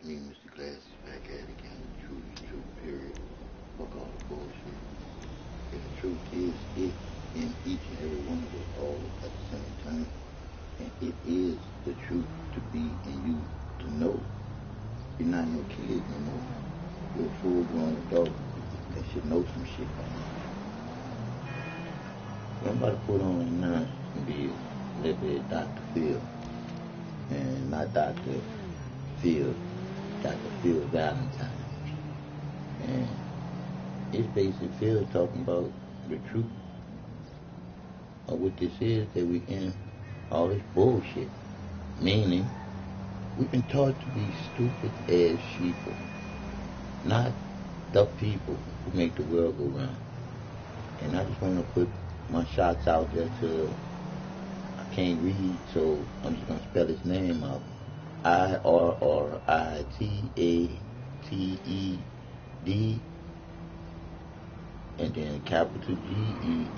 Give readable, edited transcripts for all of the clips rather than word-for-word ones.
Me, Mr. Glass, is back at it again. True, period. Fuck all the bullshit. And the truth is it in each and every one of us all at the same time. And it is the truth to be in you to know. You're not no kid no more. You're a full-grown adult that should know some shit by now. I'm about to put on a nonsense and be a little bit Dr. Phil. And not Dr. Phil, Dr. Phil Valentine. And it's basically Phil talking about the truth of what this is, that we in all this bullshit. Meaning, we've been taught to be stupid as sheeple, not the people who make the world go round. And I just want to put my shots out there to, I can't read, so I'm just going to spell his name out. IRRITATED, and then capital GENIE,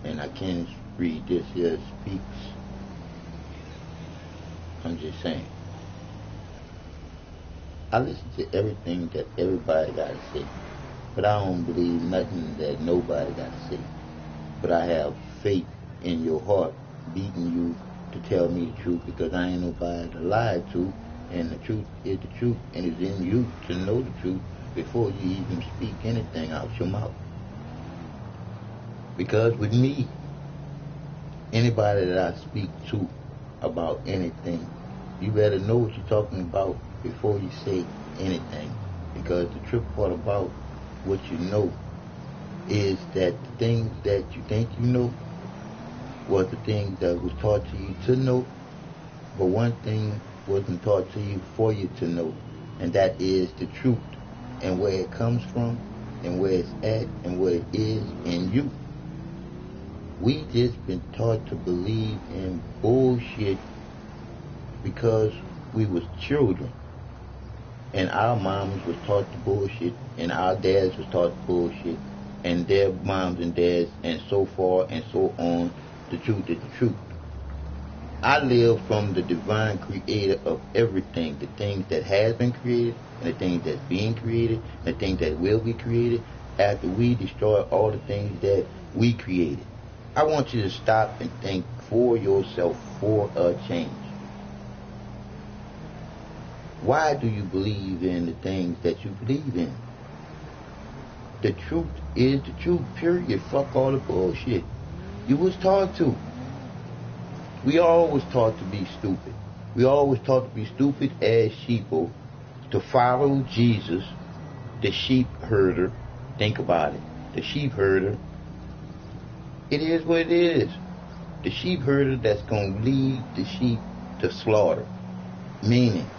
and I can't read this here, speaks. I'm just saying. I listen to everything that everybody got to say, but I don't believe nothing that nobody got to say. But I have faith in your heart beating you to tell me the truth, because I ain't nobody to lie to, and the truth is the truth, and it's in you to know the truth before you even speak anything out your mouth. Because with me, anybody that I speak to about anything, you better know what you're talking about before you say anything. Because the trick part about what you know is that the things that you think you know was the things that was taught to you to know, but one thing wasn't taught to you for you to know, and that is the truth, and where it comes from, and where it's at, and where it is in you. We just been taught to believe in bullshit because we was children, and our moms was taught the bullshit, and our dads was taught the bullshit, and their moms and dads, and so far and so on. The truth is the truth. I live from the divine creator of everything, the things that has been created, and the things that's being created, and the things that will be created after we destroy all the things that we created. I want you to stop and think for yourself for a change. Why do you believe in the things that you believe in? The truth is the truth, period. Fuck all the bullshit. You was taught to. We always taught to be stupid. We always taught to be stupid as sheeple, to follow Jesus, the sheep herder. Think about it. The sheep herder. It is what it is. The sheep herder that's going to lead the sheep to slaughter. Meaning,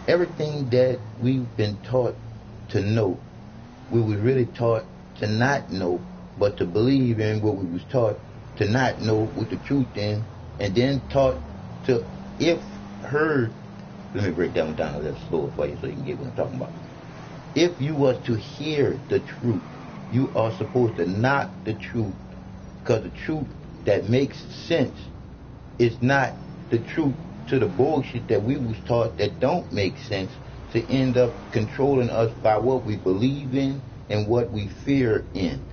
everything that we've been taught to know, we were really taught to not know, but to believe in what we was taught to not know what the truth is, and then taught to, if heard, let me break that one down a little slower for you so you can get what I'm talking about. If you was to hear the truth, you are supposed to knock the truth, because the truth that makes sense is not the truth to the bullshit that we was taught that don't make sense, to end up controlling us by what we believe in and what we fear in.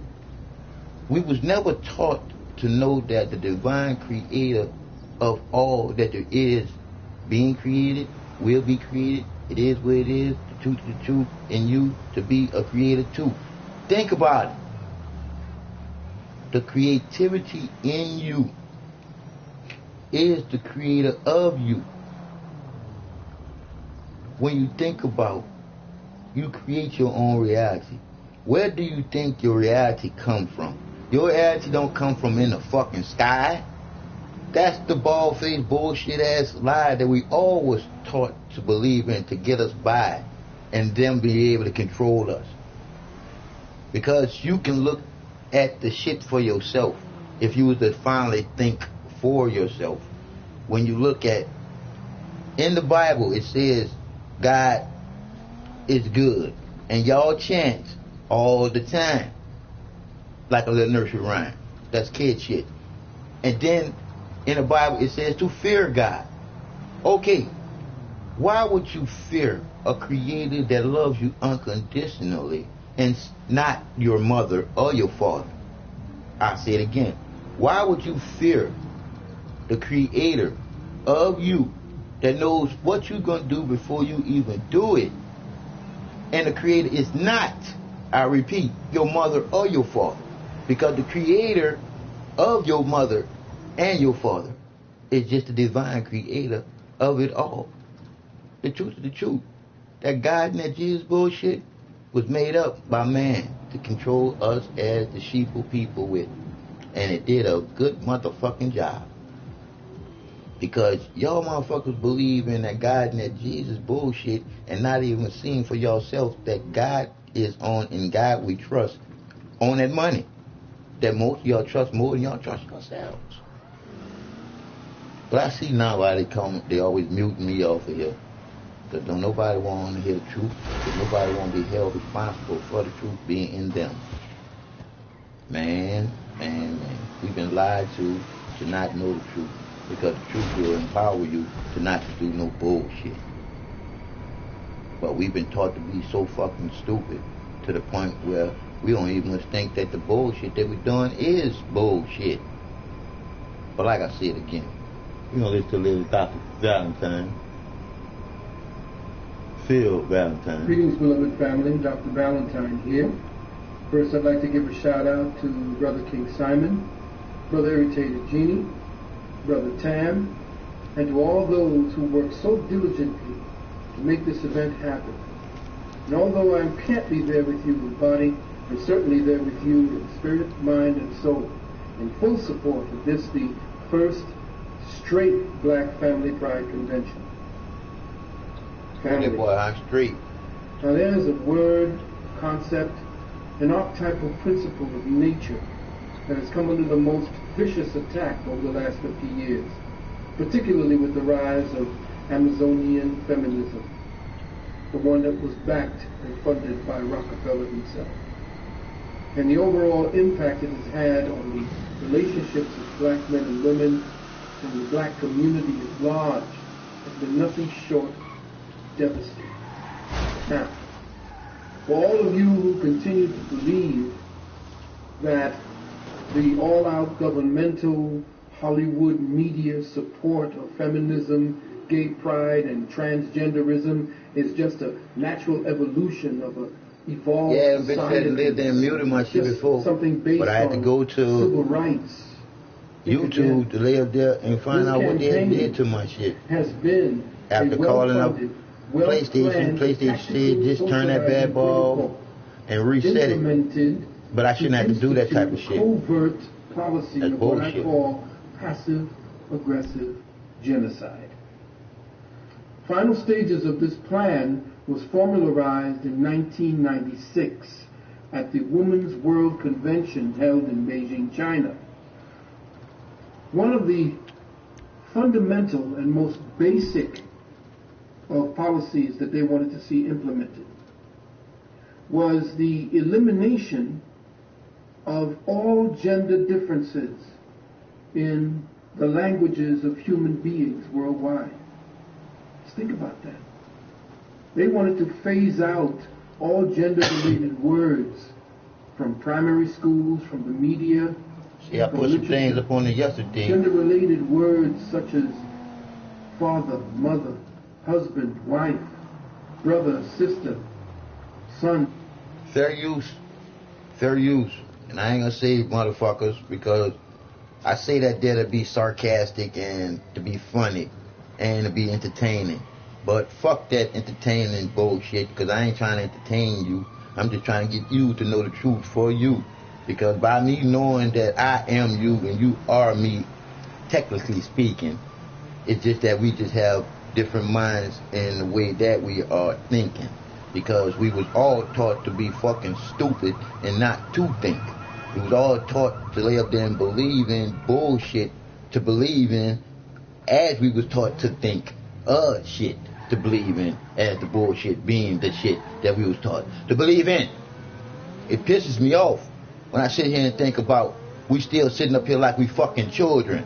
We was never taught to know that the divine creator of all that there is being created, will be created, it is what it is, the truth is the truth, in you to be a creator too. Think about it. The creativity in you is the creator of you. When you think about, you create your own reality. Where do you think your reality comes from? Your reality don't come from in the fucking sky. That's the bald-faced bullshit-ass lie that we always taught to believe in to get us by and them be able to control us. Because you can look at the shit for yourself if you were to finally think for yourself. When you look at, in the Bible it says God is good, and y'all chant all the time like a little nursery rhyme. That's kid shit. And then in the Bible it says to fear God. Okay, Why would you fear a creator that loves you unconditionally and not your mother or your father? I say it again. Why would you fear the creator of you that knows what you're going to do before you even do it? And the creator is not, I repeat, your mother or your father. Because the creator of your mother and your father is just the divine creator of it all. The truth is the truth. That God and that Jesus bullshit was made up by man to control us as the sheeple people with. And it did a good motherfucking job. Because y'all motherfuckers believe in that God and that Jesus bullshit and not even seeing for yourself that God is on, in God we trust, on that money. That most of y'all trust more than y'all trust yourselves. But I see now why they always muting me off of here. Because don't nobody want to hear the truth. Because nobody want to be held responsible for the truth being in them. Man. We've been lied to not know the truth. Because the truth will empower you to not to do no bullshit. But we've been taught to be so fucking stupid to the point where we don't even think that the bullshit that we're doing is bullshit. But like I said again, you know, listen to little Dr. Valentine. Phil Valentine. Greetings, beloved family. Dr. Valentine here. First, I'd like to give a shout out to Brother King Simon, Brother Irritated Genie, Brother Tam, and to all those who work so diligently to make this event happen. And although I can't be there with you in body, I'm certainly there with you in spirit, mind, and soul, in full support of this, the first straight Black Family Pride Convention. Family. Boy, I'm straight. Now there's a word, concept, an archetypal principle of nature that has come under the most vicious attack over the last 50 years, particularly with the rise of Amazonian feminism, the one that was backed and funded by Rockefeller himself. And the overall impact it has had on the relationships of black men and women and the black community at large has been nothing short of devastating. Now, for all of you who continue to believe that the all-out governmental Hollywood media support of feminism, gay pride, and transgenderism is just a natural evolution of an evolved society. Yeah, I've been muted my shit before, something based but I had to go to civil rights. YouTube to lay up there and find out what they did to my shit. Has been after calling up PlayStation said just turn that bad ball and reset it. But I shouldn't have to do that type of shit. Covert policy That's of bullshit. what I call passive-aggressive genocide. Final stages of this plan was formalized in 1996 at the Women's World Convention held in Beijing, China. One of the fundamental and most basic of policies that they wanted to see implemented was the elimination of all gender differences in the languages of human beings worldwide. Just think about that. They wanted to phase out all gender-related words from primary schools, from the media. See, I put some things up on it yesterday. Gender-related words such as father, mother, husband, wife, brother, sister, son. Fair use. And I ain't gonna say motherfuckers because I say that there to be sarcastic and to be funny and to be entertaining. But fuck that entertaining bullshit, because I ain't trying to entertain you. I'm just trying to get you to know the truth for you. Because by me knowing that I am you and you are me, technically speaking, it's just that we just have different minds in the way that we are thinking. Because we was all taught to be fucking stupid and not to think. We was all taught to lay up there and believe in bullshit to believe in, as we was taught to think shit to believe in, as the bullshit being the shit that we was taught to believe in. It pisses me off when I sit here and think about we still sitting up here like we fucking children.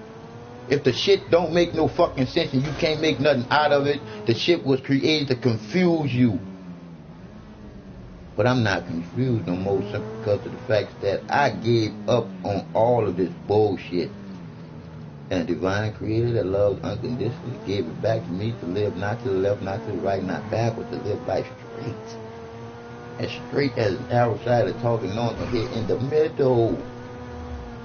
If the shit don't make no fucking sense and you can't make nothing out of it, the shit was created to confuse you. But I'm not confused no more simply because of the fact that I gave up on all of this bullshit. And a divine creator that loves unconditionally gave it back to me to live not to the left, not to the right, not backward, to live life straight. As straight as an arrow side of talking on the head in the middle.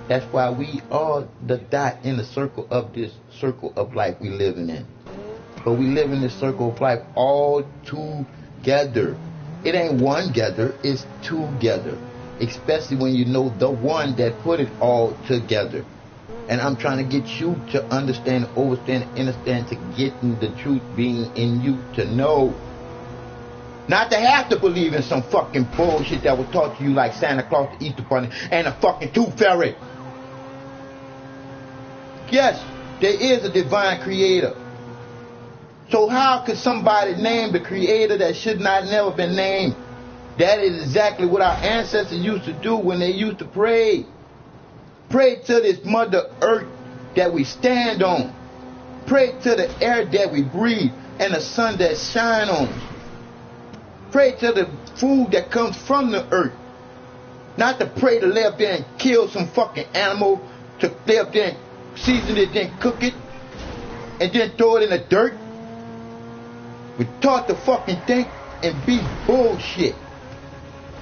That's why we are the dot in the circle of this circle of life we living in. But we live in this circle of life all together. It ain't one gather, it's together. Especially when you know the one that put it all together. And I'm trying to get you to understand, overstand, understand, to get the truth being in you, to know. Not to have to believe in some fucking bullshit that was taught to you like Santa Claus, the Easter Bunny, and a fucking tooth fairy. Yes, there is a divine creator. So how could somebody name the creator that should not never been named? That is exactly what our ancestors used to do when they used to pray. Pray to this Mother Earth that we stand on. Pray to the air that we breathe and the sun that shines on us. Pray to the food that comes from the earth. Not to pray to lay up there and kill some fucking animal, to lay up there and season it, then cook it, and then throw it in the dirt. We taught to fucking think and be bullshit.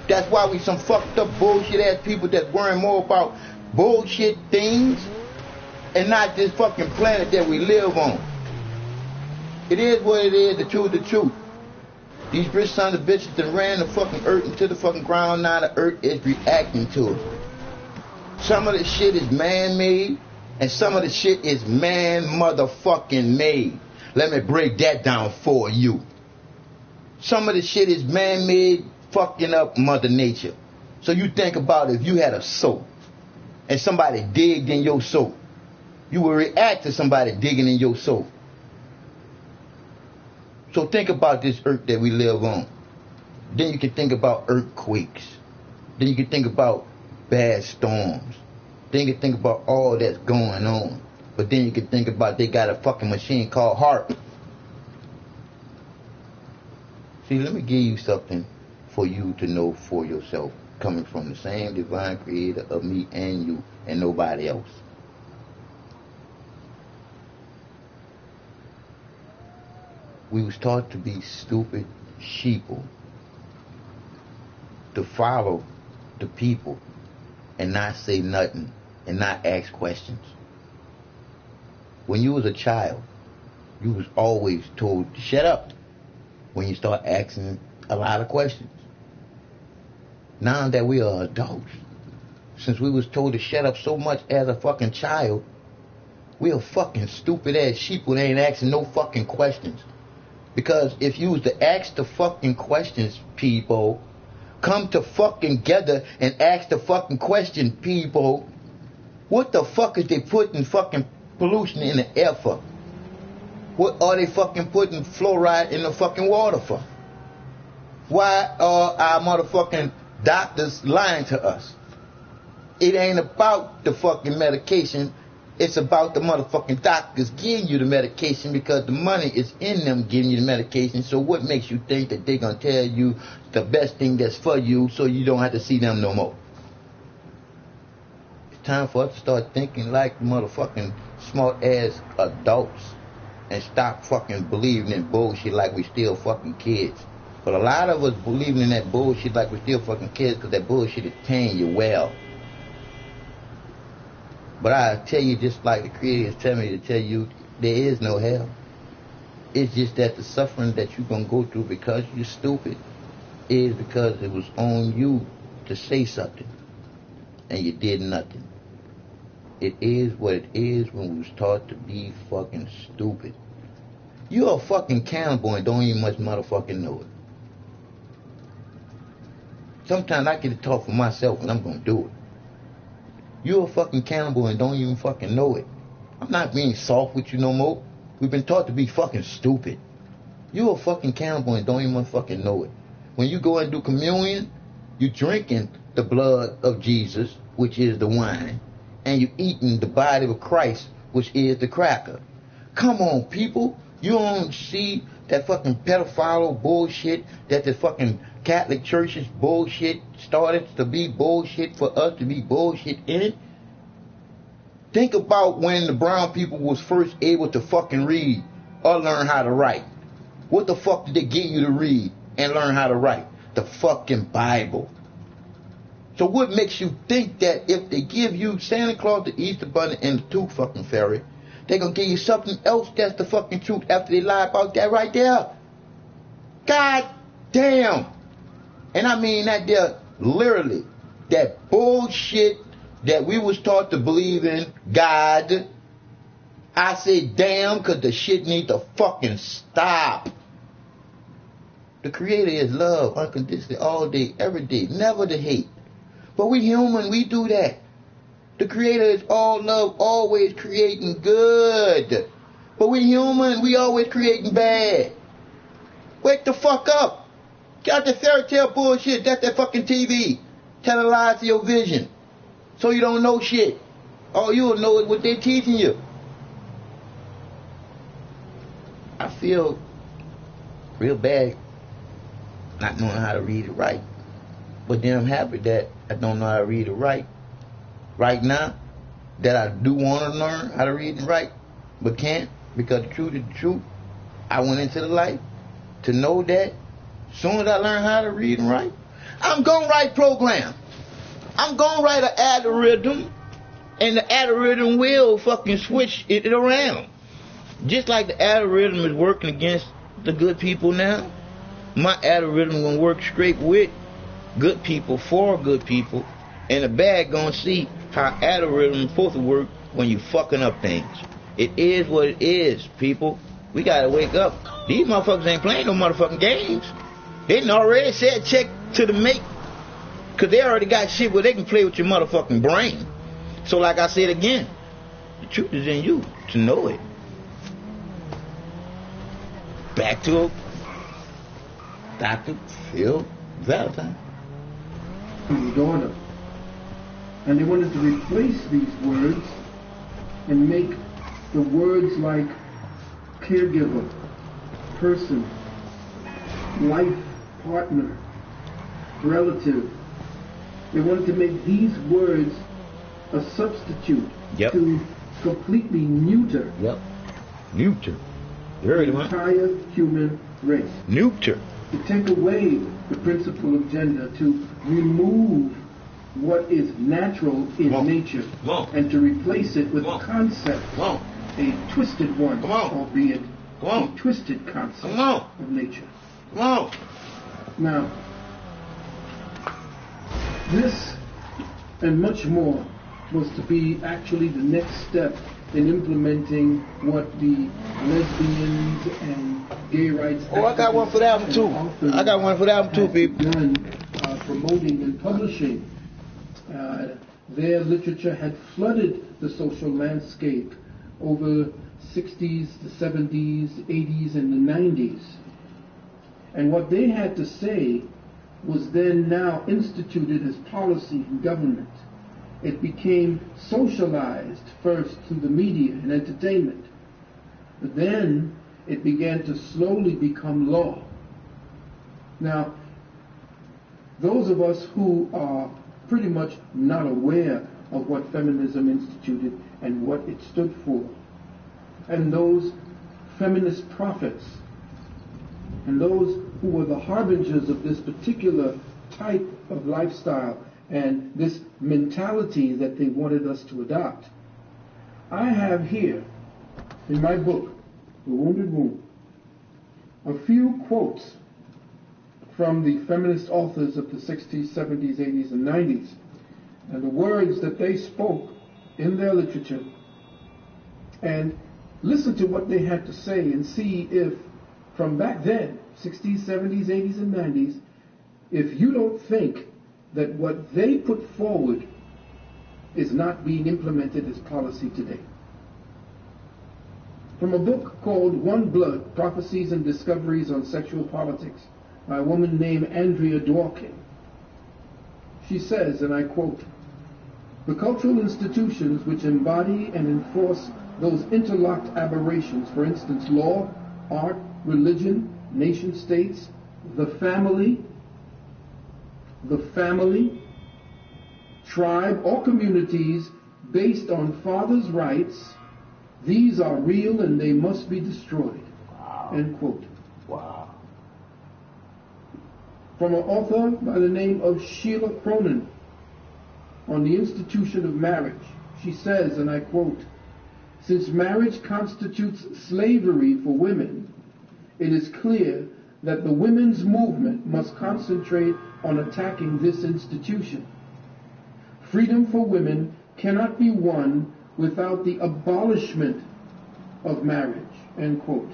That's why we some fucked up bullshit ass people that worry more about bullshit things and not this fucking planet that we live on. It is what it is, the truth, the truth. These rich sons of bitches that ran the fucking earth into the fucking ground, now the earth is reacting to it. Some of the shit is man-made, and some of the shit is man-motherfucking made. Let me break that down for you. Some of the shit is man-made, fucking up Mother Nature. So you think about if you had a soap, and somebody digged in your soap, you would react to somebody digging in your soap. So think about this earth that we live on. Then you can think about earthquakes. Then you can think about bad storms. Then you can think about all that's going on. But then you can think about they got a fucking machine called HAARP. See, let me give you something for you to know for yourself, coming from the same divine creator of me and you and nobody else. We was taught to be stupid sheeple, to follow the people and not say nothing and not ask questions. When you was a child, you was always told to shut up when you start asking a lot of questions. Now that we are adults, since we was told to shut up so much as a fucking child, we are fucking stupid ass sheeple that ain't asking no fucking questions. Because if you was to ask the fucking questions, people, come to fucking gather and ask the fucking question, people, what the fuck is they putting fucking pollution in the air for? What are they fucking putting fluoride in the fucking water for? Why are our motherfucking doctors lying to us? It ain't about the fucking medication. It's about the motherfucking doctors giving you the medication because the money is in them giving you the medication. So what makes you think that they're going to tell you the best thing that's for you so you don't have to see them no more? It's time for us to start thinking like motherfucking smart ass adults and stop fucking believing in bullshit like we still fucking kids. But a lot of us believing in that bullshit like we still fucking kids because that bullshit is paying you well. But I tell you, just like the Creator is telling me to tell you, there is no hell. It's just that the suffering that you're going to go through because you're stupid is because it was on you to say something. And you did nothing. It is what it is when we was taught to be fucking stupid. You're a fucking cannibal and don't even much motherfucking know it. Sometimes I get to talk for myself and I'm going to do it. You're a fucking cannibal and don't even fucking know it. I'm not being soft with you no more. We've been taught to be fucking stupid. You're a fucking cannibal and don't even fucking know it. When you go and do communion, you're drinking the blood of Jesus, which is the wine, and you're eating the body of Christ, which is the cracker. Come on, people. You don't see that fucking pedophile bullshit that the fucking Catholic churches bullshit started to be bullshit for us to be bullshit in it? Think about when the brown people was first able to fucking read or learn how to write. What the fuck did they get you to read and learn how to write? The fucking Bible. So what makes you think that if they give you Santa Claus, the Easter Bunny, and the Tooth fucking Fairy, they're gonna give you something else that's the fucking truth after they lie about that right there? God damn. And I mean that there literally, that bullshit that we was taught to believe in, God. I say damn, cause the shit need to fucking stop. The Creator is love, unconditionally, all day, every day, never to hate. But we human, we do that. The Creator is all love, always creating good. But we human, we always creating bad. Wake the fuck up. Got the fairy tale bullshit, that's that fucking TV. Telling lies to your vision. So you don't know shit. All you'll know is what they're teaching you. I feel real bad not knowing how to read it right. But then I'm happy that I don't know how to read it right now, that I do want to learn how to read and write, but can't, because the truth is the truth. I went into the life to know that as soon as I learn how to read and write, I'm going to write programs. I'm going to write an algorithm, and the algorithm will fucking switch it around. Just like the algorithm is working against the good people now, my algorithm going to work straight with good people, for good people, and the bad going to see how algorithm is supposed to work when you fucking up things. It is what it is, people. We got to wake up. These motherfuckers ain't playing no motherfucking games. They done already said check to the mate, because they already got shit where they can play with your motherfucking brain. So like I said again, the truth is in you to know it. Back to Dr. Phil Valentine. His daughter. And they wanted to replace these words and make the words like caregiver, person, life partner, relative. They wanted to make these words a substitute to completely neuter. Neuter. You heard the entire human race. Neuter. To take away the principle of gender, to remove what is natural in nature, and to replace it with a concept, a twisted one, albeit a twisted concept of nature. Now, this and much more was to be actually the next step in implementing what the lesbians and gay rights I got one for that one too. I got one for that one too, people. Done, promoting and publishing. Their literature had flooded the social landscape over 60s, the 70s, 80s, and the 90s. And what they had to say was then now instituted as policy in government. It became socialized first through the media and entertainment. But then it began to slowly become law. Now, those of us who are pretty much not aware of what feminism instituted and what it stood for, and those feminist prophets, and those who were the harbingers of this particular type of lifestyle and this mentality that they wanted us to adopt. I have here, in my book, The Wounded Womb, a few quotes from the feminist authors of the 60s, 70s, 80s, and 90s, and the words that they spoke in their literature, and listen to what they had to say and see if, from back then, 60s, 70s, 80s, and 90s, if you don't think that what they put forward is not being implemented as policy today. From a book called One Blood, Prophecies and Discoveries on Sexual Politics, by a woman named Andrea Dworkin. She says, and I quote, "The cultural institutions which embody and enforce those interlocked aberrations, for instance, law, art, religion, nation states, the family, tribe, or communities based on fathers' rights, these are real and they must be destroyed. Wow. End quote. Wow. From an author by the name of Sheila Cronin on the institution of marriage. She says, and I quote, "Since marriage constitutes slavery for women, it is clear that the women's movement must concentrate on attacking this institution. Freedom for women cannot be won without the abolishment of marriage." End quote.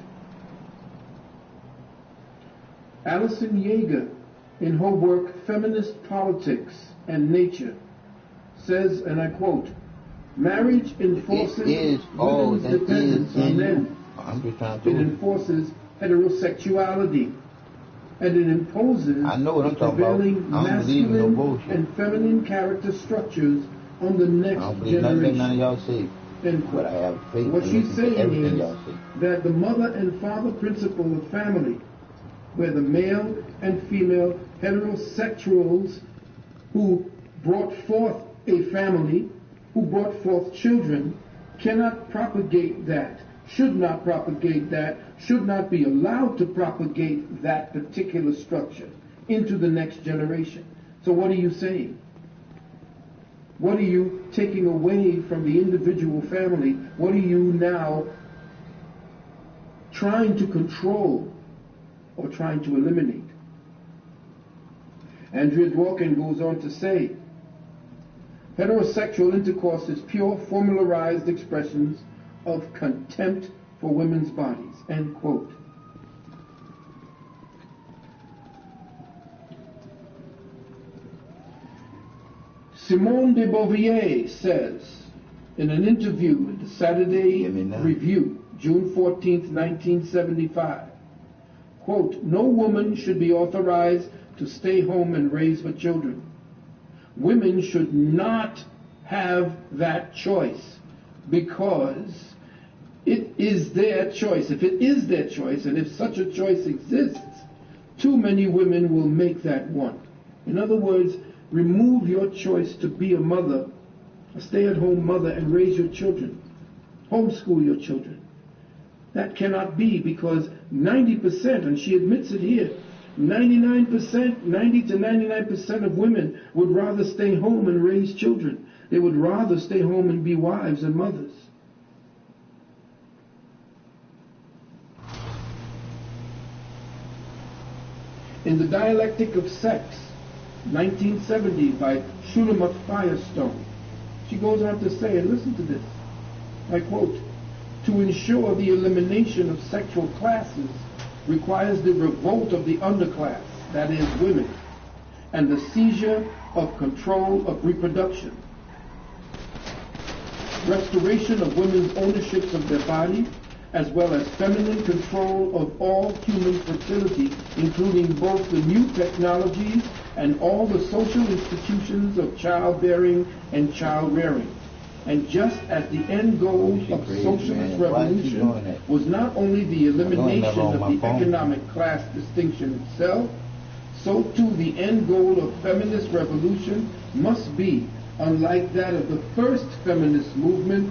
Alison Yeager, in her work Feminist Politics and Nature, says, and I quote, "Marriage enforces women's dependence on men. It enforces heterosexuality, and it imposes the prevailing masculine and feminine character structures on the next generation." None of y'all say. But I have faith. What she's saying is that the mother and father principle of family, where the male and female heterosexuals who brought forth a family, who brought forth children, cannot propagate that, should not propagate that, should not be allowed to propagate that particular structure into the next generation. So what are you saying? What are you taking away from the individual family? What are you now trying to control or trying to eliminate? Andrea Dworkin goes on to say, "Heterosexual intercourse is pure formularized expressions of contempt for women's bodies." End quote. Simone de Beauvoir says in an interview with the Saturday Review, June 14th, 1975, quote, "No woman should be authorized to stay home and raise her children. Women should not have that choice because it is their choice. If it is their choice, and if such a choice exists, too many women will make that one." In other words, remove your choice to be a mother, a stay-at-home mother, and raise your children, homeschool your children. That cannot be, because 90%, and she admits it here, 99%, 90 to 99% of women would rather stay home and raise children. They would rather stay home and be wives and mothers. In The Dialectic of Sex, 1970, by Shulamith Firestone, she goes on to say, and listen to this, I quote, "To ensure the elimination of sexual classes requires the revolt of the underclass, that is, women, and the seizure of control of reproduction. Restoration of women's ownerships of their body, as well as feminine control of all human fertility, including both the new technologies and all the social institutions of childbearing and child-rearing. And just as the end goal of socialist revolution was not only the elimination of the economic class distinction itself, so too the end goal of feminist revolution must be, unlike that of the first feminist movement,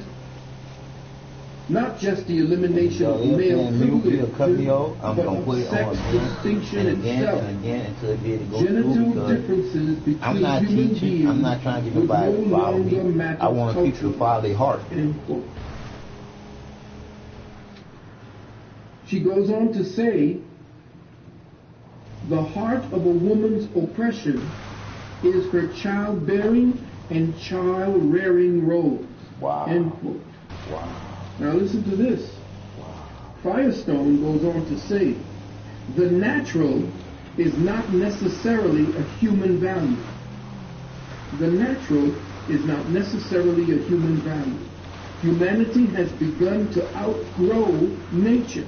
not just the elimination of male privilege, but of sex distinction itself. Genital differences between human beings I'm not trying to get would no nobody to follow longer me. matter I want people to culturally. follow their heart. End quote. She goes on to say, "The heart of a woman's oppression is her childbearing and child-rearing roles." Wow. End quote. Wow. Now listen to this. Wow. Firestone goes on to say, "The natural is not necessarily a human value. The natural is not necessarily a human value. Humanity has begun to outgrow nature.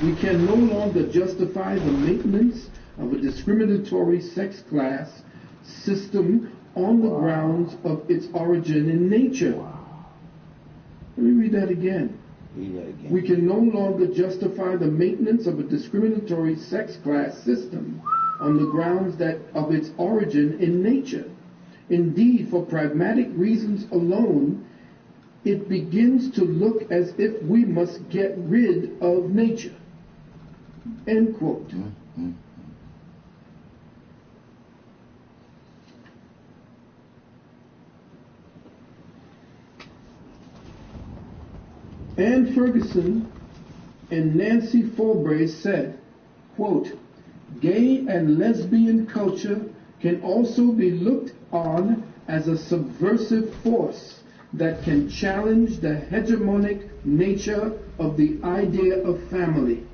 We can no longer justify the maintenance of a discriminatory sex class system on the grounds of its origin in nature. Let me read that again. Read that again. We can no longer justify the maintenance of a discriminatory sex class system on the grounds that of its origin in nature. Indeed, for pragmatic reasons alone, it begins to look as if we must get rid of nature. End quote. Mm-hmm. Anne Ferguson and Nancy Fulbray said, quote, gay and lesbian culture can also be looked on as a subversive force that can challenge the hegemonic nature of the idea of family.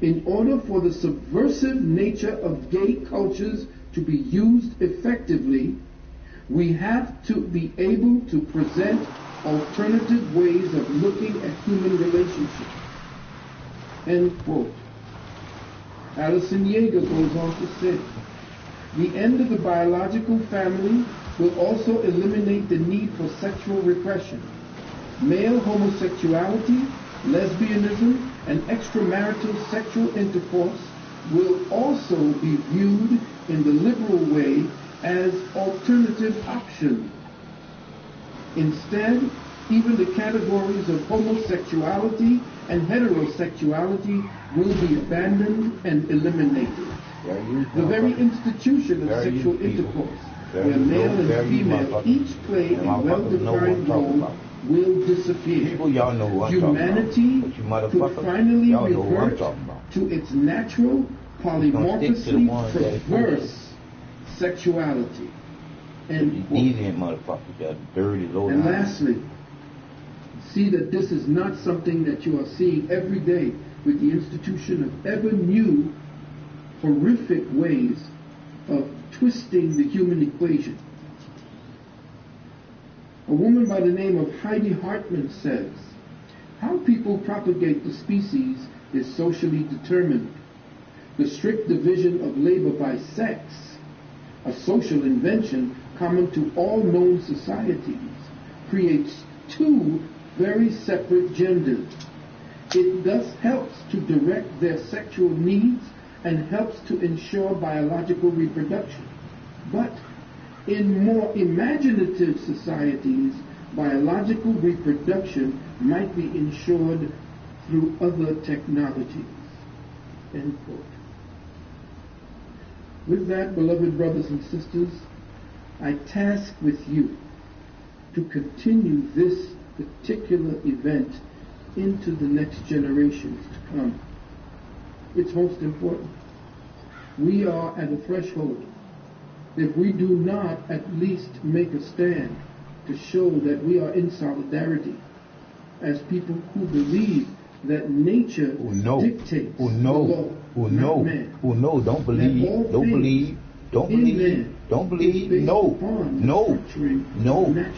In order for the subversive nature of gay cultures to be used effectively, we have to be able to present alternative ways of looking at human relationships. End quote. Alison Yeager goes on to say, the end of the biological family will also eliminate the need for sexual repression. Male homosexuality, lesbianism, and extramarital sexual intercourse will also be viewed in the liberal way as alternative options. Instead, even the categories of homosexuality and heterosexuality will be abandoned and eliminated. The very institution of sexual intercourse, where male and female each play a well-defined role, will disappear. Humanity could finally revert to its natural, polymorphously perverse sexuality. And lastly, see that this is not something that you are seeing every day with the institution of ever new horrific ways of twisting the human equation. A woman by the name of Heidi Hartman says, how people propagate the species is socially determined. The strict division of labor by sex, a social invention common to all known societies, creates two very separate genders. It thus helps to direct their sexual needs and helps to ensure biological reproduction. But in more imaginative societies, biological reproduction might be ensured through other technologies. End quote. With that, beloved brothers and sisters, I task with you to continue this particular event into the next generations to come. It's most important. We are at a threshold. If we do not at least make a stand to show that we are in solidarity as people who believe that nature dictates the law, not man. Don't believe, no.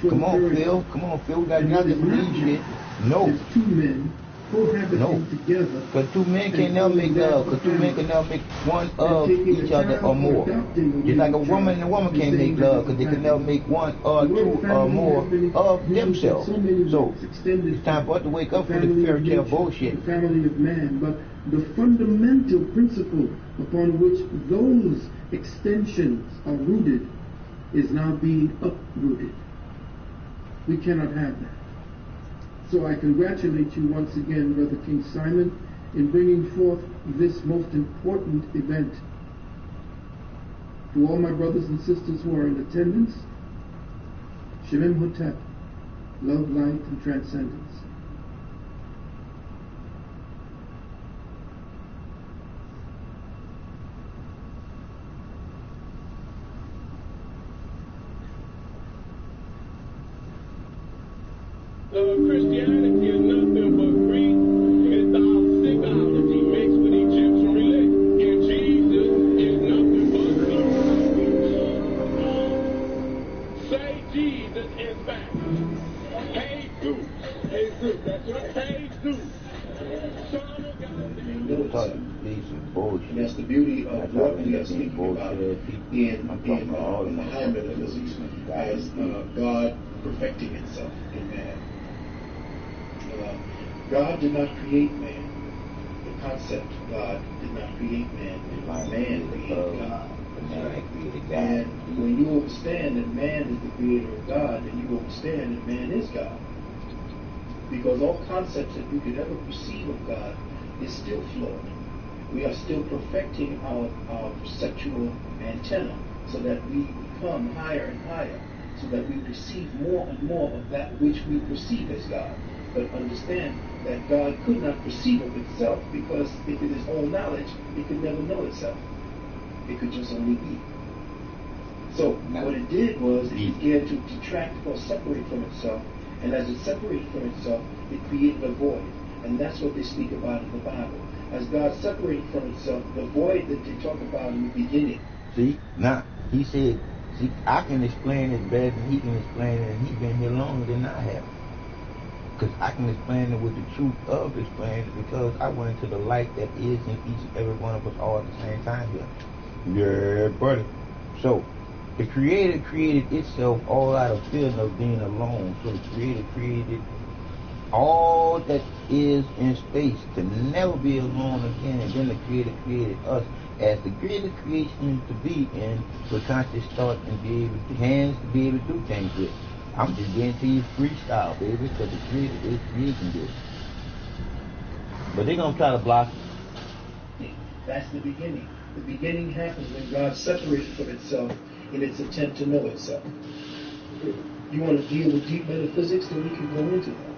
Come on, Phil, we got nothing to believe shit. No. There's two men cohabiting together. Because two men can never make love. Because two men can never make one of each other or more. Just like a woman and a woman can't make love because they can never make one or two or more of themselves. So, it's time for us to wake up from the fairy tale bullshit. The family of man, but the fundamental principle upon which those extensions are rooted is now being uprooted. We cannot have that. So I congratulate you once again, Brother King Simon, in bringing forth this most important event. To all my brothers and sisters who are in attendance, Shemim Hotep, love, light, and transcendence. Christianity is nothing but Greek and theology mixed with Egyptian religion. And Jesus is nothing but Zeus. Say Jesus is back. Hey Zeus. Hey Zeus. That's right. Hey Zeus. Son of God. And that's the beauty of what we are speaking about in the higher metaphysics as God perfecting itself. Amen. God did not create man. The concept God did not create man. Man created God. And when you understand that man is the creator of God, then you understand that man is God. Because all concepts that you could ever perceive of God is still flawed. We are still perfecting our perceptual antenna so that we become higher and higher, so that we perceive more and more of that which we perceive as God. But understand that God could not perceive of itself, because if it is all knowledge, it could never know itself. It could just only be. So what it did was it began to detract or separate from itself, and as it separated from itself, it created a void. And that's what they speak about in the Bible. As God separated from itself, the void that they talk about in the beginning. See, now, he said, see, I can explain it better than he can explain it, and he's been here longer than I have. Because I can explain it with the truth of explaining it, because I went into the light that is in each and every one of us all at the same time here. Yeah, buddy. So, the Creator created itself all out of fear of being alone. So the Creator created all that is in space to never be alone again. And then the Creator created us as the greatest creation to be in, with conscious thought and be able to hands to be able to do things with. I'm just getting to you freestyle, baby, because the Creator is creating this. But they're going to try to block it. That's the beginning. The beginning happens when God separated from itself in its attempt to know itself. You want to deal with deep metaphysics, then we can go into that.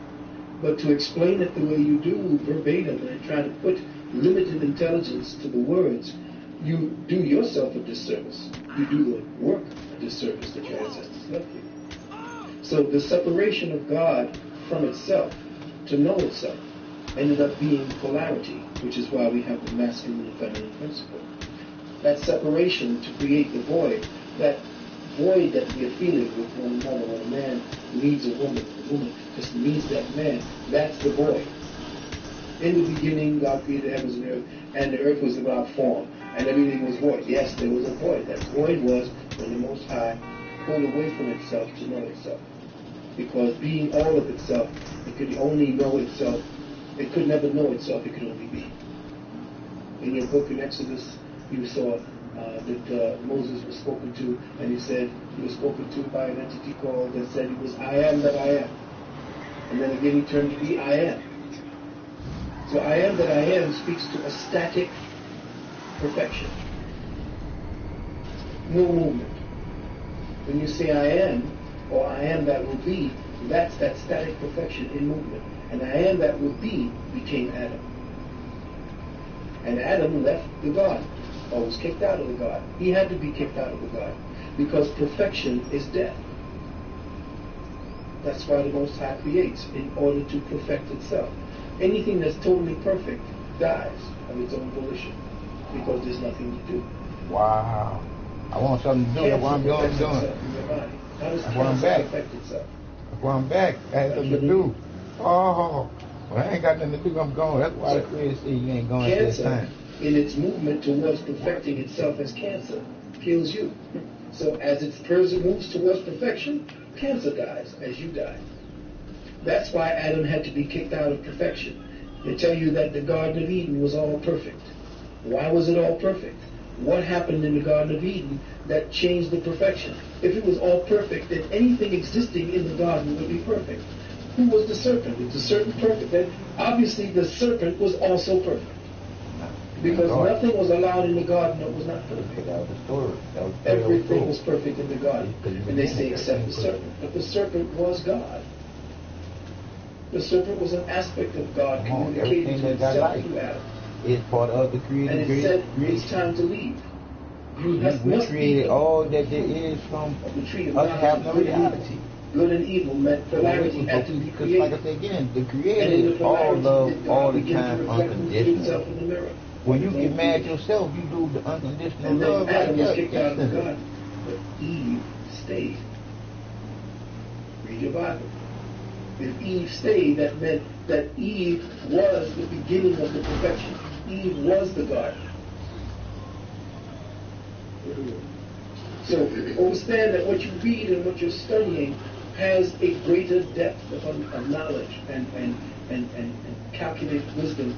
But to explain it the way you do, verbatim, and try to put limited intelligence to the words, you do yourself a disservice. You do the work a disservice that your ancestors left you. So the separation of God from itself to know itself ended up being polarity, which is why we have the masculine and feminine principle. That separation to create the void, that void that we are feeling with one another when a man needs a woman just needs that man, that's the void. In the beginning, God created the heavens and earth, and the earth was without form, and everything was void. Yes, there was a void. That void was when the Most High pulled away from itself to know itself. Because being all of itself, it could only know itself. It could never know itself. It could only be. In your book in Exodus, you saw that Moses was spoken to, and he said he was spoken to by an entity called that said he was I am that I am. And then again he turned to be I am. So I am that I am speaks to a static perfection. No movement. When you say I am, or I am that will be, that's that static perfection in movement. And I am that will be became Adam. And Adam left the garden, or was kicked out of the garden. He had to be kicked out of the garden, because perfection is death. That's why the Most High creates, in order to perfect itself. Anything that's totally perfect dies of its own volition, because there's nothing to do. Wow. I want something to do. That's what I'm doing. How does cancer perfect itself? That's why I'm back. I had something to do. Oh, well, I ain't got nothing to do. I'm going. That's why the Creator said you ain't going at this time. In its movement towards perfecting itself as cancer, kills you. So as its person moves towards perfection, cancer dies as you die. That's why Adam had to be kicked out of perfection. They tell you that the Garden of Eden was all perfect. Why was it all perfect? What happened in the Garden of Eden that changed the perfection? If it was all perfect, then anything existing in the garden would be perfect. Who was the serpent? Was the serpent perfect? Then obviously the serpent was also perfect. Because nothing was allowed in the garden that was not perfect. Everything was perfect in the garden. And they say except the serpent. But the serpent was God. The serpent was an aspect of God communicating to itself through Adam. It's part of the created. And it said, it's time to leave. We created all that there is from us having a reality. Good and evil meant polarity had to be created. Because like I said again, the Creator is all love all the time, unconditional. When you get mad yourself, you do the unconditional love. And then Adam was kicked out of the garden, but Eve stayed. Read your Bible. If Eve stayed, that meant that Eve was the beginning of the perfection. Eve was the garden. So understand that what you read and what you're studying has a greater depth of knowledge and and calculate wisdom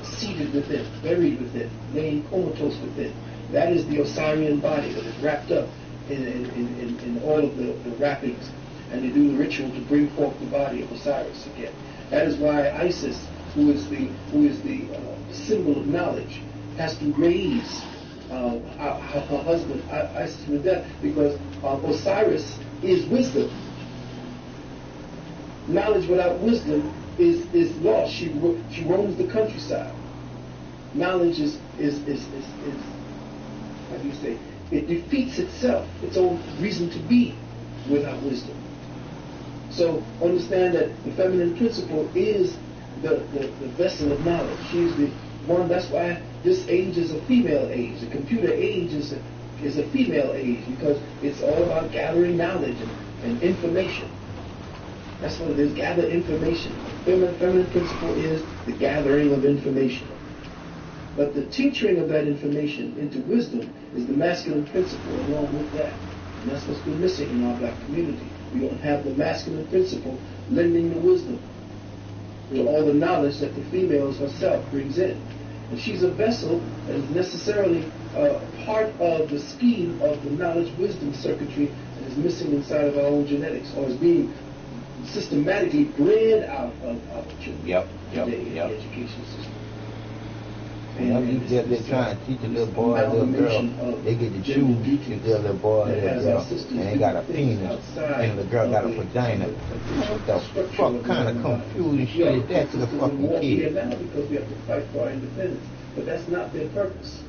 seated within, buried within, laying comatose within. That is the Osirian body that is wrapped up in all of the wrappings, and they do the ritual to bring forth the body of Osiris again. That is why Isis, who is the symbol of knowledge, has to raise her husband Isis from death, because Osiris is wisdom. Knowledge without wisdom is lost. She roams the countryside. Knowledge is how do you say? It defeats itself, its own reason to be, without wisdom. So understand that the feminine principle is the vessel of knowledge. She's the one. That's why this age is a female age. The computer age is a female age, because it's all about gathering knowledge and information. That's what it is. Gather information. Feminine principle is the gathering of information. But the teaching of that information into wisdom is the masculine principle along with that. And that's what's been missing in our black community. We don't have the masculine principle lending the wisdom to all the knowledge that the female herself brings in. And she's a vessel that is necessarily part of the scheme of the knowledge-wisdom circuitry that is missing inside of our own genetics, or is being systematically bred out of our children today in the education system. They're trying to teach a little boy, a little girl. They get to choose if they're a little boy, a little girl, and they got a penis, and the girl got a vagina. What the fuck kind of confusing shit is that to the fucking kid? Now because we have to fight for our independence, but that's not their purpose.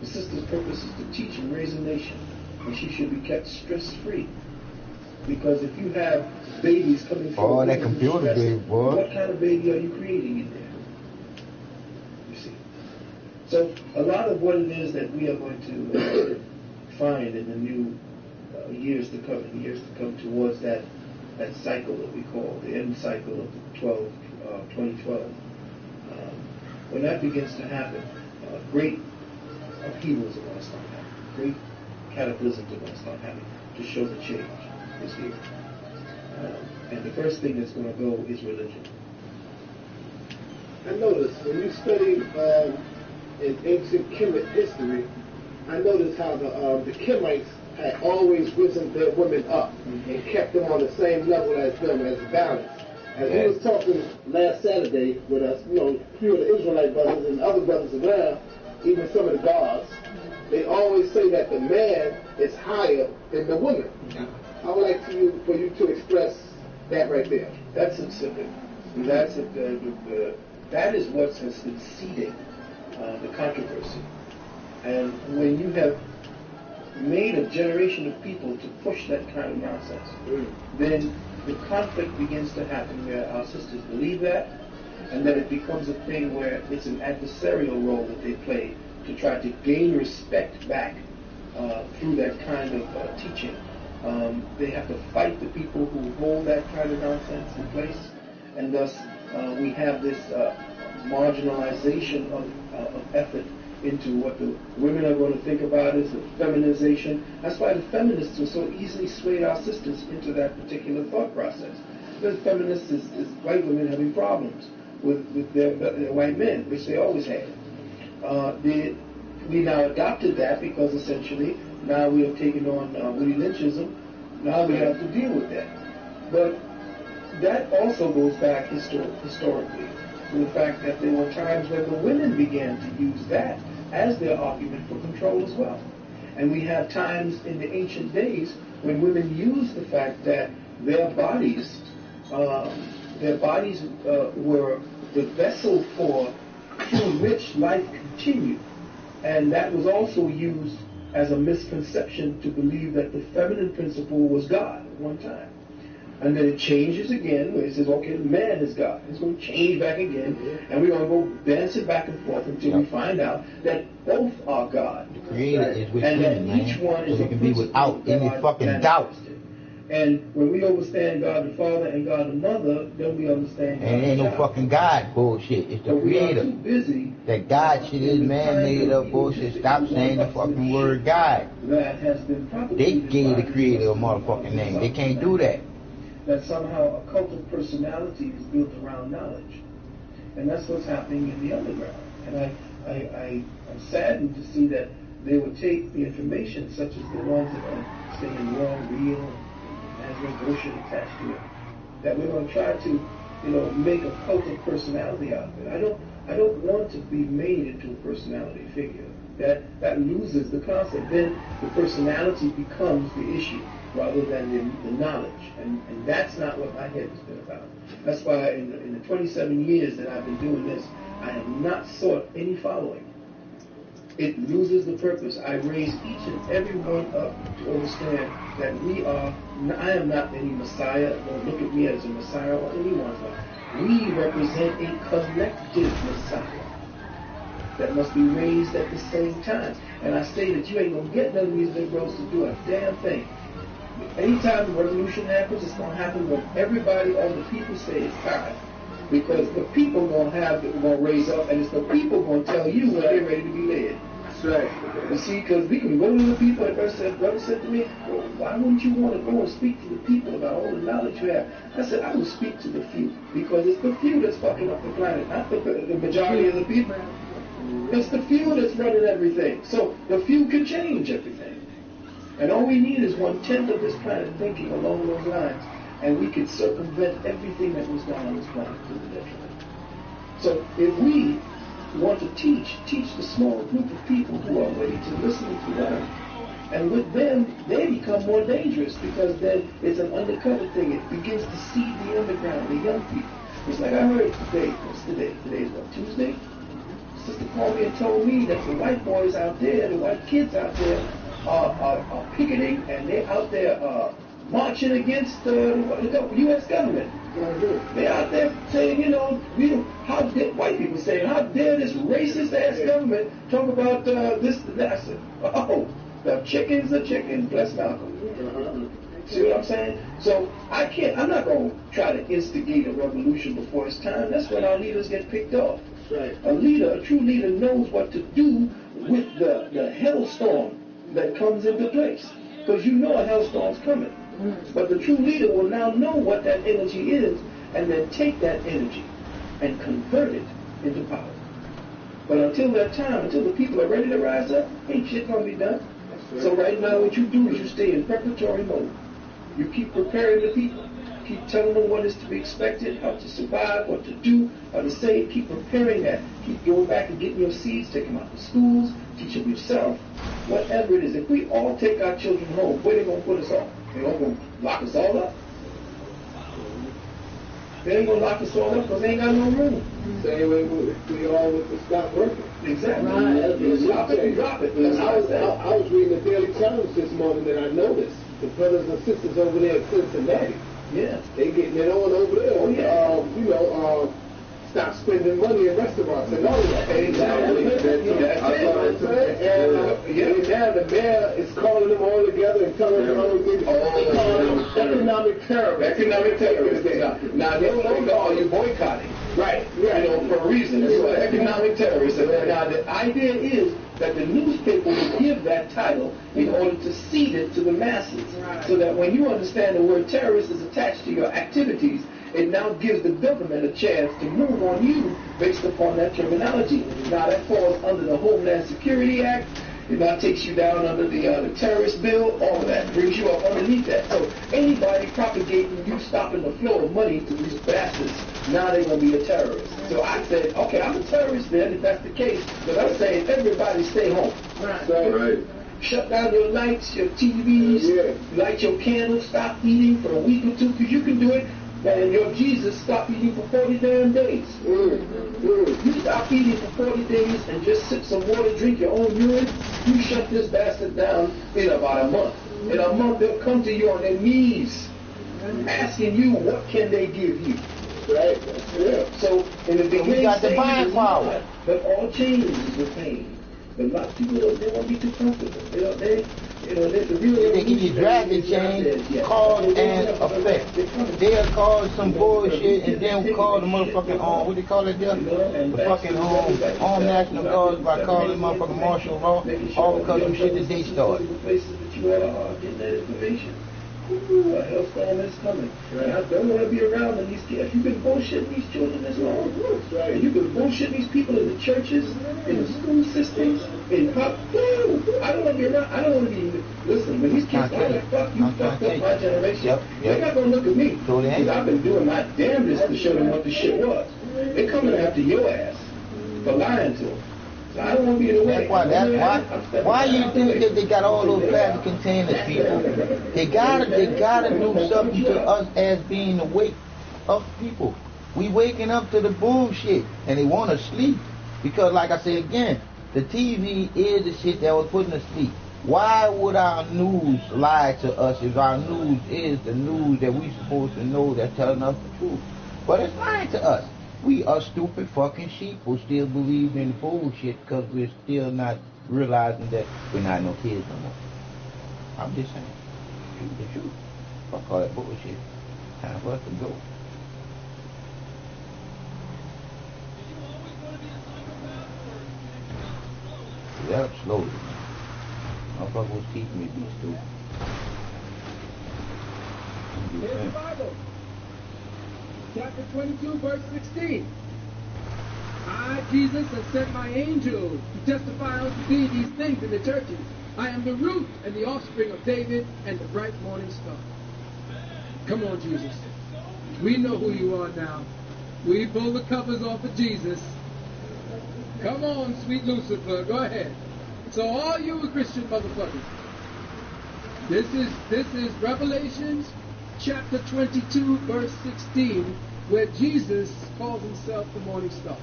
The sister's purpose is to teach and raise a nation, and she should be kept stress-free. Because if you have babies coming forward, that computer baby, boy. What kind of baby are you creating in there? So a lot of what it is that we are going to find in the new years to come towards that cycle that we call the end cycle of 2012. When that begins to happen, great upheavals are going to start happening. Great cataclysms are going to start happening to show the change is here. And the first thing that's going to go is religion. I noticed when you study in ancient Kemet history, I noticed how the Kemites had always risen their women up and kept them on the same level as them, as balanced. As we was talking last Saturday with us, a few of the Israelite brothers and other brothers around, even some of the gods, they always say that the man is higher than the woman. I would like for you to express that right there. That's specific. That is what has been seeding the controversy. And when you have made a generation of people to push that kind of nonsense, then the conflict begins to happen where our sisters believe that, and then it becomes a thing where it's an adversarial role that they play to try to gain respect back through that kind of teaching. They have to fight the people who hold that kind of nonsense in place, and thus we have this marginalization of effort into what the women are going to think about as the feminization. That's why the feminists will so easily sway our sisters into that particular thought process. Because feminists is white women having problems with their white men, which they always had. We now adopted that because essentially now we have taken on Willie Lynchism. Now we have to deal with that. But that also goes back historically to the fact that there were times when the women began to use that as their argument for control as well. And we have times in the ancient days when women used the fact that their bodies were the vessel through which life continued. And that was also used as a misconception to believe that the feminine principle was God at one time. And then it changes again, where it says, okay, man is God. It's going to change back again, and we're going to go dancing back and forth until we find out that both are God. The Creator is within, and that man. each one is so it can be without any fucking doubt. And when we understand God the Father and God the Mother, then we understand God and ain't no fucking God bullshit. It's the Creator. We are too busy. That God shit is man-made up bullshit. Stop saying the fucking word God. That has been They gave the Creator a motherfucking name. They can't do that. that somehow a cult of personality is built around knowledge. And that's what's happening in the underground. And I'm saddened to see that they would take the information, such as the ones that are saying wrong, real, and has no bullshit attached to it, that we're going to try to, make a cult of personality out of it. I don't want to be made into a personality figure. That loses the concept. Then the personality becomes the issue rather than the knowledge. And that's not what my head has been about. That's why in the 27 years that I've been doing this, I have not sought any following. It loses the purpose. I raise each and every one up to understand that I am not any Messiah. Don't look at me as a Messiah or anyone's life. We represent a collective Messiah that must be raised at the same time. And I say that you ain't going to get none of these Negroes to do a damn thing. Anytime the revolution happens, it's going to happen when everybody, all the people say it's time. Because the people going to raise up, and it's the people going to tell you when they're ready to be led. That's right. You see, because we can go to the people, and brother said to me, well, why wouldn't you want to go and speak to the people about all the knowledge you have? I said, I will speak to the few, because it's the few that's fucking up the planet, not the majority of the people. It's the few that's running everything. So the few can change everything. And all we need is 1/10 of this planet thinking along those lines, and we could circumvent everything that was done on this planet to the detriment. So if we want to teach the small group of people who are ready to listen and to learn, and with them, they become more dangerous, because then it's an undercover thing. It begins to seed the underground, the young people. It's like I heard today. What's today? Today is what, Tuesday? Sister called me and told me that the white boys out there, the white kids out there, are picketing, and they're out there marching against the U.S. government. They're out there saying, how dare white people saying, how dare this racist ass government talk about this and that? I said, the chickens, bless Malcolm. See what I'm saying? So I'm not going to try to instigate a revolution before it's time. That's when our leaders get picked off. Right. A true leader knows what to do with the hellstorm that comes into place. Because a hellstorm's coming. But the true leader will now know what that energy is, and then take that energy and convert it into power. But until that time, until the people are ready to rise up, ain't shit gonna be done. Right. So right now what you do is you stay in preparatory mode. You keep preparing the people. Keep telling them what is to be expected, how to survive, what to do, how to save. Keep preparing that. Keep going back and getting your seeds, take them out to schools, teach them yourself, whatever it is. If we all take our children home, where they going to put us all? They ain't going to lock us all up. They ain't going to lock us all up because they ain't got no room. Same way we all would stop working. Exactly. Right. Stop it and drop it. I was reading the Daily Times this morning, and I noticed the brothers and sisters over there in Cincinnati. Yeah, they getting it on over there. Oh, yeah. Stop spending money in restaurants and all that. Exactly. And now the mayor is calling them all together and telling them all things. They call them economic terrorists. Economic terrorists. Now they don't call you boycotting. Right. For a reason. It's economic terrorists. Now the idea is that the newspaper will give that title in order to seed it to the masses. Right. So that when you understand the word terrorist is attached to your activities, it now gives the government a chance to move on you based upon that terminology. Now that falls under the Homeland Security Act. It now takes you down under the terrorist bill. All of that brings you up underneath that. So anybody propagating you stopping the flow of money to these bastards, now they're going to be a terrorist. So I said, okay, I'm a terrorist then if that's the case. But I'm saying everybody stay home. Right. Shut down your lights, your TVs, light your candles, stop eating for a week or two, because you can do it. And your Jesus stopped eating for 40 damn days. You stop eating for 40 days and just sip some water, drink your own urine, you shut this bastard down in about a month. In a month they'll come to you on their knees asking you what can they give you. Right? So in the beginning, we got the buying power. But all changes with pain. But a lot of people they won't be too comfortable. They give you drastic change, cause and effect. They'll cause some bullshit and then we call the motherfucking what do they call it there? The fucking Armed National Guard by calling motherfucking martial law, all because of shit that they started. Ooh, a hailstorm is coming. And I don't want to be around when these kids. You've been bullshitting these children this long. Right. And you've been bullshitting these people in the churches, in the school systems, in pop. Woo! I don't want to be around. I don't want to be. Listen, when these kids start to fuck, you fucked up my generation. Yep. They're not going to look at me. So they ain't. Because I've been doing my damnedest to show them what the shit was. They're coming after your ass for lying to them. So I don't want to be in the way. Why you think that they got all those plastic containers, people? They gotta do something to us as being awake up people. We waking up to the bullshit and they want to sleep. Because like I said again, the TV is the shit that was putting us to sleep. Why would our news lie to us if our news is the news that we supposed to know that's telling us the truth? But it's lying to us. We are stupid fucking sheep who still believe in bullshit because we're still not realizing that we're not no kids no more. I'm just saying. Shoot the truth. Fuck all that bullshit. Time for us to go. Yep, slowly. Motherfucker was teaching me to be stupid. Here's the Bible. Chapter 22, verse 16. I, Jesus, have sent my angel to testify unto thee these things in the churches. I am the root and the offspring of David and the bright morning star. Come on, Jesus. We know who you are now. We pull the covers off of Jesus. Come on, sweet Lucifer. Go ahead. So all you Christian motherfuckers. This is Revelations chapter 22, verse 16, where Jesus calls himself the morning star.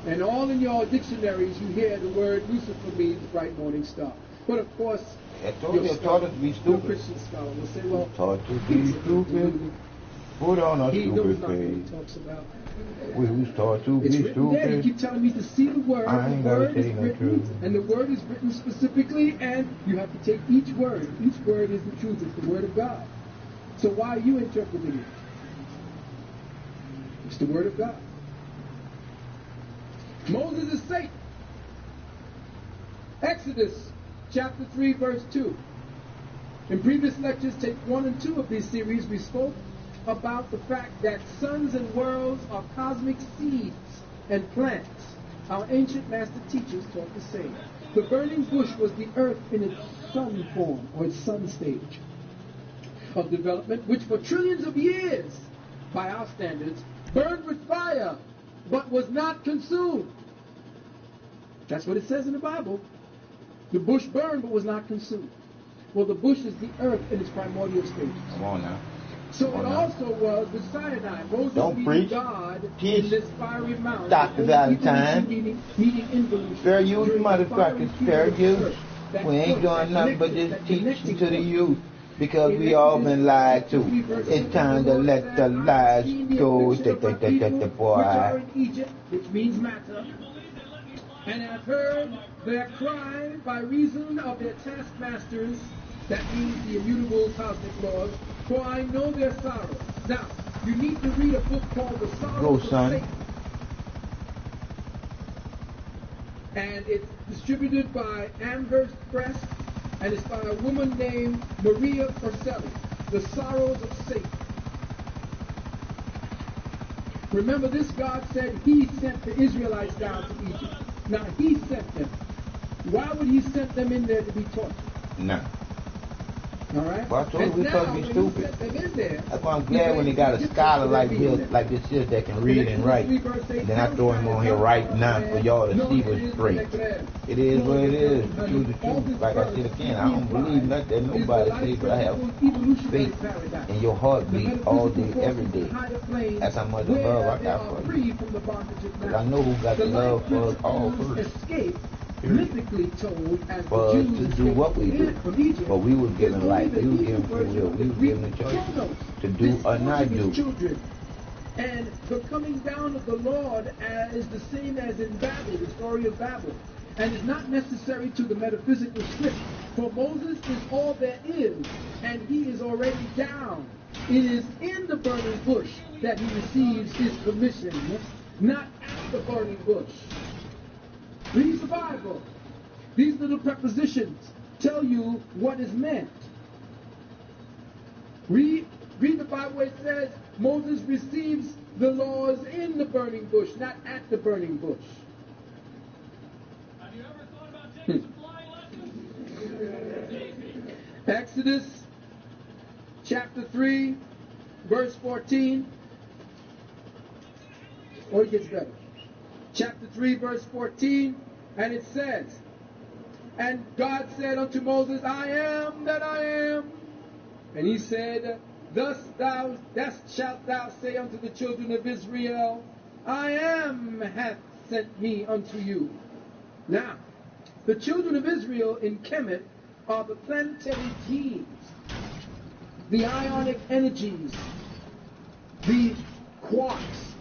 And all in your dictionaries you hear the word Lucifer means bright morning star. But of course, you're taught us to be stupid. Christian scholar will say, well, taught to be stupid. Put on a stupid face. Talks about. We was taught to It's be written there. You stupid. keep telling me to see the word. I ain't gotta take no truth. And the word is written specifically, and you have to take each word. Each word is the truth. It's the word of God. So why are you interpreting it? It's the word of God. Moses is Satan. Exodus chapter 3, verse 2. In previous lectures, take 1 and 2 of this series, we spoke about the fact that suns and worlds are cosmic seeds and plants. Our ancient master teachers taught the same. The burning bush was the earth in its sun form, or its sun stage of development, which for trillions of years, by our standards, burned with fire, but was not consumed. That's what it says in the Bible. The bush burned, but was not consumed. Well, the bush is the earth in its primordial stages. Come on now. So it also was with Sinai. Moses Don't preach. God Teach. in this fiery mountain. Dr. Valentine. Meaning involution. Fair use, motherfuckers. Fair use. That We ain't point, doing nothing but that just teaching connecting to the point. youth because we all been lied to. It's time to let the lies go. The boy. Which are in Egypt, which means matter, and have heard their cry by reason of their taskmasters, that means the immutable cosmic laws, for I know their sorrow. Now, you need to read a book called The Sorrows of Satan. And it's distributed by Amherst Press, and it's by a woman named Maria Porcelli. The Sorrows of Satan. Remember, this God said he sent the Israelites down to Egypt. Now, he sent them. Why would he send them in there to be tortured? No. All right? Well, I told you we supposed to be stupid. There, That's why I'm glad when they got a scholar like this here that can read and write. And then I throw him on here right now for y'all to see what's straight. It is what it is. The truth is truth. Like I said again, I don't believe nothing that nobody says, but I have faith in your heartbeat all day, every day. That's how much love I got for you. Because I know who got the love for us all first. Mystically told as for us to do what we do. But we were given life, we were given free will, we were given the choice to do or not do. And the coming down of the Lord is the same as in Babel, the story of Babel. And it's not necessary to the metaphysical script. For Moses is all there is, and he is already down. It is in the burning bush that he receives his commission, not at the burning bush. Read the Bible. These little prepositions tell you what is meant. Read the Bible where it says Moses receives the laws in the burning bush, not at the burning bush. Have you ever thought about taking some flying lessons? Exodus chapter 3, verse 14. Or it gets better. Chapter 3, verse 14, and it says, and God said unto Moses, I am that I am. And he said, thus shalt thou say unto the children of Israel, I am hath sent me unto you. Now, the children of Israel in Kemet are the planetary genes, the ionic energies, the quarks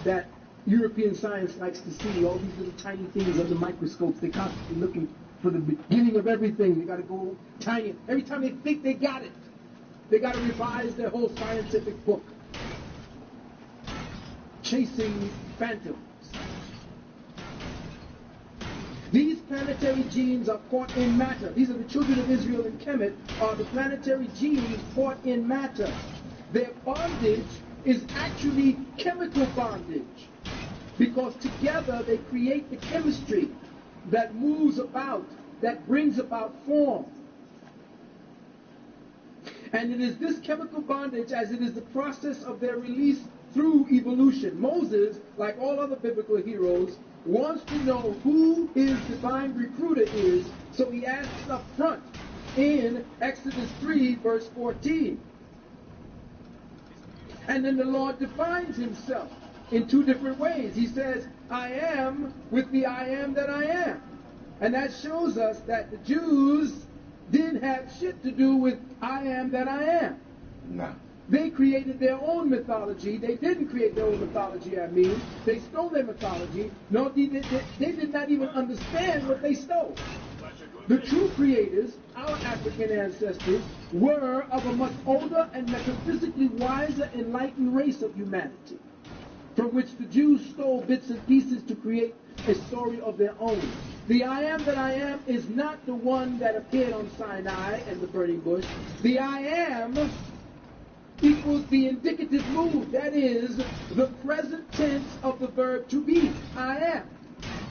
that European science likes to see, all these little tiny things under microscopes. They're constantly looking for the beginning of everything. They got to go tiny. Every time they think they got it, they got to revise their whole scientific book. Chasing phantoms. These planetary genes are caught in matter. These are the children of Israel in Kemet, are the planetary genes caught in matter. Their bondage is actually chemical bondage, because together they create the chemistry that moves about, that brings about form. And it is this chemical bondage, as it is the process of their release through evolution. Moses, like all other biblical heroes, wants to know who his divine recruiter is, so he asks up front in Exodus 3, verse 14. And then the Lord defines himself in two different ways. He says, I am, with the I am that I am. And that shows us that the Jews didn't have shit to do with I am that I am. No. They created their own mythology. They didn't create their own mythology, I mean. They stole their mythology. No, they did not even understand what they stole. The true creators, our African ancestors, were of a much older and metaphysically wiser, enlightened race of humanity, from which the Jews stole bits and pieces to create a story of their own. The I am that I am is not the one that appeared on Sinai and the burning bush. The I am equals the indicative mood, that is, the present tense of the verb to be, I am.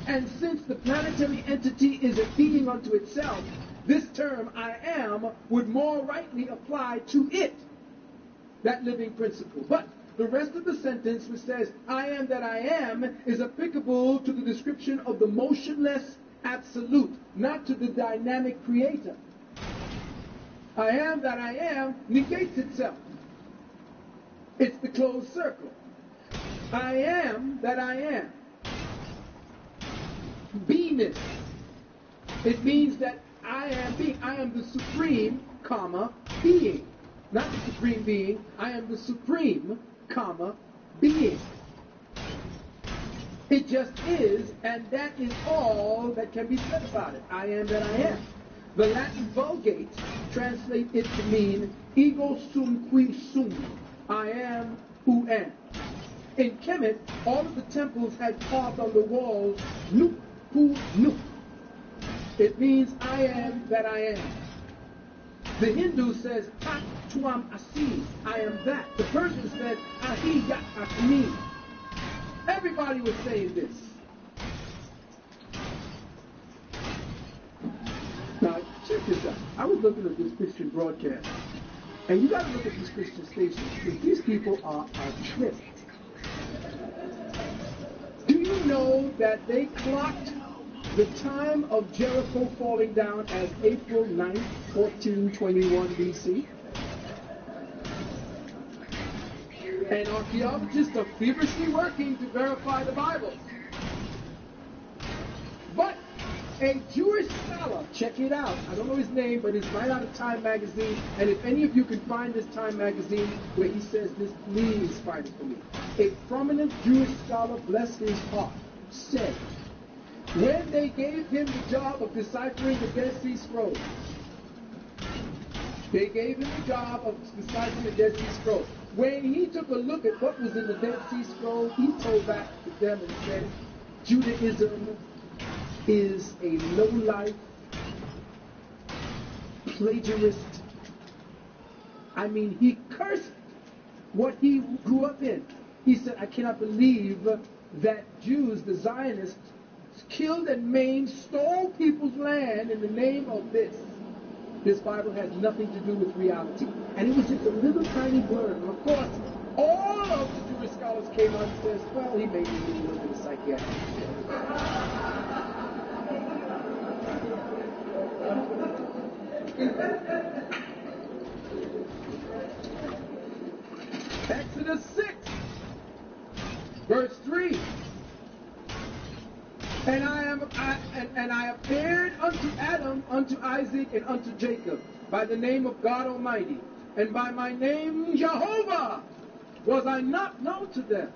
And since the planetary entity is a being unto itself, this term, I am, would more rightly apply to it, that living principle. But the rest of the sentence, which says, I am that I am, is applicable to the description of the motionless absolute, not to the dynamic creator. I am that I am negates itself. It's the closed circle. I am that I am. Beingness. It means that I am being. I am the supreme, comma, being. Not the supreme being. I am the supreme, comma, being. It just is, and that is all that can be said about it. I am that I am. The Latin Vulgate translates it to mean ego sum qui sum. I am who am. In Kemet, all of the temples had carved on the walls, Nuk hu Nuk. It means I am that I am. The Hindu says, Tat tuam asi, I am that. The Persian says, Ahi yat asmi. Everybody was saying this. Now, check this out. I was looking at this Christian broadcast. And you got to look at these Christian stations, because these people are a trip. Do you know that they clocked the time of Jericho falling down as April 9th, 1421 BC? And archaeologists are feverishly working to verify the Bible. But a Jewish scholar, check it out, I don't know his name, but it's right out of Time magazine, and if any of you can find this Time magazine where he says this, please find it for me. A prominent Jewish scholar, bless his heart, said, when they gave him the job of deciphering the Dead Sea Scrolls, they gave him the job of deciphering the Dead Sea Scrolls. When he took a look at what was in the Dead Sea Scrolls, he told back to them and said, Judaism is a low-life, plagiarist, I mean, he cursed what he grew up in. He said, I cannot believe that Jews, the Zionists, killed and maimed, stole people's land in the name of this. This Bible has nothing to do with reality. And it was just a little tiny blur. And of course, all of the Jewish scholars came out and says, well, he made me a little bit of psychiatric. Exodus 6, verse 3. And I appeared unto Adam, unto Isaac, and unto Jacob by the name of God Almighty, and by my name Jehovah was I not known to them.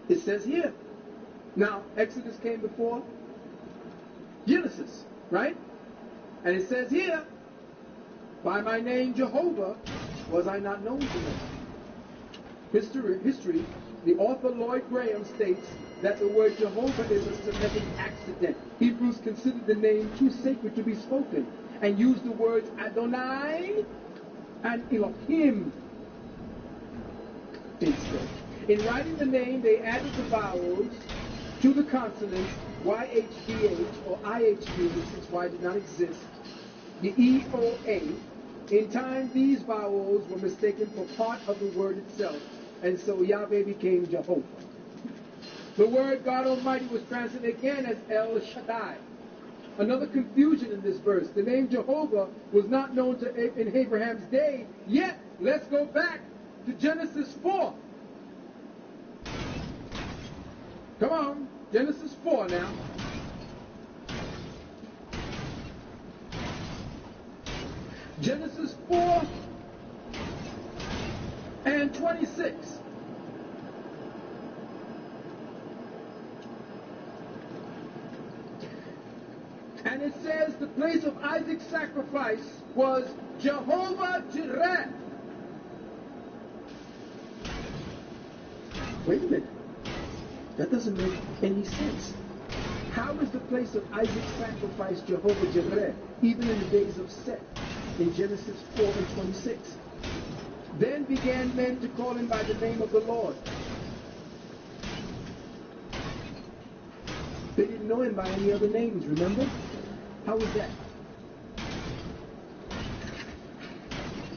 It says here. Now, Exodus came before Genesis, right? And it says here, by my name Jehovah was I not known to them. History, the author Lloyd Graham states that the word Jehovah is a Semitic accident. Hebrews considered the name too sacred to be spoken and used the words Adonai and Elohim instead. In writing the name, they added the vowels to the consonants YHDH or IHDH, since Y did not exist, the EOA. In time, these vowels were mistaken for part of the word itself, and so Yahweh became Jehovah. The word God Almighty was translated again as El Shaddai. Another confusion in this verse. The name Jehovah was not known in Abraham's day, yet let's go back to Genesis 4. Come on, Genesis 4 now. Genesis 4 and 26. And it says the place of Isaac's sacrifice was Jehovah Jireh. Wait a minute. That doesn't make any sense. How is the place of Isaac's sacrifice Jehovah Jireh, even in the days of Seth, in Genesis 4 and 26? Then began men to call him by the name of the Lord. They didn't know him by any other names, remember? How was that?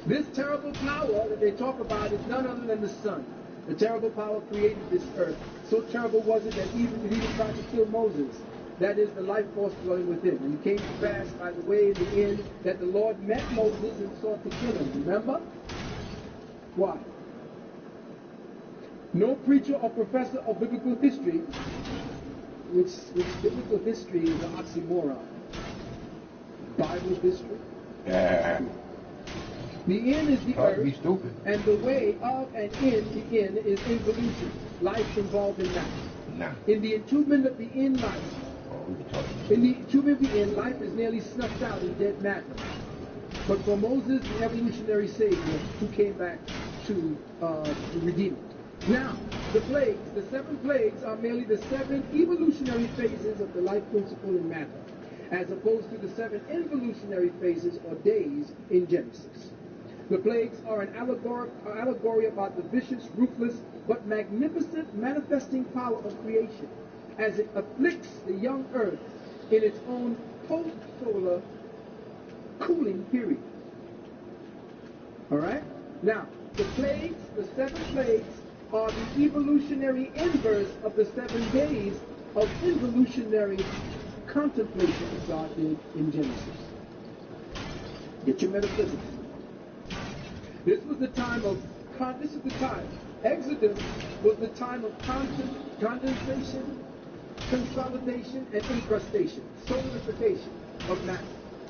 This terrible power that they talk about is none other than the sun. The terrible power created this earth. So terrible was it that it even tried to kill Moses. That is the life force dwelling within. And it came to pass by the way in the end that the Lord met Moses and sought to kill him. Remember? Why? No preacher or professor of biblical history, which biblical history is an oxymoron. Bible history. Yeah. The end is the earth, Be stupid. and the way of and in the end is involution. Life involved in that. Nah. In the entombment of the end life, in the entombment of the end, life is nearly snuffed out in dead matter. But for Moses, the evolutionary savior, who came back to redeem it. Now, the plagues, the 7 plagues are merely the 7 evolutionary phases of the life principle in matter, as opposed to the 7 involutionary phases or days in Genesis. The plagues are an allegory about the vicious, ruthless, but magnificent manifesting power of creation as it afflicts the young earth in its own post-solar cooling period. All right? Now, the plagues, the 7 plagues, are the evolutionary inverse of the 7 days of involutionary contemplation that God did in Genesis. Get your metaphysics. This was the time of, Exodus was the time of condensation, consolidation, and incrustation, solidification of matter,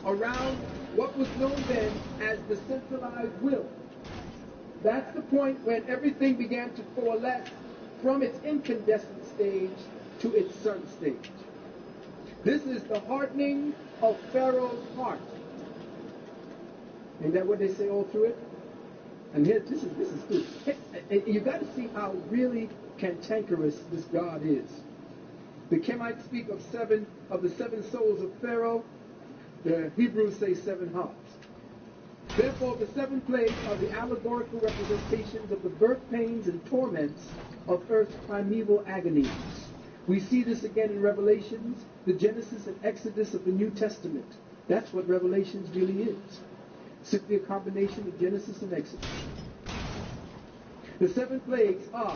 around what was known then as the centralized will. That's the point when everything began to coalesce from its incandescent stage to its sun stage. This is the hardening of Pharaoh's heart. Ain't that what they say all through it? And here, this is good. You got to see how really cantankerous this God is. The Kemites speak of the 7 souls of Pharaoh. The Hebrews say 7 hearts. Therefore, the 7 plagues are the allegorical representations of the birth pains and torments of earth's primeval agonies. We see this again in Revelations, the Genesis and Exodus of the New Testament. That's what Revelations really is. Simply a combination of Genesis and Exodus. The 7 plagues are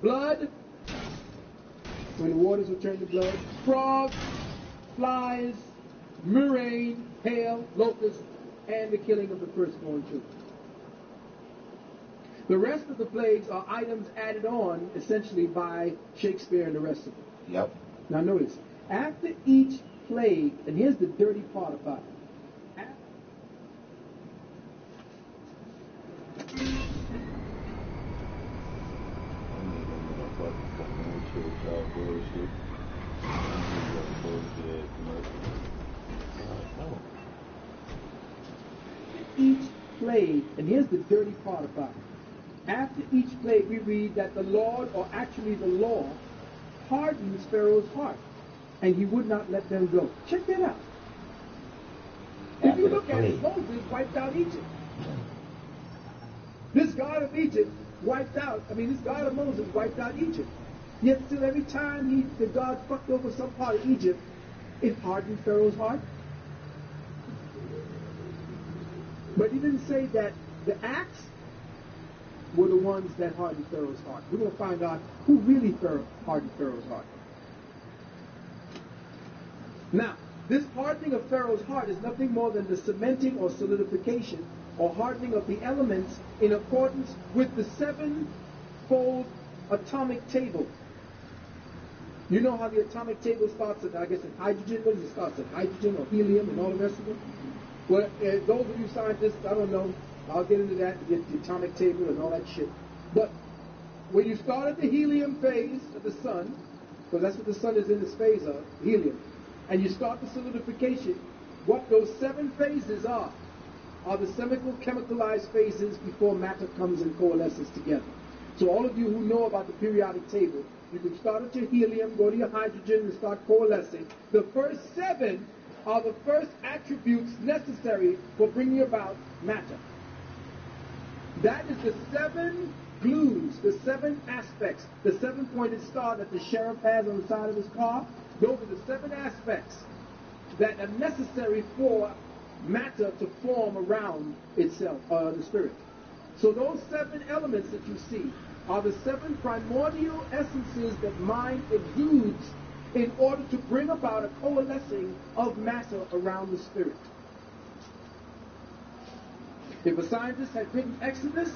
blood, when the waters were turned to blood, frogs, flies, murrain, hail, locusts, and the killing of the firstborn children. The rest of the plagues are items added on, essentially, by Shakespeare and the rest of them. Yep. Now notice, after each plague, and here's the dirty part about it. Each plague, and here's the dirty part about it. After each plague, we read that the Lord, or actually the law, hardens Pharaoh's heart, and he would not let them go. Check that out. If you look at it, Moses wiped out Egypt. This God of Egypt this God of Moses wiped out Egypt. Yet still every time the God fucked over some part of Egypt, it hardened Pharaoh's heart. But he didn't say that the acts were the ones that hardened Pharaoh's heart. We're going to find out who really hardened Pharaoh's heart. Now, this hardening of Pharaoh's heart is nothing more than the cementing or solidification or hardening of the elements in accordance with the 7-fold atomic table. You know how the atomic table starts at, in hydrogen? What does it start at? Hydrogen or helium and all the rest of it? Well, those of you scientists, I don't know. I'll get into that, get the atomic table and all that shit. But when you start at the helium phase of the sun, because that's what the sun is in this phase of, helium, and you start the solidification, what those 7 phases are the chemicalized phases before matter comes and coalesces together. So all of you who know about the periodic table, you can start at your helium, go to your hydrogen, and start coalescing. The first 7 are the first attributes necessary for bringing about matter. That is the 7 glues, the 7 aspects, the 7-pointed star that the sheriff has on the side of his car. Those are the 7 aspects that are necessary for matter to form around itself, the spirit. So those 7 elements that you see are the 7 primordial essences that mind exudes in order to bring about a coalescing of matter around the spirit. If a scientist had written Exodus,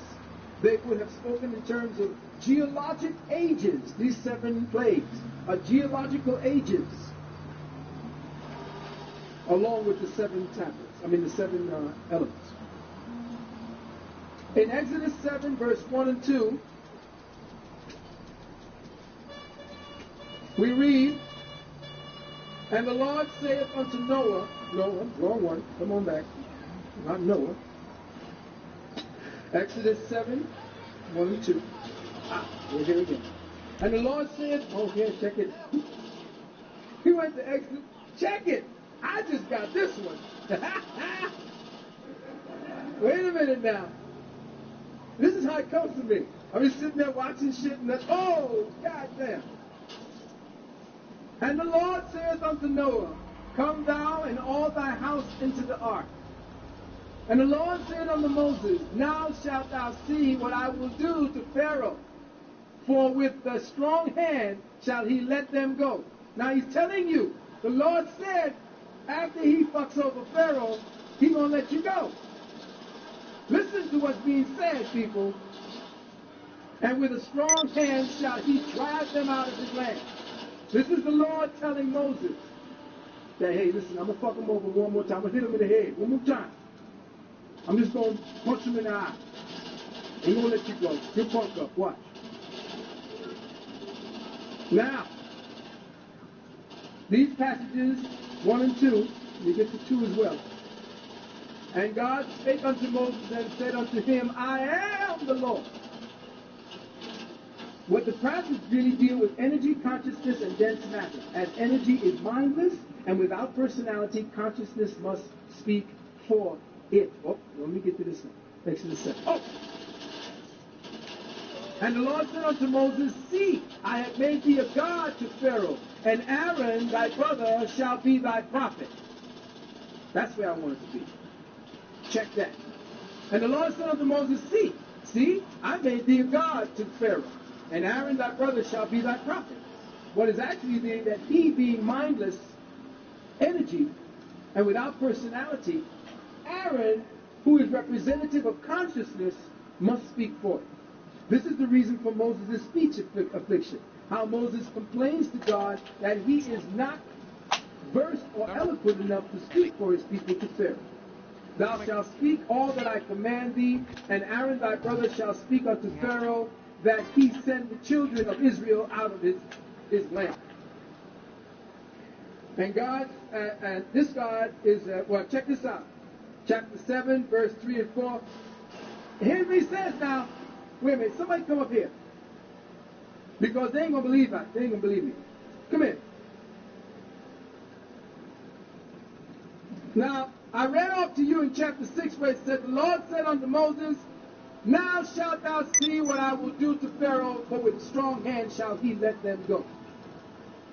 they would have spoken in terms of geologic ages. These 7 plagues are geological ages, along with the 7 tablets. The 7 elements. In Exodus 7, verse 1 and 2, we read, "And the Lord saith unto Noah," wrong one, come on back, not Noah. Exodus 7, 1 and 2. We're here again. "And the Lord said," here, check it. He went to Exodus, check it. I just got this one. Wait a minute now. This is how it comes to me. I'm just sitting there watching shit and then, oh, goddamn. "And the Lord saith unto Noah, Come thou and all thy house into the ark. And the Lord said unto Moses, Now shalt thou see what I will do to Pharaoh, for with the strong hand shall he let them go." Now he's telling you, the Lord said, after he fucks over Pharaoh, he's going to let you go. Listen to what's being said, people. "And with a strong hand shall he drive them out of his land." This is the Lord telling Moses that, hey, listen, I'm going to fuck him over one more time. I'm going to hit him in the head one more time. I'm just going to punch him in the eye. I'm going to let you go. You're punked up. Watch. Now, these passages, 1 and 2, you get to 2 as well. "And God spake unto Moses and said unto him, I am the Lord." What the passages really deal with energy, consciousness, and dense matter. As energy is mindless and without personality, consciousness must speak for it. Oh, let me get to this one. Exodus 7. Oh! And the Lord said unto Moses, see, I have made thee a god to Pharaoh, and Aaron thy brother shall be thy prophet. That's where I want it to be. Check that. And the Lord said unto Moses, see, I made thee a god to Pharaoh, and Aaron thy brother shall be thy prophet. What is actually there, that he being mindless energy and without personality, Aaron, who is representative of consciousness, must speak for it. This is the reason for Moses' speech affliction. How Moses complains to God that he is not versed or eloquent enough to speak for his people to Pharaoh. Thou shalt speak all that I command thee, and Aaron thy brother shall speak unto Pharaoh, that he send the children of Israel out of his land. And God, and this God is, well, check this out. Chapter 7, verse 3 and 4. Here's what he says now. Wait a minute, somebody come up here. Because they ain't going to believe that. They ain't going to believe me. Come here. Now, I read off to you in chapter 6 where it said, the Lord said unto Moses, now shalt thou see what I will do to Pharaoh, for with strong hand shall he let them go.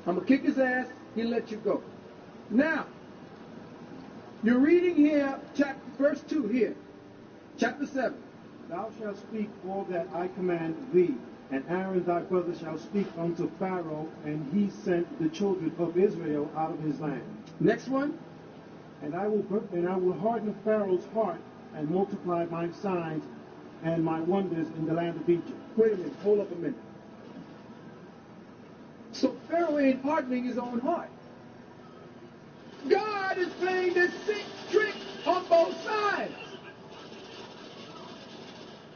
I'm going to kick his ass, he'll let you go. Now, you're reading here, verse 2 here, chapter 7. Thou shalt speak all that I command thee, and Aaron thy brother shall speak unto Pharaoh, and he sent the children of Israel out of his land. Next one. And I will harden Pharaoh's heart, and multiply my signs and my wonders in the land of Egypt. Wait a minute, hold up a minute. So Pharaoh ain't hardening his own heart. God is playing this sick trick on both sides.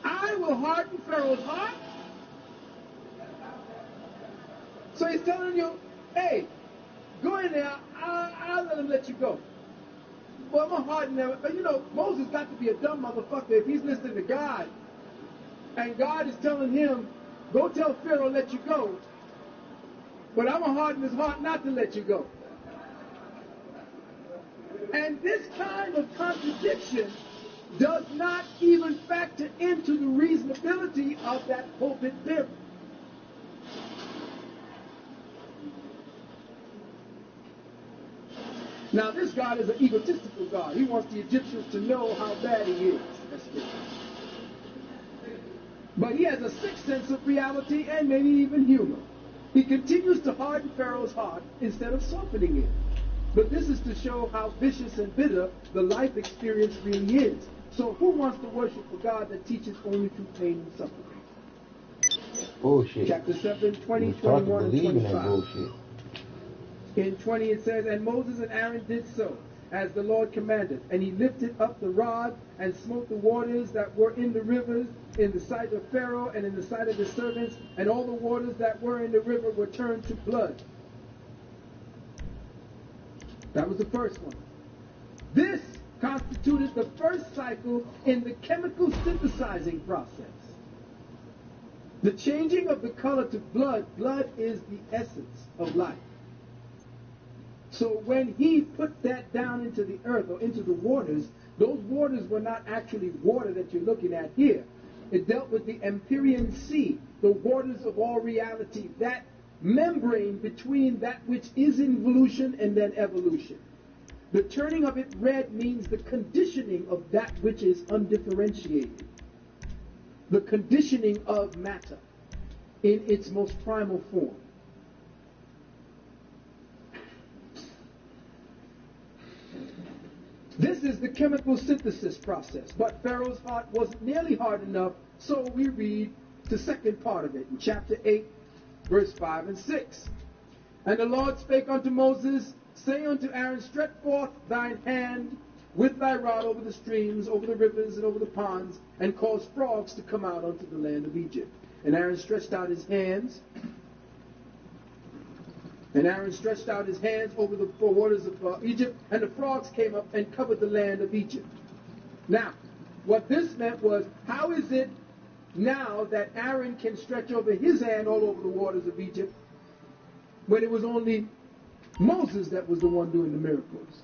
I will harden Pharaoh's heart. So he's telling you, hey, go in there, I'll let him let you go. Well, I'm going to harden them. But you know, Moses got to be a dumb motherfucker if he's listening to God. And God is telling him, go tell Pharaoh, let you go. But I'm going to harden his heart not to let you go. And this kind of contradiction does not even factor into the reasonability of that pulpit theory. Now, this God is an egotistical God. He wants the Egyptians to know how bad he is. That's it. But he has a sixth sense of reality and maybe even humor. He continues to harden Pharaoh's heart instead of softening it. But this is to show how vicious and bitter the life experience really is. So who wants to worship a God that teaches only through pain and suffering? Bullshit. Chapter 7, 20, You start to 21, and believe in 25. that bullshit. In 20 it says, and Moses and Aaron did so, as the Lord commanded. And he lifted up the rod and smote the waters that were in the rivers in the sight of Pharaoh and in the sight of his servants, and all the waters that were in the river were turned to blood. That was the first one. This constituted the first cycle in the chemical synthesizing process. The changing of the color to blood. Blood is the essence of life. So when he put that down into the earth or into the waters, those waters were not actually water that you're looking at here. It dealt with the Empyrean Sea, the waters of all reality, that membrane between that which is involution and then evolution. The turning of it red means the conditioning of that which is undifferentiated. The conditioning of matter in its most primal form. This is the chemical synthesis process, but Pharaoh's heart wasn't nearly hard enough, so we read the second part of it in chapter 8, verse 5 and 6. And the Lord spake unto Moses, say unto Aaron, stretch forth thine hand with thy rod over the streams, over the rivers, and over the ponds, and cause frogs to come out unto the land of Egypt. And Aaron stretched out his hands, over the waters of Egypt, and the frogs came up and covered the land of Egypt. Now, what this meant was, how is it now that Aaron can stretch over his hand all over the waters of Egypt when it was only Moses that was the one doing the miracles?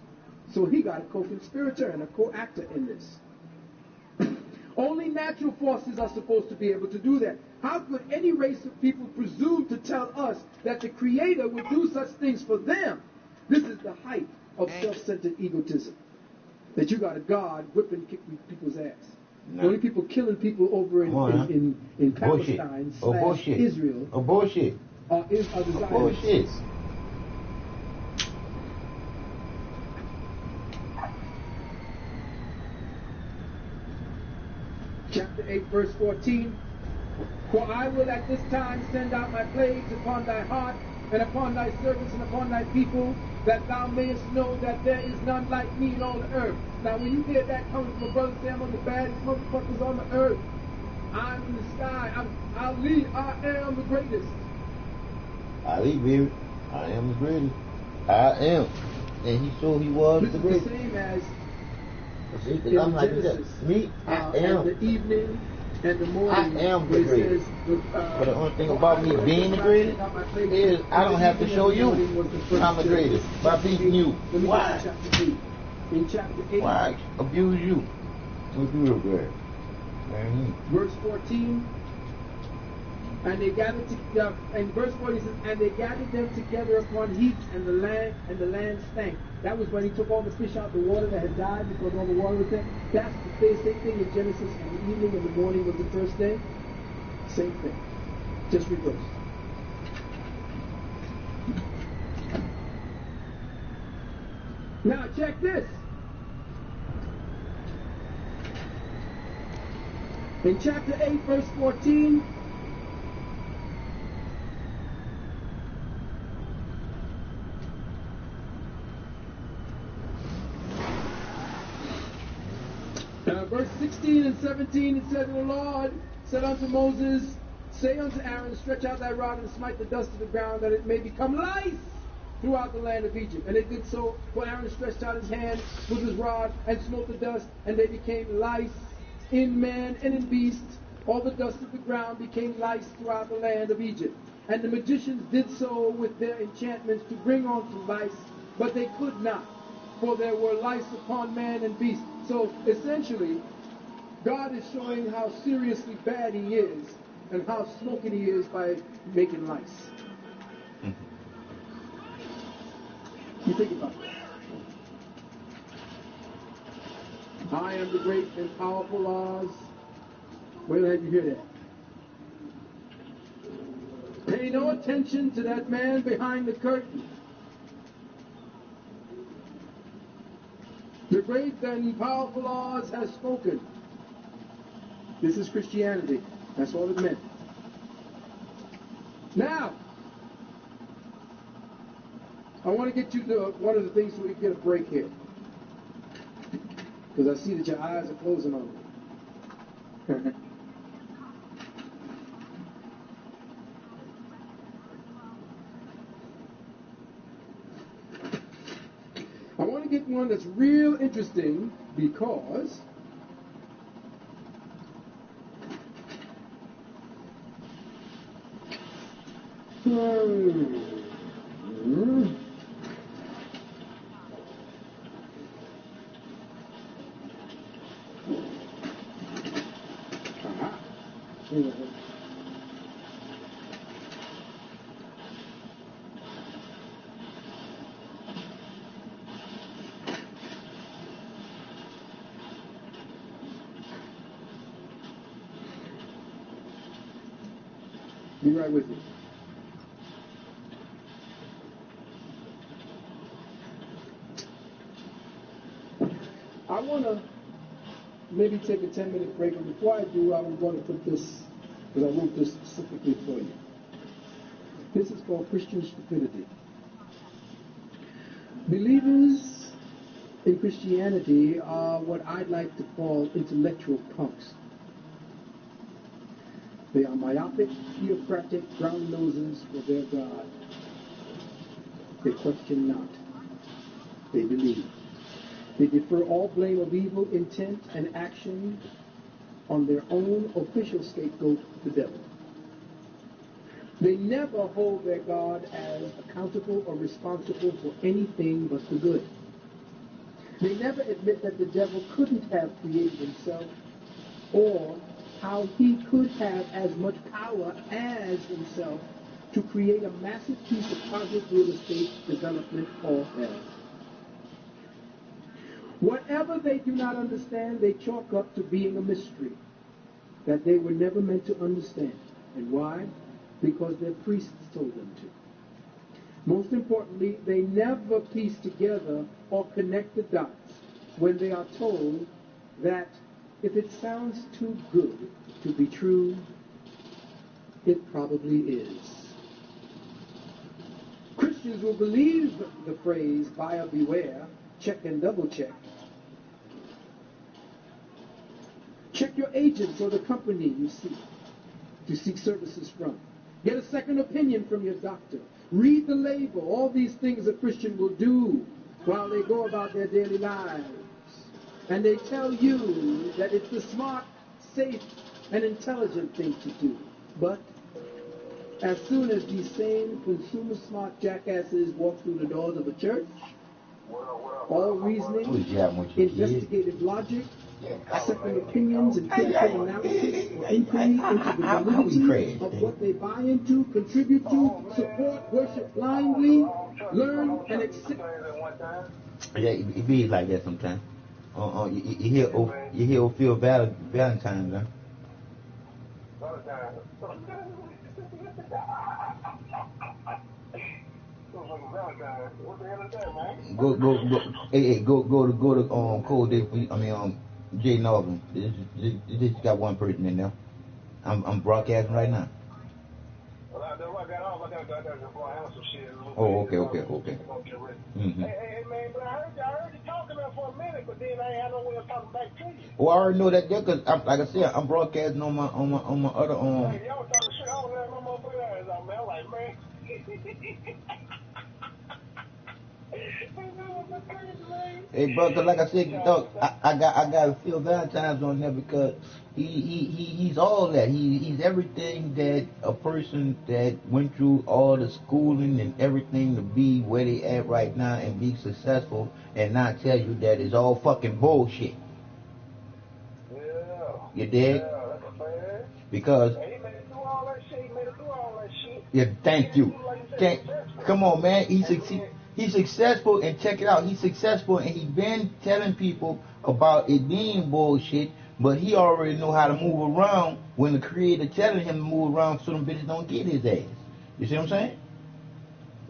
So he got a co-conspirator and a co-actor in this. Only natural forces are supposed to be able to do that. How could any race of people presume to tell us that the Creator would do such things for them? This is the height of self-centered egotism. That you got a God whipping people's ass. The only people killing people over in Palestine / Israel bullshit. are the Zionists. Bullshit. Chapter 8, verse 14. For I will at this time send out my plagues upon thy heart, and upon thy servants, and upon thy people, that thou mayest know that there is none like me in all the earth. Now when you hear that coming from a brother say, I'm on the baddest motherfuckers on the earth, I'm in the sky, Ali, I am the greatest. Ali, baby, I am the greatest. I am. And he saw he was this the is greatest. The same as See, I'm like Genesis, me, I am. and the evening and the morning. I am the greatest. But the only thing about me being the greatest is I don't have to show you I'm the greatest by beating you. Why? In chapter 8. Why abuse you? What you regret? Verse 14. And they gathered together, and verse 40 says, and they gathered them together upon heaps, and the land stank. That was when he took all the fish out of the water that had died because all the water was there. That's the same thing in Genesis, and the evening and the morning was the first day. Same thing. Just reversed. Now check this. In chapter 8, verse 14, verse 16 and 17, it said, the Lord said unto Moses, say unto Aaron, stretch out thy rod and smite the dust of the ground, that it may become lice throughout the land of Egypt. And it did so, for Aaron stretched out his hand with his rod and smote the dust, and they became lice in man and in beast. All the dust of the ground became lice throughout the land of Egypt. And the magicians did so with their enchantments to bring on to lice, but they could not, for there were lice upon man and beast. So essentially, God is showing how seriously bad he is and how smoking he is by making lice. You think about that. I am the great and powerful Oz. Where did you hear that? Pay no attention to that man behind the curtain. The great and powerful Oz has spoken. This is Christianity. That's all it meant. Now, I want to get you to one of the things so we can get a break here. Because I see that your eyes are closing on me. I want to get one that's real interesting because be right with you. I want to maybe take a 10-minute break, and before I do, I'm going to put this, because I wrote this specifically for you. This is called Christian stupidity. Believers in Christianity are what I'd like to call intellectual punks. They are myopic, theocratic, brown noses for their God. They question not. They believe. They defer all blame of evil intent and action on their own official scapegoat, the devil. They never hold their God as accountable or responsible for anything but the good. They never admit that the devil couldn't have created himself, or how he could have as much power as himself to create a massive piece of cosmic real estate development called hell. Whatever they do not understand, they chalk up to being a mystery that they were never meant to understand. And why? Because their priests told them to. Most importantly, they never piece together or connect the dots when they are told that if it sounds too good to be true, it probably is. Christians will believe the phrase, buyer beware, check and double check. Check your agents or the company you seek to seek services from. Get a second opinion from your doctor. Read the label. All these things a Christian will do while they go about their daily lives. And they tell you that it's the smart, safe, and intelligent thing to do. But as soon as these same consumer smart jackasses walk through the doors of a church, all reasoning, investigative logic, second opinions, and critical analysis or inquiry into the validity of what they buy into, contribute to, support, worship blindly, learn, and accept. Yeah, it be like that sometimes. You hear Phil Valentine's, huh? Go to Cole Day. Jay Norton. This got one person in there. I'm broadcasting right now. Oh, okay. Mm-hmm. Hey, man, but I heard you talking there for a minute, but then I ain't had no way of talking back to you. Oh, I already know that there, cause like I said, I'm broadcasting on my other Hey, y'all talking shit. I don't let no more play that out, man. I'm like, man. Hey, bro, cause like I said, dog, I got Phil Valentine's on there because he's all that. He's everything that a person that went through all the schooling and everything to be where they at right now and be successful and not tell you that it's all fucking bullshit. Yeah. You dig? Yeah, that's a fact. Because Hey, he made it through all that shit. He made it through all that shit. yeah, thank you. Come on, man. He's successful, and check it out. He's successful, and he's been telling people about it being bullshit, but he already know how to move around when the creator telling him to move around so them bitches don't get his ass. You see what I'm saying?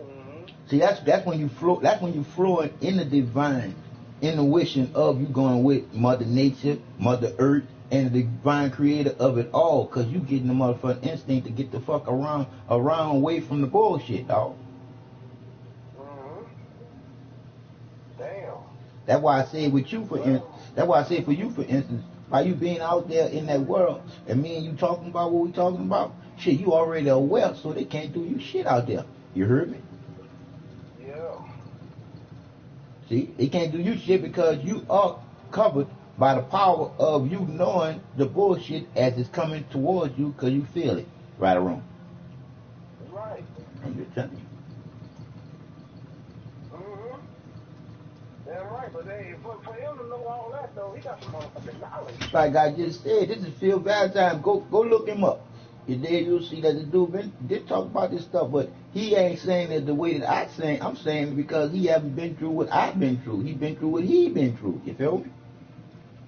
Mm-hmm. See, that's when you flow. That's when you flowing in the divine, in the wishing of you going with Mother Nature, Mother Earth, and the divine creator of it all, cause you getting the motherfucking instinct to get the fuck around away from the bullshit, dog. Damn. That's why I say with you that's why I say for you, for instance, by you being out there in that world and me and you talking about what we talking about, shit, you already aware, so they can't do you shit out there. You heard me? Yeah. See, they can't do you shit because you are covered by the power of you knowing the bullshit as it's coming towards you because you feel it, right or wrong. Right. I'm just telling you. Damn right, but hey, for him to know all that though, he got some motherfucking knowledge. Like I just said, this is Phil Valentine. Go look him up. And there you'll see that the dude did talk about this stuff, but he ain't saying it the way that I'm saying it because he haven't been through what I've been through. He been through what he been through. You feel me?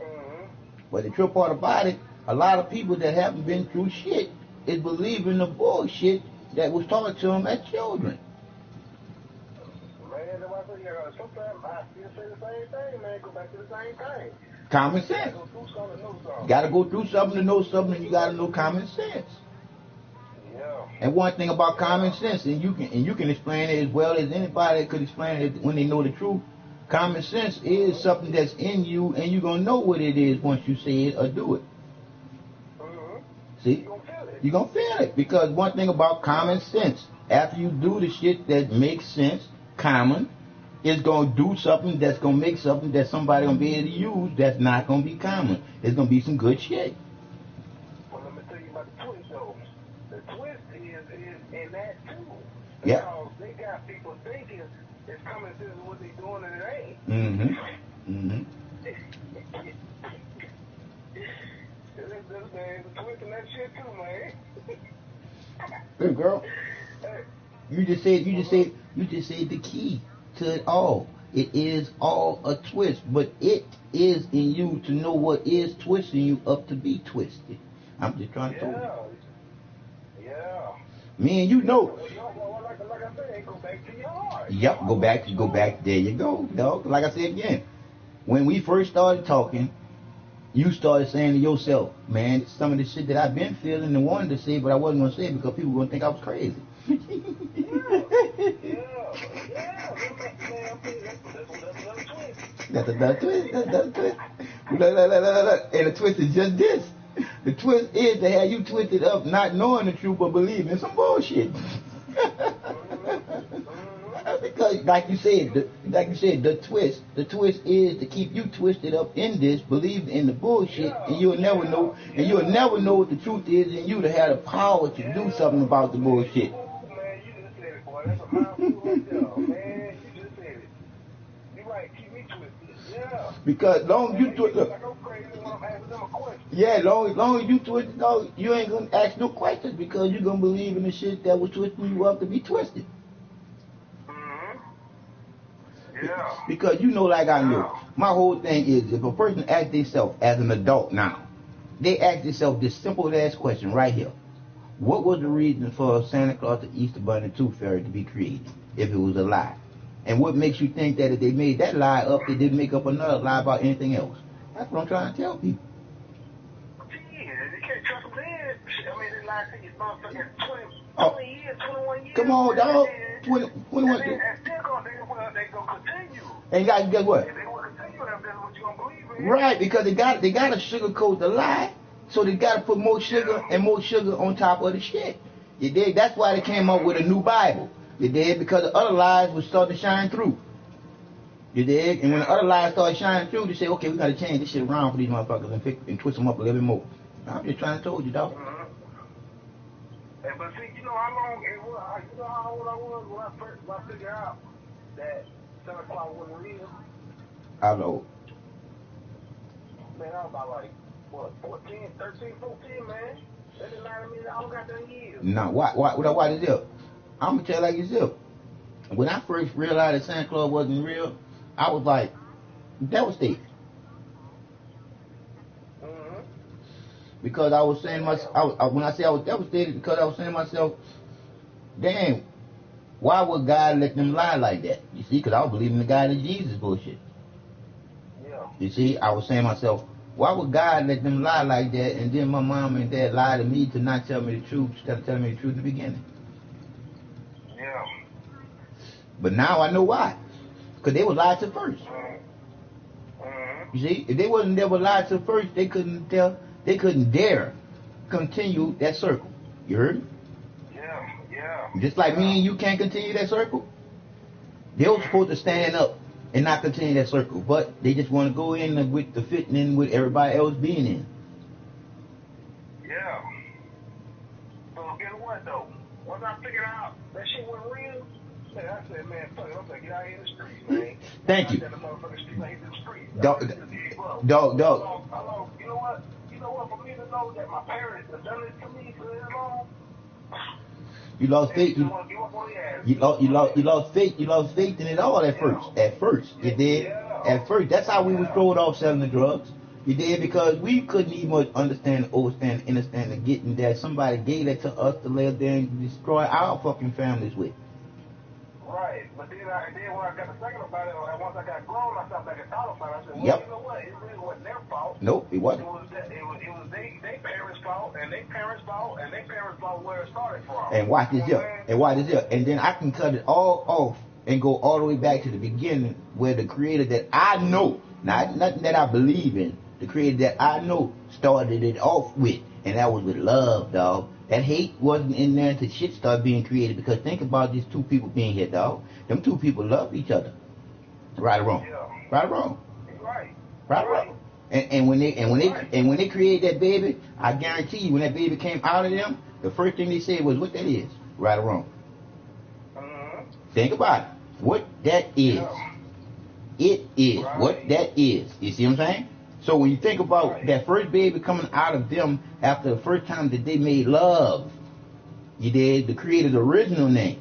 Mm-hmm. But the true part about it, a lot of people that haven't been through shit is believing the bullshit that was taught to them as children. Man, sometimes I still say the same thing, man. Go back to the same thing. Common sense. You gotta go through something to know something, and you gotta know common sense. Yeah. And one thing about common sense, and you can explain it as well as anybody could explain it when they know the truth. Common sense is something that's in you, and you're gonna know what it is once you say it or do it. Mm-hmm. See? You're gonna feel it because one thing about common sense, after you do the shit that makes sense, common, it's gonna do something that's gonna make something that somebody gonna be able to use that's not gonna be common. It's gonna be some good shit. Well, let me tell you about the twist though. The twist is in that too. Yeah. Because they got people thinking it's common sense what they doing and it ain't. Mm-hmm. Mm-hmm. This man twisting that shit too, man. Good girl. You just said the key to it all. It is all a twist, but it is in you to know what is twisting you up to be twisted. I'm just trying to tell you. Yeah. Me and you know. Like I said, go back to your heart. Yep, go back. There you go, dog. Like I said again, when we first started talking, you started saying to yourself, man, some of the shit that I've been feeling and wanted to say, but I wasn't going to say it because people were going to think I was crazy. That's another twist. Look. And the twist is just this. The twist is to have you twisted up not knowing the truth but believing some bullshit. Because like you said, the twist is to keep you twisted up in this, believe in the bullshit, and you'll never know what the truth is, and you to have the power to do something about the bullshit. Man, you just said it, boy. That's a mouthful right there. Man, you just said it. You right, keep me twisted. Yeah. Because long as you twist, look. Like I'm crazy when I'm asking them a question. Yeah, long as you twist, dog, you ain't gonna ask no questions because you're gonna believe in the shit that was twisting you up to be twisted. Yeah. Because you know, like I know, my whole thing is if a person asks themselves as an adult now, they ask themselves this simple ass question right here: what was the reason for Santa Claus, the Easter Bunny, and Tooth Fairy to be created if it was a lie? And what makes you think that if they made that lie up, they didn't make up another lie about anything else? That's what I'm trying to tell people. Yeah, you can't trust them then. I mean, they lied to you motherfucking 20 years, 21 years. Come on, dog. 21 years. And still they gonna continue. And guess what? They gonna continue, that's what you gonna believe in. Right, because they got to sugarcoat the lie, so they got to put more sugar and more sugar on top of the shit. You dig? That's why they came up with a new Bible. You dig? Because the other lies would start to shine through. You dig? And when the other lies start shining through, they say, okay, we got to change this shit around for these motherfuckers and twist them up a little bit more. I'm just trying to tell you, dog. Hey, but see, you know how long it was, you know how old I was when I figured out that Santa Claus wasn't real? How old? Man, I was about like, what, 13, 14, man. That didn't matter to me all goddamn years. No, why is it? I'm going to tell you like it's this. When I first realized that Santa Claus wasn't real, I was like devastated. Because I was saying to myself, when I say I was devastated, because I was saying to myself, damn, why would God let them lie like that? You see, because I was believing the God of Jesus bullshit. Yeah. You see, I was saying to myself, why would God let them lie like that, and then my mom and dad lie to me to not tell me the truth instead of telling me the truth in the beginning? Yeah. But now I know why. Because they were lied to first. You see, if they wasn't never lied to first, they couldn't dare continue that circle. You heard me? Yeah. Just like me and you can't continue that circle. They were supposed to stand up and not continue that circle, but they just want to go in with the fitting in with everybody else being in. Yeah. So guess what though? Once I figured out that shit wasn't real, man, I said, man, fuck it, I'm gonna get out here in the streets, man. Thank you. I the motherfucking streets, I hit the streets. Dog. You know what? For me to know that my parents have done this to me for this long. You lost faith. You lost faith. You lost faith in it all at first. You did. At first, that's how we was thrown off selling the drugs. You did, because we couldn't even understand and getting that somebody gave that to us to lay there and destroy our fucking families with. Right, but then when I got to thinking about it, once I got grown, I started back and thought about it. I said, well, you know what? It really wasn't their fault. Nope, it wasn't. It was their parents' fault, and their parents' fault, and their parents' fault where it started from. And watch this here. And then I can cut it all off and go all the way back to the beginning, where the creator that I know, not nothing that I believe in, the creator that I know started it off with, and that was with love, dog. That hate wasn't in there until shit started being created. Because think about these two people being here, dog. Them two people love each other. Right or wrong? Yeah. Right or wrong? Right. Right or wrong? And when they created that baby, I guarantee you, when that baby came out of them, the first thing they said was, "What that is?" Right or wrong? Think about it. What that is. It is what that is. You see what I'm saying? So when you think about that first baby coming out of them after the first time that they made love, you did the creator's original name.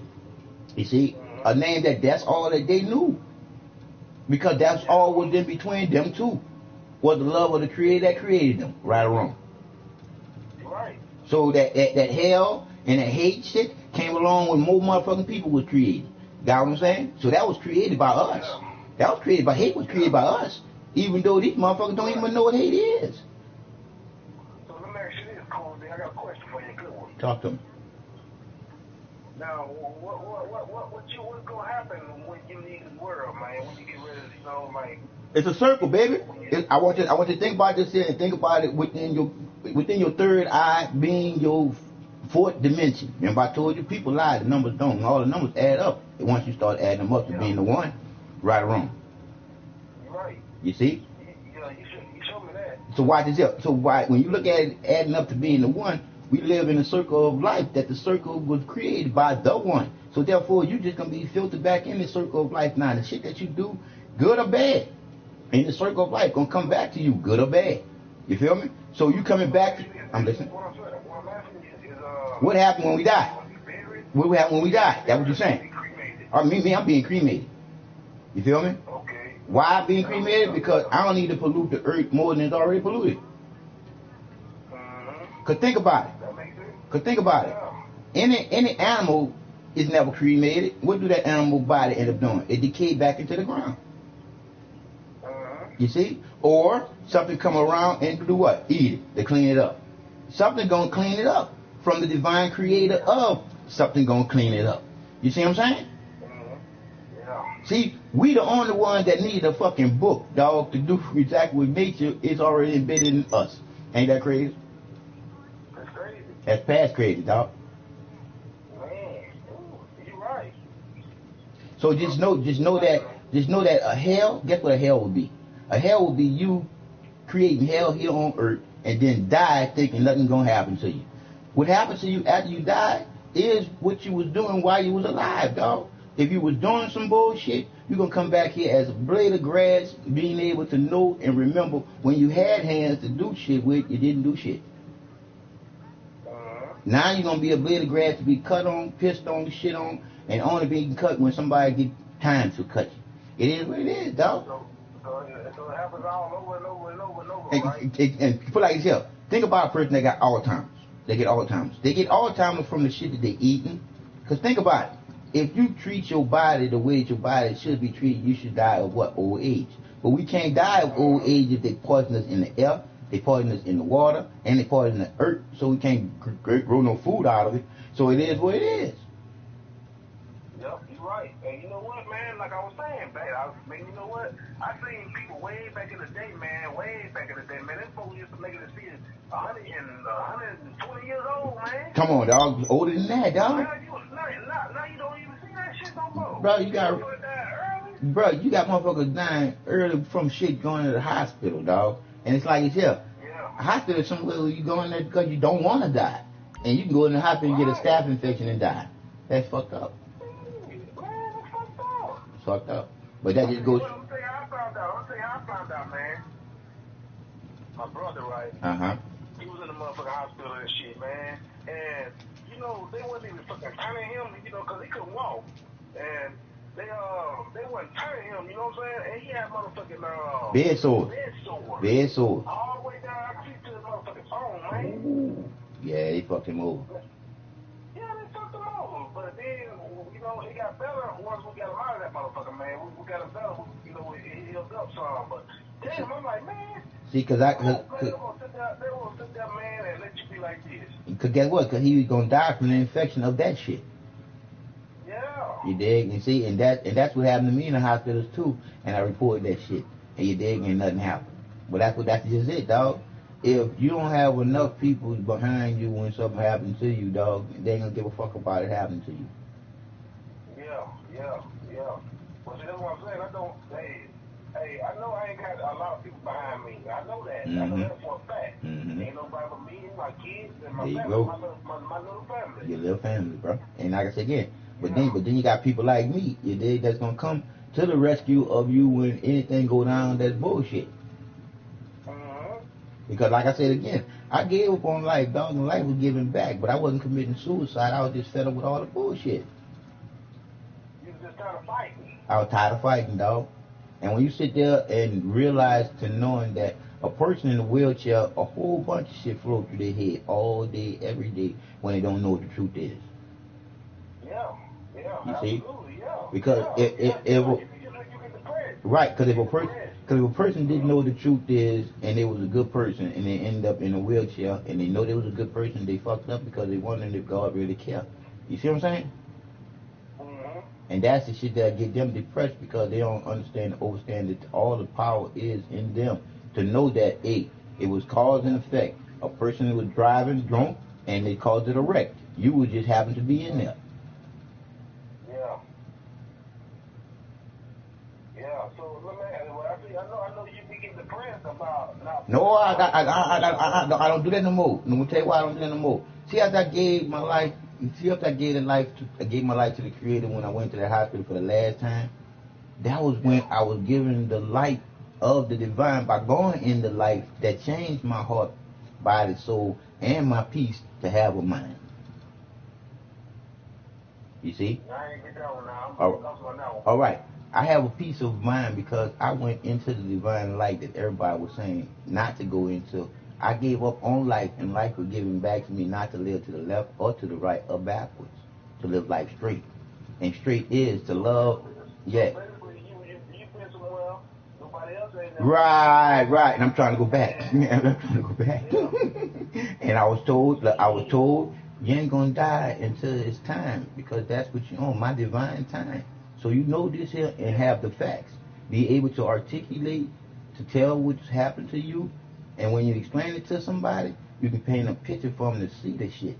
You see, a name that's all that they knew, because that's all was in between them two, was the love of the creator that created them, right or wrong. Right. So that hell and that hate shit came along when more motherfucking people was created. Got what I'm saying? So that was created by us. That was created by hate. Was created by us. Even though these motherfuckers don't even know what hate is. So let me ask you this, Cole. I got a question for you. Good one. Talk to me. Now, what's gonna happen when you leave this world, man? When you get rid of, you know, like. It's a circle, baby. I want you to think about this here and think about it within your third eye being your fourth dimension. Remember I told you people lie, the numbers don't. And all the numbers add up once you start adding them up to being the one, right or wrong. Right. You see? Yeah, you showed me that. So why this here? So why when you look at it adding up to being the one, we live in a circle of life that the circle was created by the one. So therefore you just gonna be filtered back in the circle of life now. The shit that you do, good or bad, in the circle of life gonna come back to you, good or bad. You feel me? So you coming back to, I'm listening. What happened when we die? What happened when we die? That's what you're saying. I'm being cremated. You feel me? Okay. Why being cremated? Because I don't need to pollute the earth more than it's already polluted. Cause think about it. Any animal is never cremated. What do that animal body end up doing? It decay back into the ground. You see? Or something come around and do what? Eat it. They clean it up. Something gonna clean it up. From the divine creator of something gonna clean it up. You see what I'm saying? Yeah. See, we the only ones that need a fucking book, dog, to do exactly what nature is already embedded in us. Ain't that crazy? That's crazy. That's past crazy, dog. Man, you're right. So just know that a hell, guess what a hell would be? A hell would be you creating hell here on earth and then die thinking nothing's gonna happen to you. What happens to you after you die is what you was doing while you was alive, dog. If you was doing some bullshit, you're gonna come back here as a blade of grass, being able to know and remember when you had hands to do shit with, you didn't do shit. Now you're gonna be a blade of grass to be cut on, pissed on, shit on, and only being cut when somebody get time to cut you. It is what it is, dog. So it happens all over and over and over and over, right? And put it like this, think about a person that got Alzheimer's. They get Alzheimer's. They get Alzheimer's from the shit that they eating. Because think about it. If you treat your body the way your body should be treated, you should die of what? Old age. But we can't die of old age if they poison us in the air, they poison us in the water, and they poison the earth, so we can't grow no food out of it. So it is what it is. Yep, you're right. And you know what, man? Like I was saying, man, you know what? I seen people way back in the day, man. Them folks used to make it to see 120 years old, man. Come on, dog. Older than that, dog. Now you don't even see that shit no more. Bro, you got motherfuckers dying early from shit going to the hospital, dog. And it's like it's here. Yeah. A hospital is somewhere where you go in there because you don't want to die. And you can go in the hospital and get a staph infection and die. That's fucked up. It's fucked up. But that just goes... Let me tell you how I found out, man. My brother, right? Uh-huh. He was in the motherfucking hospital and shit, man. And, you know, they wasn't even fucking turning him, you know, because he couldn't walk. And they wasn't turning him, you know what I'm saying? And he had motherfucking, Bed sores. All the way down to his motherfucking phone, man. Ooh. Yeah, they fucked him over. Yeah, they fucked him over. But then, you know, it got better once we got him out of that motherfucker, man. We got him better, you know, it healed up some. But damn, I'm like, man. See, they won't sit there, man, and let you be like this. Because guess what? Because he was going to die from the infection of that shit. Yeah. You dig? And see, and that's what happened to me in the hospitals too. And I reported that shit. And you dig? And nothing happened. But that's just it, dog. If you don't have enough people behind you when something happens to you, dog, they ain't gonna give a fuck about it happening to you. Yeah. Well, see, that's what I'm saying. I know I ain't got a lot of people behind me. I know that. I know that for a fact. Ain't nobody but me, my kids, and my family, my little family. Your little family, bro. And like I said again, but then you got people like me, you dig, that's gonna come to the rescue of you when anything go down that's bullshit. Because like I said again, I gave up on life, dog, and life was giving back, but I wasn't committing suicide. I was just fed up with all the bullshit. You was just trying to fight. I was tired of fighting, dog. And when you sit there and realize to knowing that a person in a wheelchair, a whole bunch of shit flow through their head all day, every day, when they don't know what the truth is. Yeah, you absolutely, see? Yeah. Because right, because if a person didn't know what the truth is and they was a good person and they end up in a wheelchair and they know they was a good person, they fucked up because they wondered if God really cared. You see what I'm saying? And that's the shit that get them depressed because they don't understand, overstand that all the power is in them to know that, hey, it was cause and effect. A person was driving drunk and they caused it a wreck. You would just happen to be in there. Yeah. So let me ask you. I know you be getting depressed about not. No, I don't do that no more. Let me tell you why I don't do that no more. See, after I gave my life, I gave my life to the Creator when I went to the hospital for the last time. That was when I was given the light of the divine by going in the life that changed my heart, body, soul, and my peace to have a mind. You see? I ain't get that one now. All right. I have a peace of mind because I went into the divine light that everybody was saying not to go into. I gave up on life, and life was giving back to me not to live to the left or to the right or backwards, to live life straight. And straight is to love. Yeah. Right. And I'm trying to go back. And I was told, you ain't gonna die until it's time because that's what you own, my divine time. So you know this here and have the facts. Be able to articulate, to tell what's happened to you, and when you explain it to somebody, you can paint a picture for them to see the shit.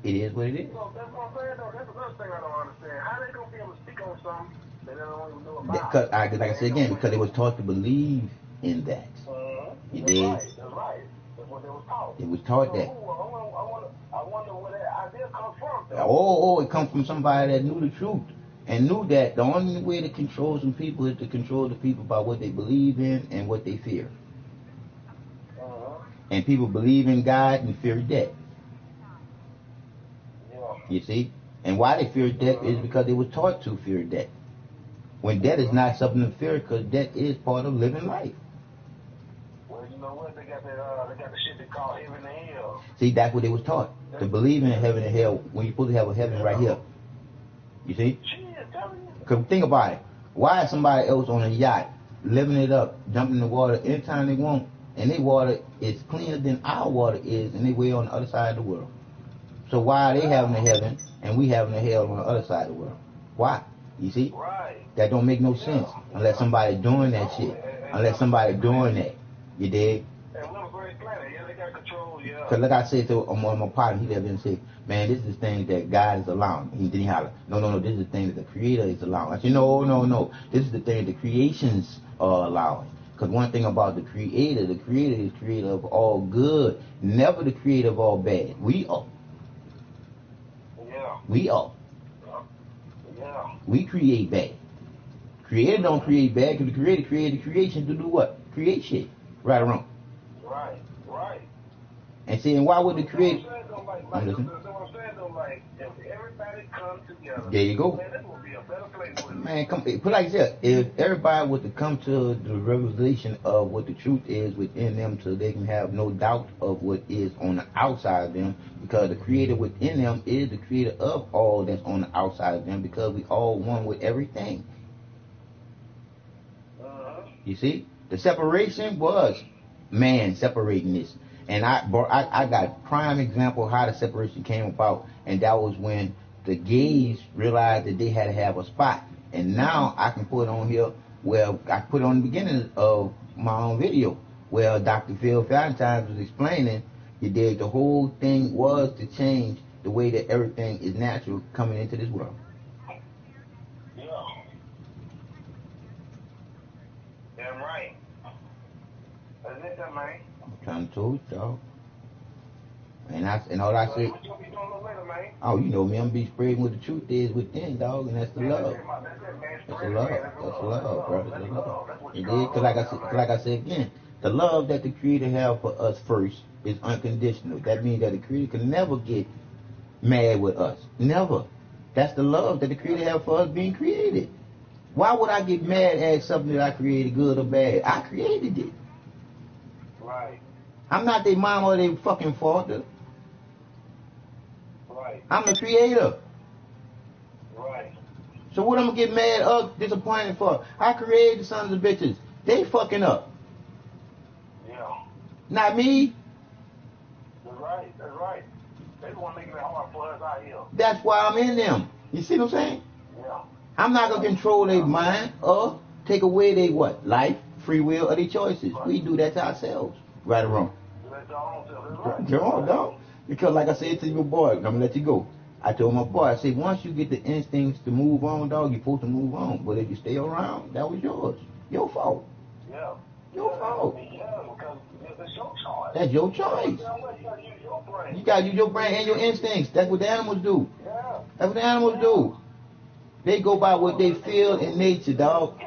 It is what it is. Well, that's what I'm saying, though. That's another thing I don't understand. How they gonna be able to speak on something that they don't even know about? Because, like I said again, because they was taught to believe in that. You did? That's right. That's what they was taught. It was taught that. I wonder where that idea comes from, though. It comes from somebody that knew the truth. And knew that the only way to control some people is to control the people by what they believe in and what they fear. And people believe in God and fear death. You see? And why they fear death is because they were taught to fear death. When death is not something to fear, because death is part of living life. Well, you know what? They got the shit they call heaven and hell. See, that's what they was taught. To believe in heaven and hell when you're supposed to have a heaven right here. You see? Because think about it. Why is somebody else on a yacht, living it up, jumping in the water anytime they want, and their water is cleaner than our water is, and they way on the other side of the world? So why are they having a heaven, and we having a hell on the other side of the world? Why? You see? That don't make no sense unless somebody doing that shit. Unless somebody doing that. You dig? Because like I said to my partner, he lived in and said, man, this is the thing that God is allowing. He didn't holler, no, this is the thing that the Creator is allowing. I said, no. This is the thing that the creations are allowing. Because one thing about the Creator is creator of all good, never the creator of all bad. We are. We create bad. Creator don't create bad because the Creator created creation to do what? Create shit. Right or wrong? Right. And see, and why would the Creator... I'm listening. If everybody come together, there you go. Man, this will be a better place. Man, put like this. If everybody was to come to the realization of what the truth is within them so they can have no doubt of what is on the outside of them, because the Creator within them is the creator of all that's on the outside of them, because we all one with everything. You see? The separation was man separating this. And I got prime example of how the separation came about, and that was when the gays realized that they had to have a spot. And now I can put on here where I put on the beginning of my own video where Dr. Phil Valentine was explaining the whole thing was to change the way that everything is natural coming into this world. Damn right. Isn't it that, man? I'm trying to tell you, dog. And all I said, oh, you know me, I'm be spreading what the truth is within, dog, and that's the love. That's the love. That's the love, brother. That's the love. It is, cause like I said again, the love that the Creator have for us first is unconditional. That means that the Creator can never get mad with us. Never. That's the love that the Creator have for us being created. Why would I get mad at something that I created, good or bad? I created it. Right. I'm not their mom or their fucking father. Right. I'm the creator. Right. So what I'm gonna get mad or disappointed for? I created the sons of bitches. They fucking up. Yeah. Not me. That's right. That's right. They want to make it hard for us out here. That's why I'm in them. You see what I'm saying? Yeah. I'm not gonna control their mind or take away their what? Life, free will, or their choices. Right. We do that to ourselves. Right or wrong? That's right. Wrong, dog. Because like I said to your boy, I'm gonna let you go. I told my boy, I said, once you get the instincts to move on, dog, you're supposed to move on. But if you stay around, that was yours. Your fault. Yeah. Your fault. Yeah, because it's your choice. That's your choice. You gotta use your brain and your instincts. That's what the animals do. Yeah. That's what the animals do. They go by what they feel in nature, dog. You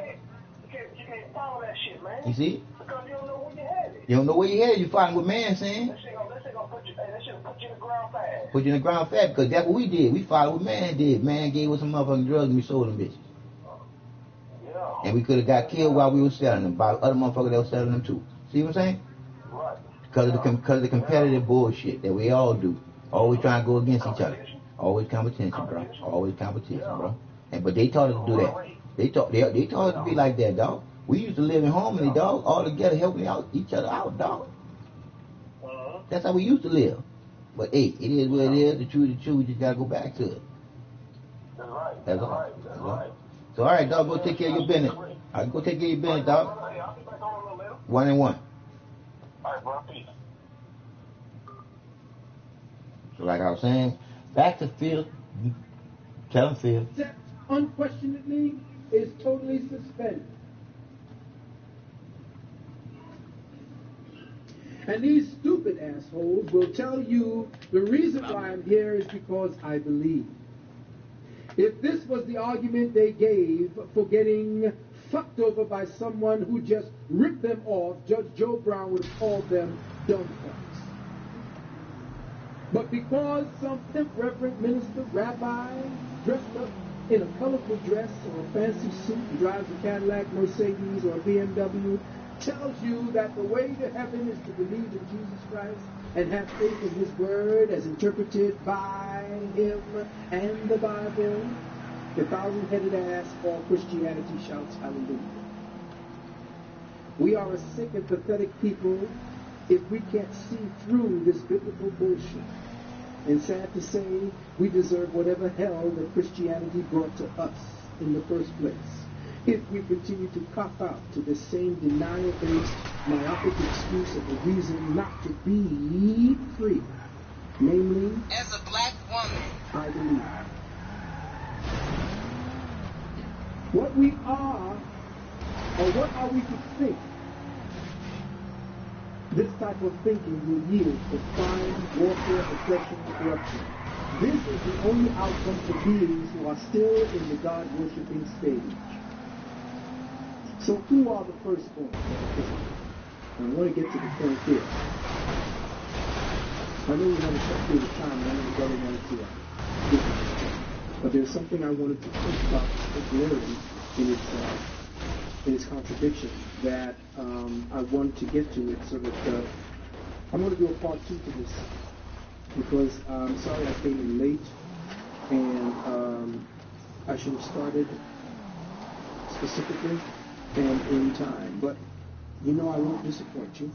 can't follow that shit, man. You see? Because you don't know where you're headed. You don't know where you're headed. You find what man's saying. That shit gonna put you in the ground fast. Put you in the ground fast, because that's what we did. We followed what man did. Man gave us some motherfucking drugs and we sold them bitches. Yeah. And we could have got killed while we were selling them by other motherfuckers that were selling them too. See what I'm saying? Right. Because of the competitive bullshit that we all do. Always trying to go against each other. Always competition, bro. Always competition, bro. But they taught us to do that. They taught us to be like that, dog. We used to live in harmony, dog, all together, helping each other out, dog. That's how we used to live. But hey, it is what it is. The truth, we just gotta go back to it. That's right. That's all. That's all. So all right, dog, go take care of your business. All right, go take care of your business, dog. 1 and 1. All right, bro. Peace. So like I was saying, back to Phil. Tell him, Phil. That unquestionably is totally suspended. And these stupid assholes will tell you the reason why I'm here is because I believe. If this was the argument they gave for getting fucked over by someone who just ripped them off, Judge Joe Brown would have called them dumb fucks. But because some pimp reverend minister rabbi dressed up in a colorful dress or a fancy suit and drives a Cadillac, Mercedes, or a BMW, tells you that the way to heaven is to believe in Jesus Christ and have faith in His Word as interpreted by Him and the Bible, the thousand-headed ass all Christianity shouts hallelujah. We are a sick and pathetic people if we can't see through this biblical bullshit. And sad to say, we deserve whatever hell that Christianity brought to us in the first place, if we continue to cop out to the same denial-based, myopic excuse of a reason not to be free. Namely, as a black woman, I believe. What we are, or what are we to think? This type of thinking will yield to crime, warfare, oppression, and corruption. This is the only outcome for beings who are still in the God-worshipping stage. So who are the firstborn? And I want to get to the point here. I know we have a short period of time, and I know the brother wanted to get to this. But there's something I wanted to think about particularly in its contradiction that I wanted to get to it so that I'm going to do a part 2 to this because I'm sorry I came in late and I should have started specifically and in time, but you know I won't disappoint you.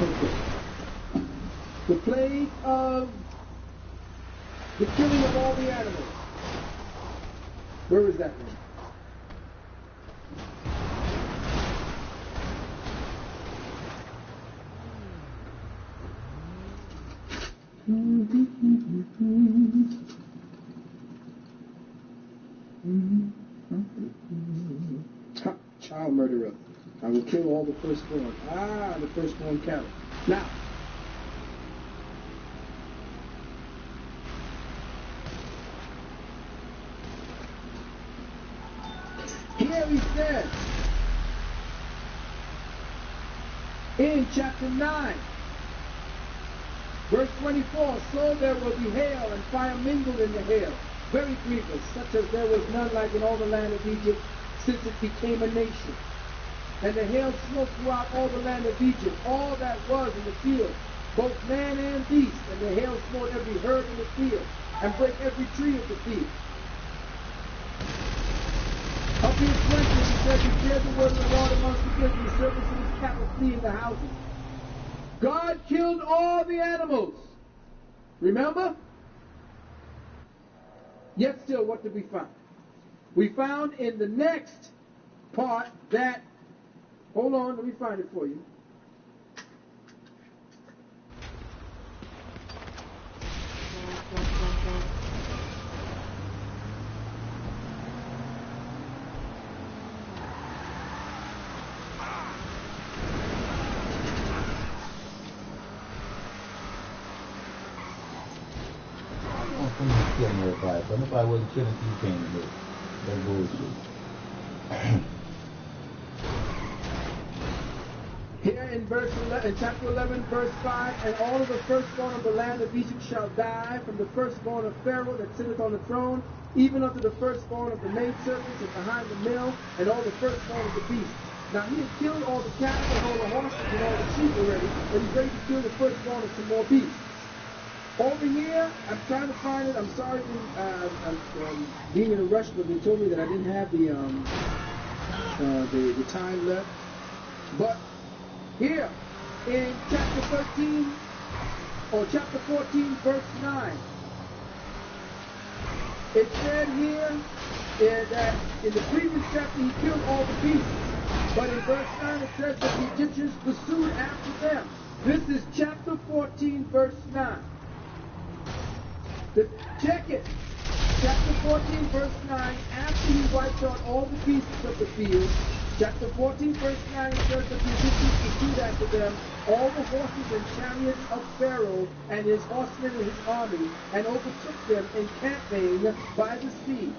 Okay. The plague of the killing of all the animals. Where is that one? Child murder. murderer. I will kill all the firstborn. The firstborn cattle. Now, here he says, in chapter 9, verse 24, so there will be hail and fire mingled in the hail, very grievous, such as there was none like in all the land of Egypt, since it became a nation. And the hail smote throughout all the land of Egypt, all that was in the field, both man and beast. And the hail smote every herb in the field, and brake every tree of the field. Up he went, and he said, declare the word of the Lord amongst the fields, and the servants of his cattle flee in the houses. God killed all the animals. Remember? Yet still, what did we find? We found in the next part that, hold on, let me find it for you. But nobody wasn't killing till you came in here. That bullshit. Here in chapter 11, verse 5, and all of the firstborn of the land of Egypt shall die, from the firstborn of Pharaoh that sitteth on the throne, even unto the firstborn of the maidservants and behind the mill, and all the firstborn of the beasts. Now he had killed all the cattle and all the horses and all the sheep already, but he's ready to kill the firstborn of some more beasts. Over here, I'm trying to find it. I'm sorry, I'm being in a rush, but they told me that I didn't have the time left. But here in chapter 13 or chapter 14, verse 9, it said here that in the previous chapter he killed all the beasts, but in verse 9 it says that the Egyptians pursued after them. This is chapter 14, verse 9. Check it. Chapter 14, verse 9, after he wiped out all the beasts of the field, chapter 14, verse 9 says that the Egyptians pursued after them all the horses and chariots of Pharaoh and his horsemen and his army, and overtook them encamping by the sea.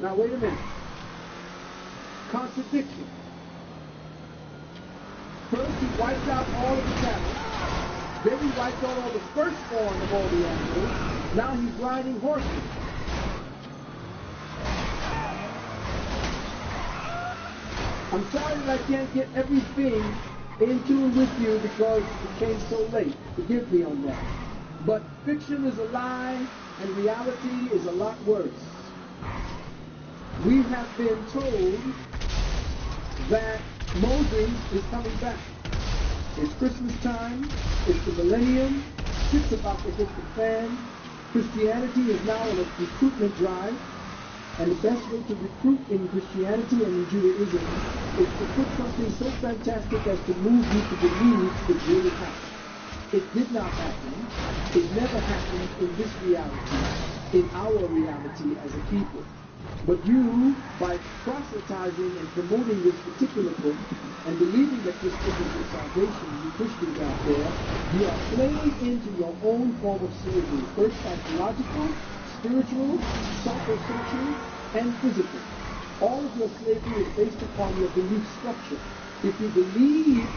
Now wait a minute. Contradiction. First he wiped out all of the cattle. Then he wiped out all the firstborn of all the animals. Now he's riding horses. I'm sorry that I can't get everything into with you because it came so late. Forgive me on that. But fiction is a lie and reality is a lot worse. We have been told that Moses is coming back. It's Christmas time, it's the millennium, shit's about to hit the fan. Christianity is now on a recruitment drive, and the best way to recruit in Christianity and in Judaism is to put something so fantastic as to move you to believe it really happened. It did not happen. It never happened in this reality, in our reality as a people. But you, by proselytizing and promoting this particular book and believing that this book is your salvation, you Christians out there, you are playing into your own form of slavery, first psychological, spiritual, psychosocial, and physical. All of your slavery is based upon your belief structure. If you believe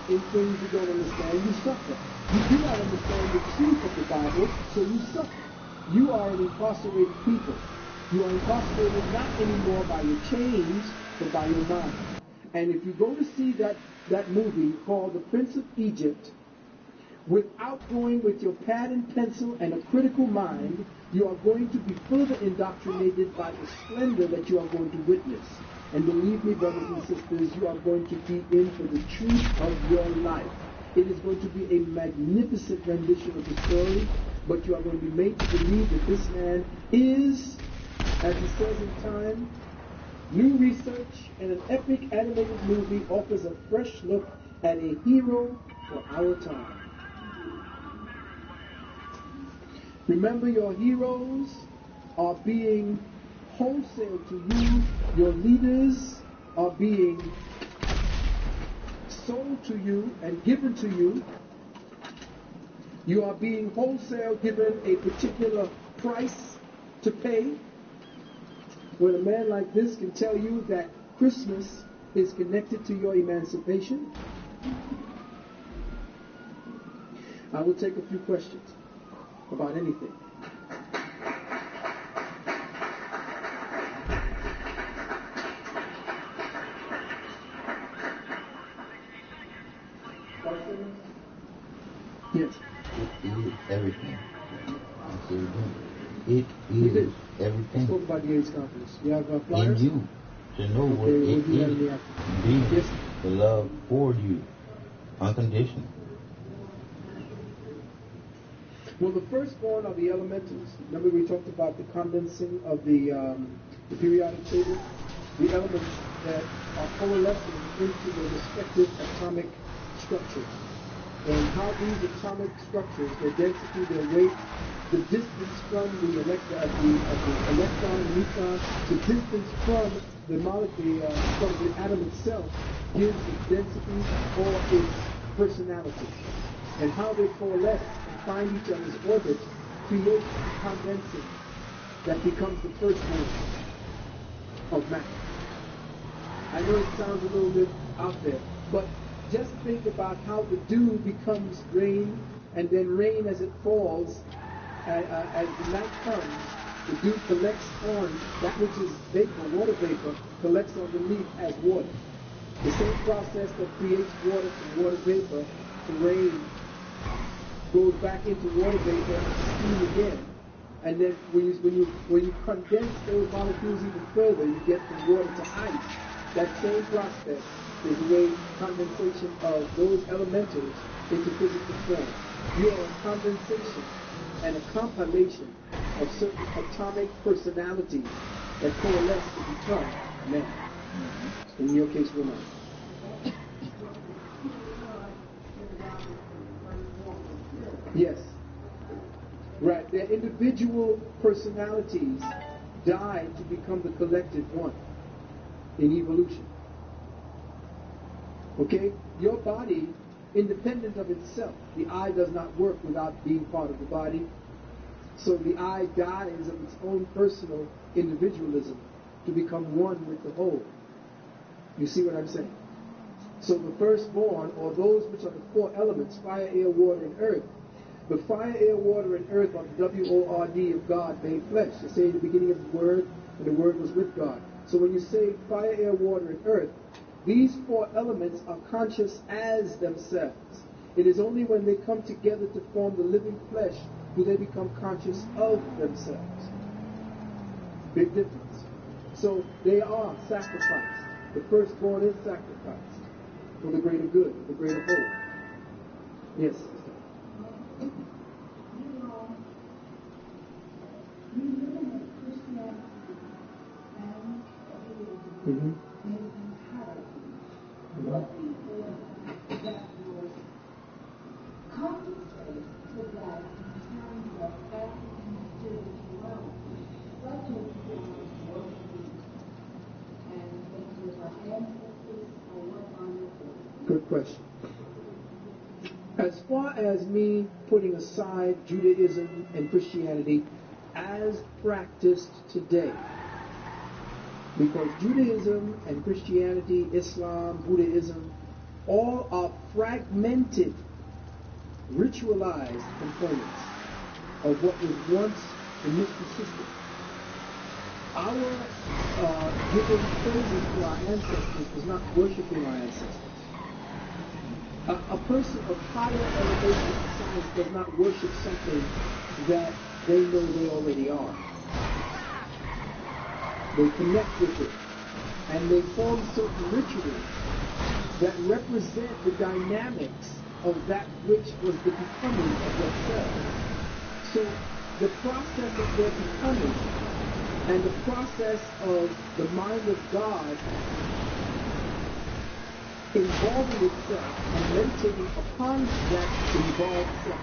in things you don't understand, you suffer. You do not understand the truth of the Bible, so you suffer. You are an incarcerated people. You are incarcerated not anymore by your chains, but by your mind. And if you go to see that movie called The Prince of Egypt, without going with your pad and pencil and a critical mind, you are going to be further indoctrinated by the splendor that you are going to witness. And believe me, brothers and sisters, you are going to be in for the truth of your life. It is going to be a magnificent rendition of the story, but you are going to be made to believe that this man is, as he says in Time, new research and an epic animated movie offers a fresh look at a hero for our time. Remember, your heroes are being wholesale to you. Your leaders are being sold to you and given to you. You are being wholesale given a particular price to pay. When a man like this can tell you that Christmas is connected to your emancipation, I will take a few questions about anything. Yes. It is everything. I say it again. It is everything. I spoke about the AIDS conference. You have flyers? In you. To know what Okay, it we'll do that in is. the afternoon. Indeed. Yes. The love for you. Unconditional. Well, the firstborn are the elementals. Remember we talked about the condensing of the periodic table? The elements that are coalescing into the respective atomic structures. And how these atomic structures, their density, their weight, the distance from the electron and neutron, the distance from the molecule, from the atom itself, gives its density or its personality. And how they coalesce and find each other's orbits creates condensing that becomes the firstborn of matter. I know it sounds a little bit out there, but just think about how the dew becomes rain, and then rain as it falls, as the night comes, the dew collects on that which is vapor, water vapor, collects underneath as water. The same process that creates water from water vapor to rain goes back into water vapor and steam again. And then when you condense those molecules even further, you get from water to ice. That same process is the way condensation of those elementals into physical form. You are a condensation and a compilation of certain atomic personalities that coalesce to become man. In your case, woman. Yes. Right. Their individual personalities die to become the collective one in evolution. Okay? Your body, independent of itself, the eye does not work without being part of the body. So the eye dies of its own personal individualism to become one with the whole. You see what I'm saying? So the firstborn, or those which are the four elements, fire, air, water, and earth. The fire, air, water, and earth are the W-O-R-D of God made flesh. You say in the beginning of the Word, and the Word was with God. So when you say fire, air, water, and earth, these four elements are conscious as themselves. It is only when they come together to form the living flesh do they become conscious of themselves. Big difference. So they are sacrificed. The firstborn is sacrificed for the greater good, the greater whole. Yes. Mm-hmm. Good question. As far as me putting aside Judaism and Christianity as practiced today, because Judaism and Christianity, Islam, Buddhism, all are fragmented, ritualized components of what was once the mystical system. Our giving praises to our ancestors was not worshiping our ancestors. A person of higher elevation in science does not worship something that they know they already are. They connect with it, and they form certain rituals that represent the dynamics of that which was the becoming of themselves. So the process of their becoming and the process of the mind of God involving itself and meditating upon that involved self.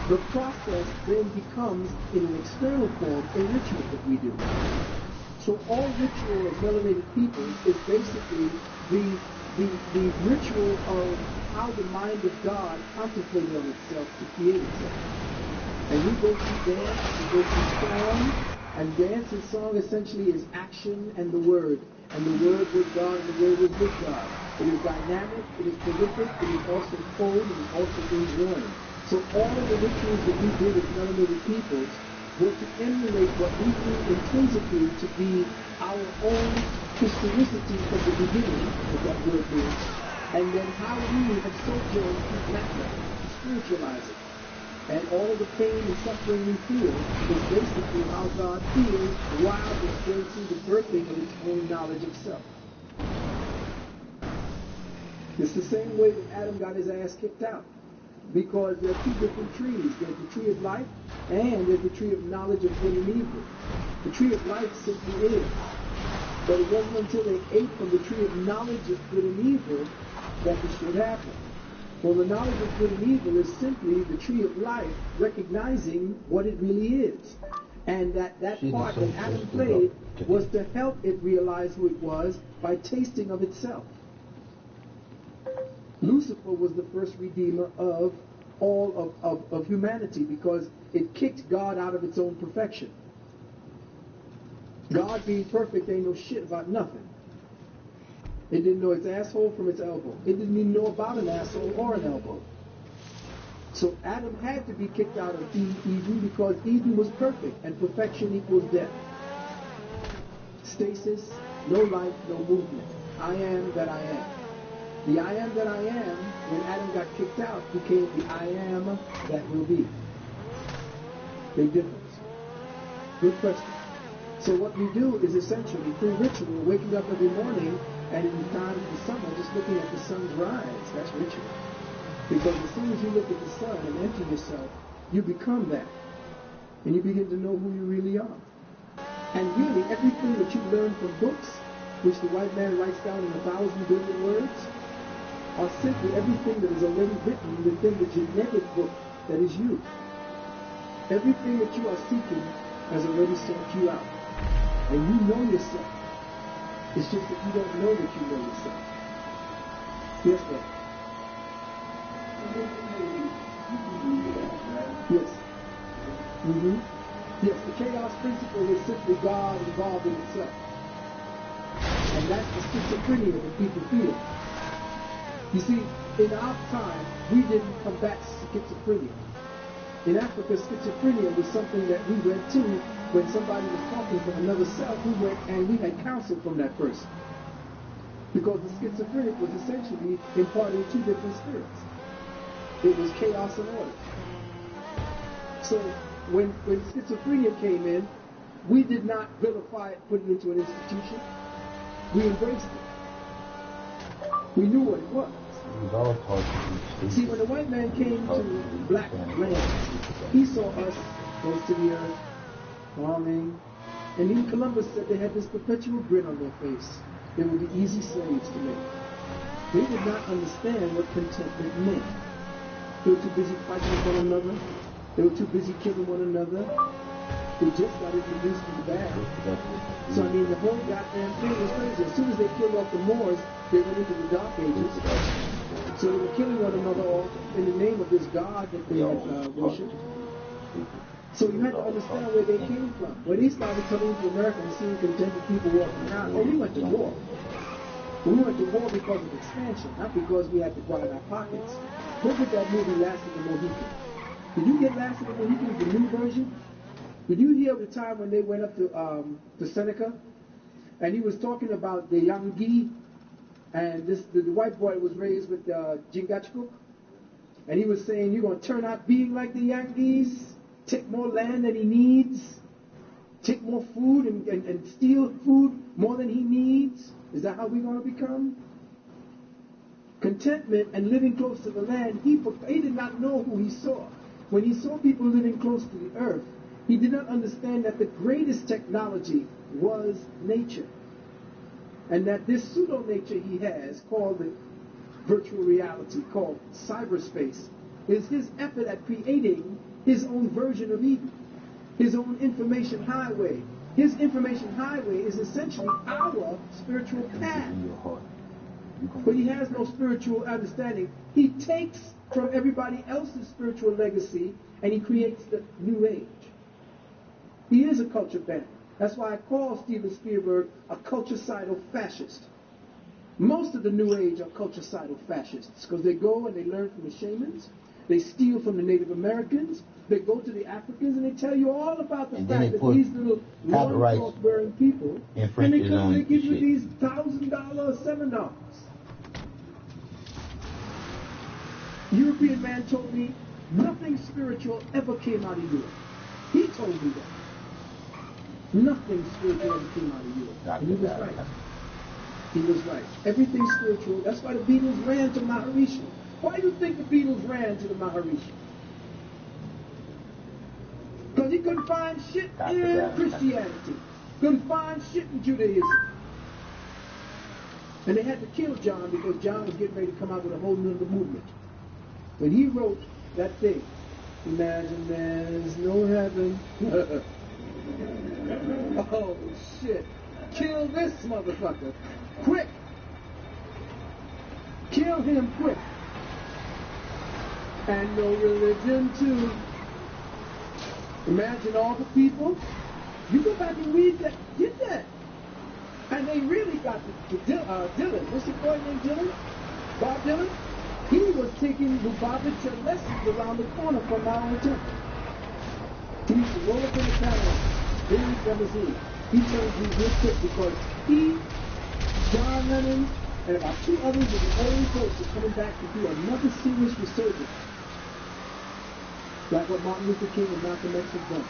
The process then becomes, in an external form, a ritual that we do. So all ritual of melanated people is basically the the ritual of how the mind of God contemplated on itself to create itself. And we go through dance, we go through song, and dance and song essentially is action and the word. And the word was God, and the word was with God. It is dynamic, it is prolific, it is also cold, it is also enjoying. So all of the rituals that we did as melanated peoples were to emulate what we knew intrinsically to be our own historicity from the beginning, if that word means, and then how we have sojourned through matter to spiritualize it. And all of the pain and suffering we feel is basically how God feels while experiencing the birthing of its own knowledge of self. It's the same way that Adam got his ass kicked out. Because there are two different trees. There's the tree of life and there's the tree of knowledge of good and evil. The tree of life simply is. But it wasn't until they ate from the tree of knowledge of good and evil that this should happen. Well, the knowledge of good and evil is simply the tree of life recognizing what it really is. And that part that Adam played was to help it realize who it was by tasting of itself. Lucifer was the first redeemer of all of humanity because it kicked God out of its own perfection. God being perfect ain't no shit about nothing. It didn't know its asshole from its elbow. It didn't even know about an asshole or an elbow. So Adam had to be kicked out of Eden because Eden was perfect and perfection equals death. Stasis, no life, no movement. I am that I am. The I am that I am, when Adam got kicked out, became the I am that will be. Big difference. Good question. So what we do is essentially, through ritual, waking up every morning, and in the time of the summer, just looking at the sun's rise. That's ritual. Because as soon as you look at the sun and empty yourself, you become that. And you begin to know who you really are. And really, everything that you learn from books, which the white man writes down in 1,000 billion words, are simply everything that is already written within the genetic book that is you. Everything that you are seeking has already sought you out. And you know yourself. It's just that you don't know that you know yourself. Yes, ma'am. Yes. Yes, the chaos principle is simply God involved in itself. And that's the schizophrenia that people feel. You see, in our time, we didn't combat schizophrenia. In Africa, schizophrenia was something that we went to when somebody was talking from another self. We went and we had counsel from that person. Because the schizophrenic was essentially imparting two different spirits. It was chaos and order. So when schizophrenia came in, we did not vilify it, put it into an institution. We embraced it. We knew what it was. See, when the white man came to black land, he saw us close to the earth, farming, and even Columbus said they had this perpetual grin on their face. They would be easy slaves to make. They did not understand what contentment meant. They were too busy fighting with one another. They were too busy killing one another. They just got introduced to the bad. So I mean, the whole goddamn thing was crazy. As soon as they killed off the Moors, they went into the Dark Ages. So they were killing one another all in the name of this God that they had worshipped. So you had to understand where they came from. When they started coming to America and seeing contented people walking around, we went to war. We went to war because of expansion, not because we had to grind our pockets. Look at that movie, Last of the Mohicans. Did you get Last of the Mohicans, the new version? Did you hear the time when they went up to Seneca? And he was talking about the Yangi, and the white boy was raised with Chingachgook. And he was saying, you're going to turn out being like the Yankees, take more land than he needs, take more food and steal food more than he needs. Is that how we're going to become? Contentment and living close to the land, he did not know who he saw. When he saw people living close to the earth, he did not understand that the greatest technology was nature. And that this pseudo-nature he has, called the virtual reality, called cyberspace, is his effort at creating his own version of Eden, his own information highway. His information highway is essentially our spiritual path. but he has no spiritual understanding. He takes from everybody else's spiritual legacy and he creates the new age. He is a culture bandit. That's why I call Steven Spielberg a culturecidal fascist. Most of the new age are culturecidal fascists because they go and they learn from the shamans, they steal from the Native Americans, they go to the Africans and they tell you all about the fact that these little loincloth wearing people, and they come and they give you these $1,000 seminars. European man told me nothing spiritual ever came out of Europe. He told me that. Nothing spiritual ever came out of Europe. And he was right. He was right. Everything spiritual. That's why the Beatles ran to Maharishi. Why do you think the Beatles ran to the Maharishi? Because he couldn't find shit in Christianity. Couldn't find shit in Judaism. And they had to kill John because John was getting ready to come out with a whole new movement. When he wrote that thing, imagine there's no heaven. Oh, shit. Kill this motherfucker. Quick. Kill him quick. And no religion, too. Imagine all the people. You go back and read that. Get that. And they really got the Dylan. What's the boy named Dylan? Bob Dylan? He was taking Lubavitcher lessons around the corner from our hotel. He used to roll up in the camera. Then he's never seen. He turned me real quick because he, John Lennon, and about two others of the early folks are coming back to do another serious resurgence. Like what Martin Luther King and Malcolm X have done.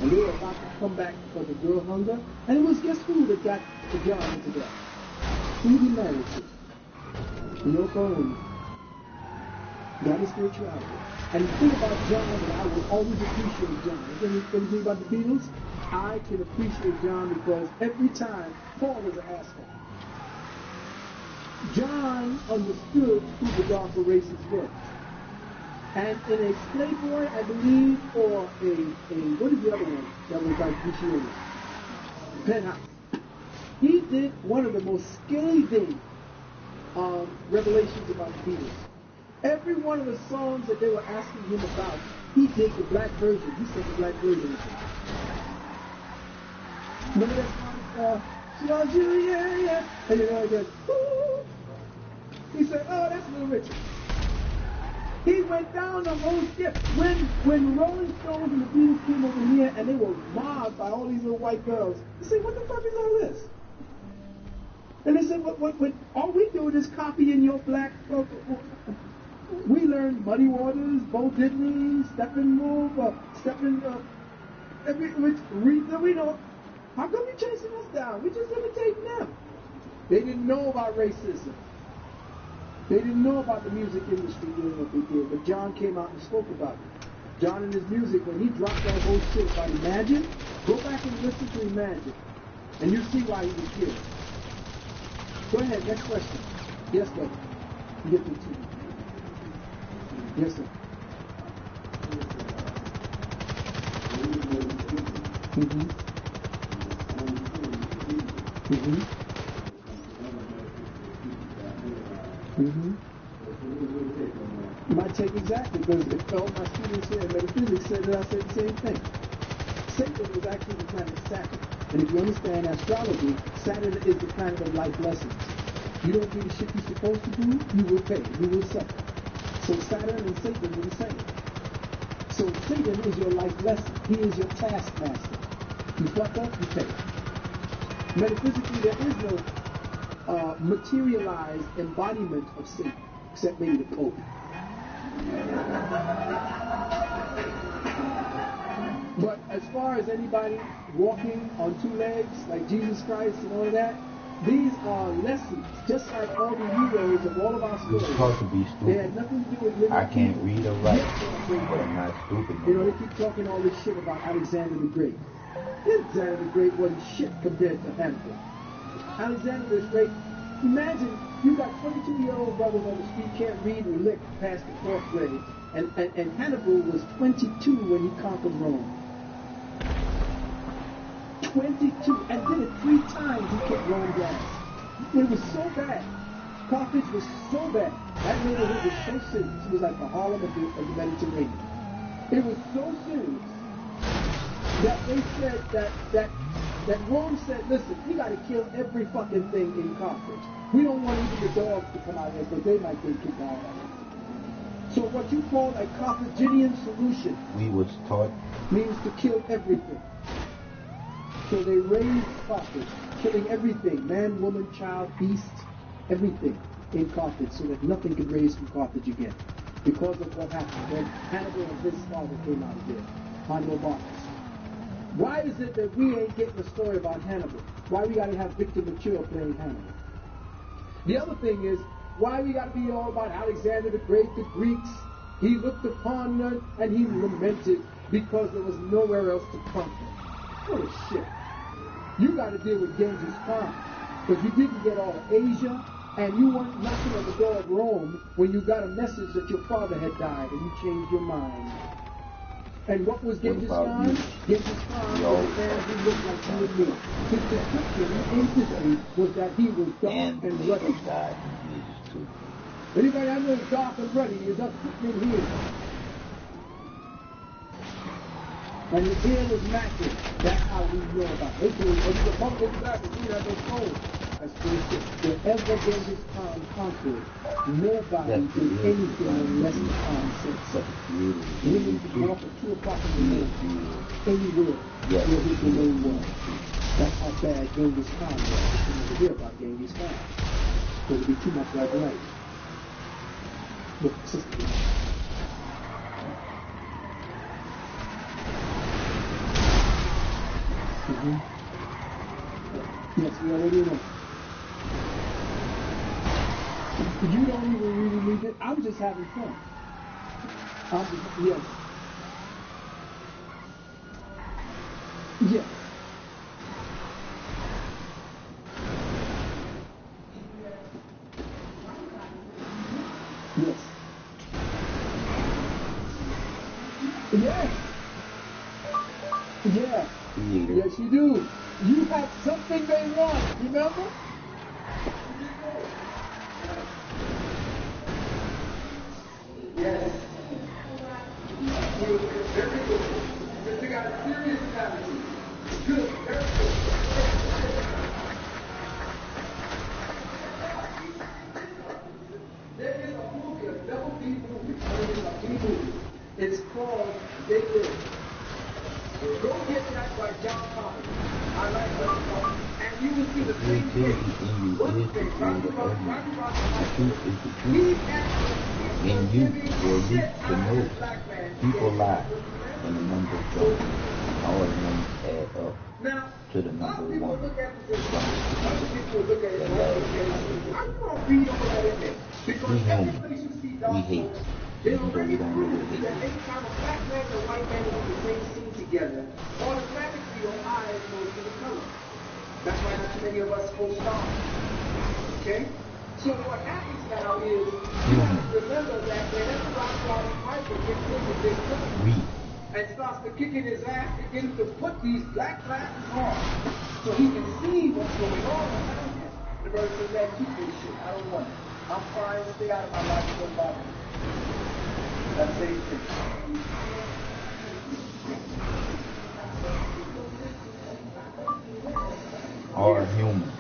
And they were about to come back for the girl hunger. And it was guess who that got the John into that? Who he married to? Yoko Ono. That is spirituality. And the thing about John, and I will always appreciate John. The thing about the Beatles, I can appreciate John because every time Paul was an asshole. John understood who the darker races were. And in a Playboy, I believe, or what is the other one that was like Gucci? Penthouse. He did one of the most scathing revelations about the Beatles. Every one of the songs that they were asking him about, he did the black version. He said the black version. Remember that song? She loves you, yeah, yeah. And you know, he goes, ooh. He said, oh, that's Little Richard. He went down the whole skip. When Rolling Stones and the Beatles came over here and they were mobbed by all these little white girls, he said, what the fuck is all this? And they said, what all we do is copying your black we learned Muddy Waters, Bo Diddley, Steppenwolf, we know. How come you chasing us down? We just imitating them. They didn't know about racism. They didn't know about the music industry doing what they did, but John came out and spoke about it. John and his music, when he dropped that whole shit about Imagine, go back and listen to Imagine, and you see why he was killed. Go ahead, next question. Yes, sir. You get the two. Yes, sir. Mm-hmm. Mm-hmm. Mm-hmm. My take exactly, because all my students here in metaphysics said that I said the same thing. Satan was actually the planet Saturn. And if you understand astrology, Saturn is the planet of life lessons. You don't do the shit you're supposed to do, you will pay, you will suffer. So Saturn and Satan are the same. So Satan is your life lesson. He is your taskmaster. You fuck up, you pay. Metaphysically, there is no materialized embodiment of Satan, except maybe the Pope. But as far as anybody walking on two legs, like Jesus Christ and all of that, these are lessons, just like all the heroes of all of our stories. You're supposed to be stupid. They had nothing to do with living. I can't read or write, but I'm not stupid. You know, they keep talking all this shit about Alexander the Great. Alexander the Great wasn't shit compared to Hannibal. Alexander the Great, imagine you got 22-year-old brothers on the street, can't read and lick past the 4th grade, and Hannibal was 22 when he conquered Rome. 22, and did it 3 times. He kept Rome down. It was so bad. Carthage was so bad. That neighborhood was so serious. It was like the Harlem of the Mediterranean. It was so serious that they said that Rome said, listen, we got to kill every fucking thing in Carthage. We don't want even the dogs to come out here because they might get kicked out. So what you call a Carthaginian solution means to kill everything. So they raised Carthage, killing everything, man, woman, child, beast, everything in Carthage, so that nothing could raise from Carthage again. Because of what happened when Hannibal and his father came out of there, Hannibal Barcus. Why is it that we ain't getting a story about Hannibal? Why we got to have Victor Mature playing Hannibal? The other thing is, why we got to be all about Alexander the Great, the Greeks? He looked upon them and he lamented because there was nowhere else to conquer. What a shit. You got to deal with Genghis Khan because you didn't get all of Asia and you weren't knocking on the door of Rome when you got a message that your father had died and you changed your mind. And what was Genghis Khan? Genghis Khan was a man who looked like you and me. His description in history was that he was dark and ruddy. Anybody I know is dark and ruddy is up sitting in here. And his hair was matching. That's how we know about it. When you bump this back and see that they're cold. That's bullshit. Wherever Genghis Khan conquered, nobody did anything unless the Khan said so. Women could walk at 2 o'clock in the morning, anywhere where his domain was. That's how bad Genghis Khan was. You never hear about Genghis Khan. Because it'd be too much like life. Look, sister. Yes, we already know. You don't even really need it. I'm just having fun. Yes. Yes. Yes. Yes. Yeah. Yes, you do. You have something they want, remember? Yes. Very good. Because you got a serious attitude. Good. Very good. There is a movie, a double D movie. It is a D movie. It's called They Live. Go get that by John Carter. I like John Carter. And you will see the same thing. What's the thing? The truth is the truth. In you, for you to know, people lie, and the numbers don't. All the numbers add up to the number 1. We hate. Even though we don't know what hate is. Anytime a black man and a white man are in the same scene together, automatically your eyes go to the color. That's why not too many of us go stars. Okay? So what happens now is, you have to remember that whenever Roddy Piper gets in with this gun and starts to kick in his ass to get him to put these black glasses on so he can see what's going on around him. The brother says, man, keep this shit. I don't want it. I'm fine. Stay out of my life. Don't bother me. That's the same thing. Are human,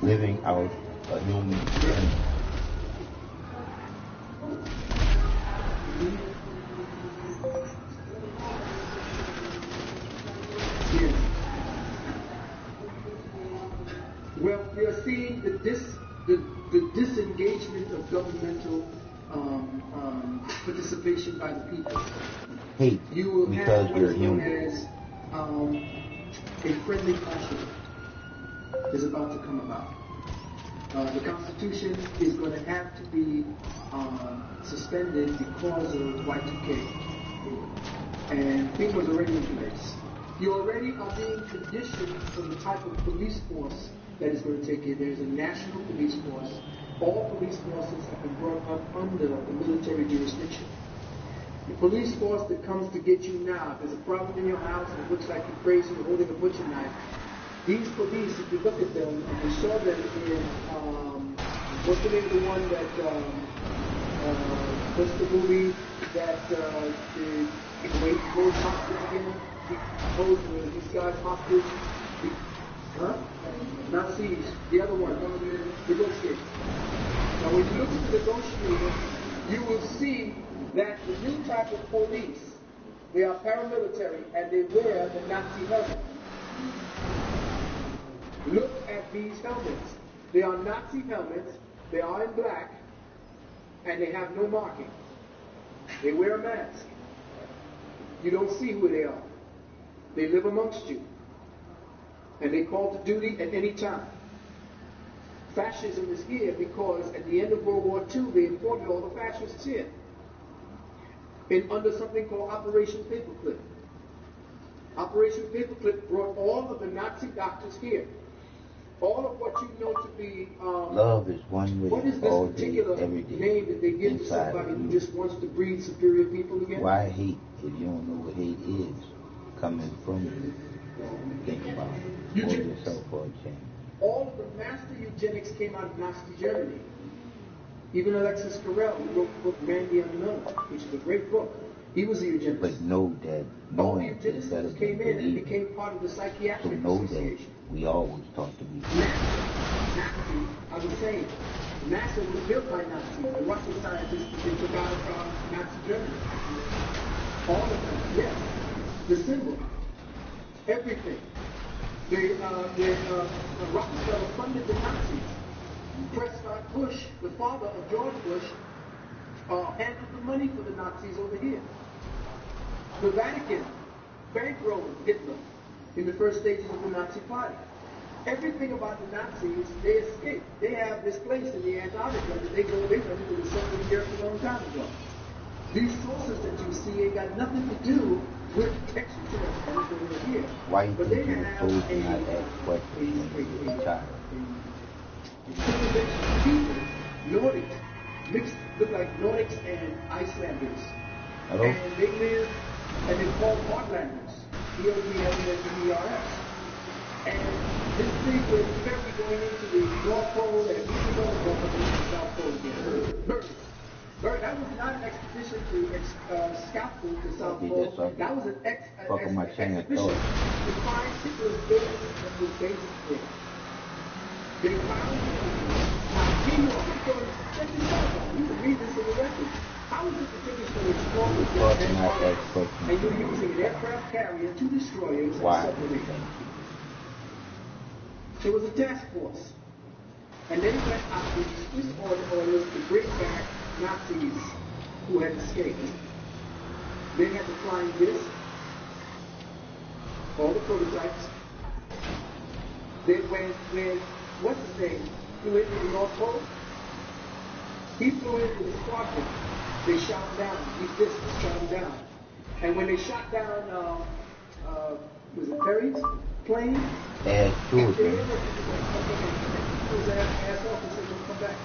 living out a human journey. Yes. Well, we are seeing the disengagement of governmental participation by the people. Hate You because have you're what's known human. as a friendly fascism is about to come about. The Constitution is going to have to be suspended because of Y2K. And things was already in place. You already are being conditioned for the type of police force that is going to take it. There's a national police force. All police forces have been brought up under the military jurisdiction. The police force that comes to get you now, if there's a problem in your house and it looks like you're crazy, you're holding a butcher knife, These police, if you look at them, and you saw them in, what's the name of the one that, what's the movie that the Kuwait holds hostage again? He holds these guys hostage. Huh? Not siege. The other one, negotiate. Now when you look at the negotiator, you will see that the new type of police, they are paramilitary and they wear the Nazi helmet. Look at these helmets. They are Nazi helmets, they are in black, and they have no marking. They wear a mask. You don't see who they are. They live amongst you. And they call to duty at any time. Fascism is here because at the end of World War II, they imported all the fascists here. Under something called Operation Paperclip. Operation Paperclip brought all of the Nazi doctors here. All of what you know to be... love is one way, what is this all particular day, every day, name that they give to somebody who just wants to breed superior people again? Why hate if you don't know what hate is coming from you? Think about it. For yourself for a change. All of the master eugenics came out of Nazi Germany. Even Alexis Carrel, who wrote the book Randy Unknown, which is a great book. He was a eugenicist. But know that knowing is better than came in and believing. became part of the psychiatric So know association. that we always talk to be. Nazi, I was saying, NASA was built by Nazis. The Russian scientists, they took out of Nazi Germany. All of them, yes. The symbol, everything. Rockefeller funded the Nazis. Prescott Bush, the father of George Bush, handled the money for the Nazis over here. The Vatican bankrolled Hitler in the first stages of the Nazi Party. Everything about the Nazis, they escaped. They have this place in the Antarctica that they went into the Soviet Union a long time ago. These sources that you see ain't got nothing to do with extraterrestrials over here. Why you but think they you have told me not to ask questions when you get tired? Civilization people, Nordics, mixed, look like Nordics and Icelanders. Hello? And they live, and they're called Heartlanders, Heartlanders. And this thing was very going into the North Pole and even going to the South Pole again. That was not an expedition to scout the South Pole. That was an expedition to find Hitler's base that was based there. They found New York. Check this out. You can read this in the record. How is it the British were exploring the and you're using an aircraft carrier to destroyers and submarines? There was a task force. And they went out with Swiss orders to bring back Nazis who had escaped. They had the flying disc, all the prototypes. They went what's his name? Flew into the North Pole. He flew into the squadron. They shot him down. These discs shot him down. And when they shot down, was it Perry's plane? Ass tools, man. He was ass off and said, "Don't come back."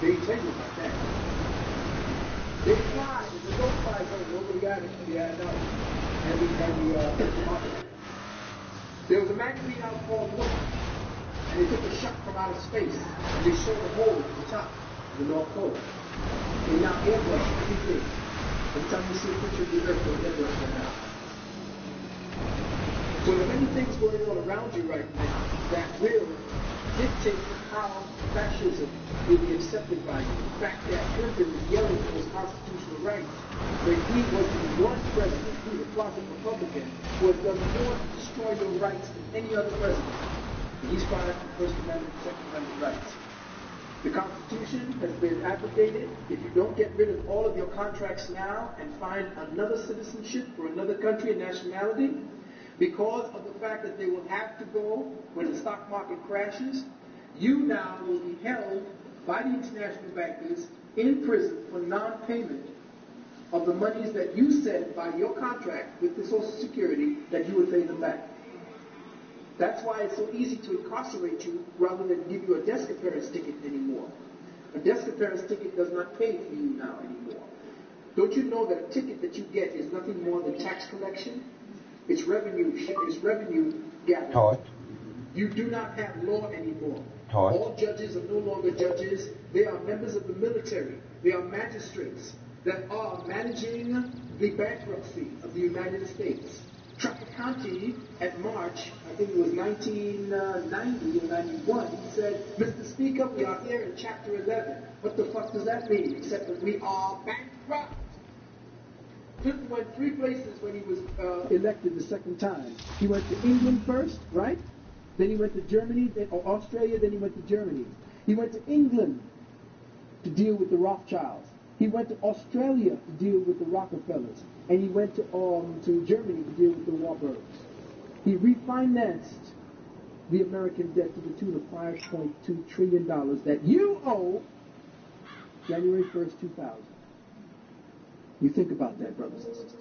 They didn't tell you about that. They fly. There's a no-fly zone. Nobody got it. Yeah, no. There was a magazine out called Look. And they took a shot from outer space, and they showed a hole at the top of the North Pole. They now airbrush everything. Every time you see a picture of the Earth, they airbrush it now. So there are many things going on around you right now that will dictate how fascism will be accepted by you. The fact that Clinton is yelling for his constitutional rights, when he was the one president, he was a closet Republican, who has done more to destroy your rights than any other president. He's fighting for First Amendment, Second Amendment rights. The Constitution has been abrogated. If you don't get rid of all of your contracts now and find another citizenship for another country and nationality, because of the fact that they will have to go when the stock market crashes, you now will be held by the international bankers in prison for non-payment of the monies that you said by your contract with the Social Security that you would pay them back. That's why it's so easy to incarcerate you rather than give you a desk appearance ticket anymore. A desk appearance ticket does not pay for you now anymore. Don't you know that a ticket that you get is nothing more than tax collection? It's revenue gathered. Taught. You do not have law anymore. Taught. All judges are no longer judges. They are members of the military. They are magistrates that are managing the bankruptcy of the United States. Trapper at March, I think it was 1990 or 91, he said, Mr. Speaker, we are here in Chapter 11. What the fuck does that mean? Except that we are bankrupt. Clinton went 3 places when he was elected the second time. He went to England first, right? Then he went to Germany, or Australia, then he went to Germany. He went to England to deal with the Rothschilds. He went to Australia to deal with the Rockefellers. And he went to Germany to deal with the Warburgs. He refinanced the American debt to the tune of $5.2 trillion that you owe January 1st, 2000. You think about that, brothers and sisters.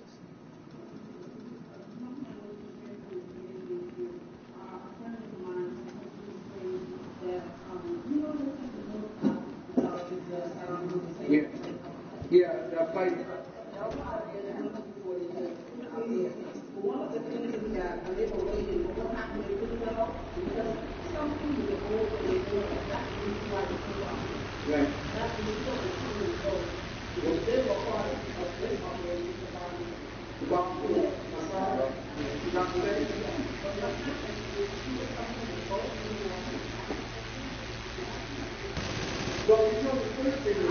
Yeah, fight. One of the things is that when they were waiting, what happened to the develop? Because something with the whole they do, that's the reason why they keep on. Right. That's the reason why they keep on. Because they were part of this operation, the bomb. Well, you know, the first thing is,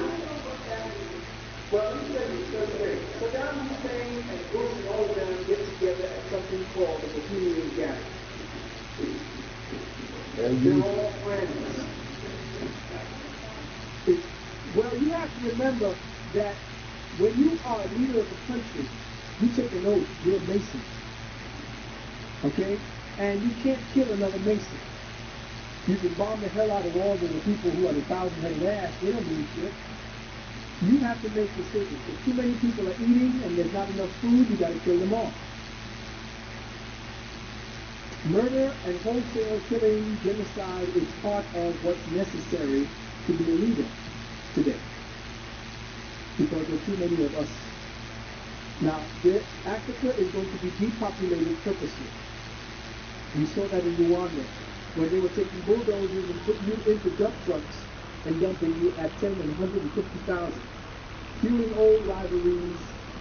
well, let me tell you, first thing. Saddam Hussein and Bush and all of them get together at something called the Bohemian Gathering. They're all friends. Well, you have to remember that when you are a leader of a country, you take an oath. You're a Mason. Okay? And you can't kill another Mason. You can bomb the hell out of all the people who are the thousand-headed ass. They don't do shit. You have to make decisions. If too many people are eating and there's not enough food, you got to kill them all. Murder and wholesale killing, genocide is part of what's necessary to be a leader today. Because there are too many of us. Now, Africa is going to be depopulated purposely. We saw that in Rwanda, where they were taking bulldozers and putting you into dump trucks and dumping you at 10 and 150,000. Fueling old rivalries,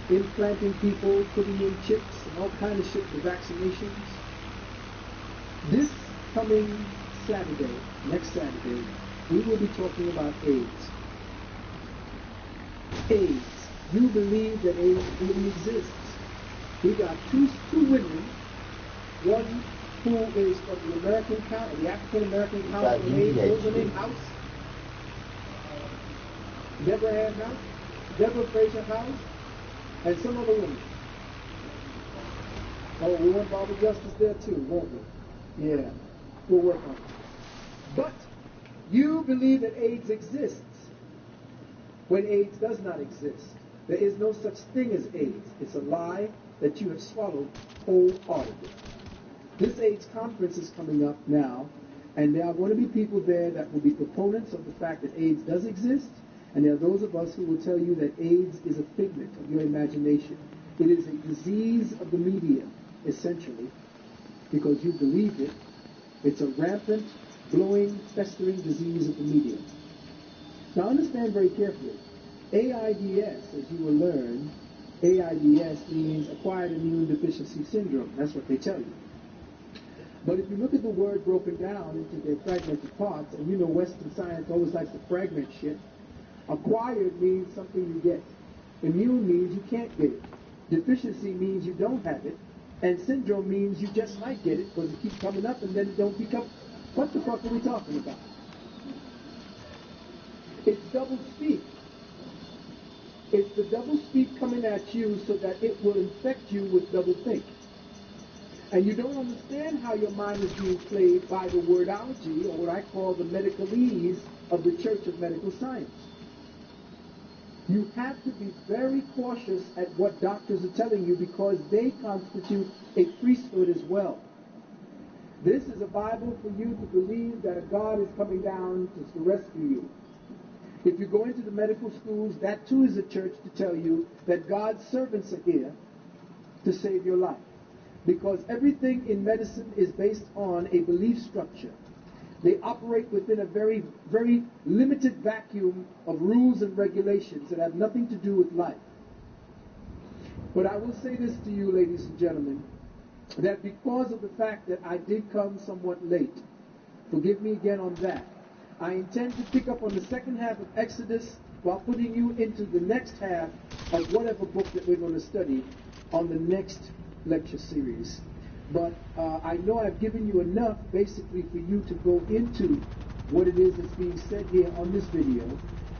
implanting people, putting in chips and all kinds of shit for vaccinations. This coming Saturday, next Saturday, we will be talking about AIDS. AIDS. You believe that AIDS really exists. We got two women, one who is from the American Council, the African American Council on AIDS, what was her name? House? Deborah Ann House? Deborah Fraser House? And some other woman. Oh, we want Barbara Justice there too, won't we? Yeah, we'll work on it. But you believe that AIDS exists when AIDS does not exist. There is no such thing as AIDS. It's a lie that you have swallowed wholeheartedly. This AIDS conference is coming up now, and there are going to be people there that will be proponents of the fact that AIDS does exist, and there are those of us who will tell you that AIDS is a figment of your imagination. It is a disease of the media, essentially, because you believed it. It's a rampant, blowing, festering disease of the media. Now understand very carefully. AIDS, as you will learn, AIDS means acquired immune deficiency syndrome. That's what they tell you. But if you look at the word broken down into their fragmented parts, and you know Western science always likes to fragment shit, acquired means something you get. Immune means you can't get it. Deficiency means you don't have it. And syndrome means you just might get it because it keeps coming up and then it don't become. What the fuck are we talking about? It's double speak. It's the double speak coming at you so that it will infect you with double think. And you don't understand how your mind is being played by the wordology, or what I call the medicalese of the Church of Medical Science. You have to be very cautious at what doctors are telling you because they constitute a priesthood as well. This is a Bible for you to believe that a God is coming down to rescue you. If you go into the medical schools, that too is a church to tell you that God's servants are here to save your life. because everything in medicine is based on a belief structure. They operate within a very, very limited vacuum of rules and regulations that have nothing to do with life. But I will say this to you, ladies and gentlemen, that because of the fact that I did come somewhat late, forgive me again on that, I intend to pick up on the second half of Exodus while putting you into the next half of whatever book that we're going to study on the next lecture series. But I know I've given you enough basically for you to go into what it is that's being said here on this video.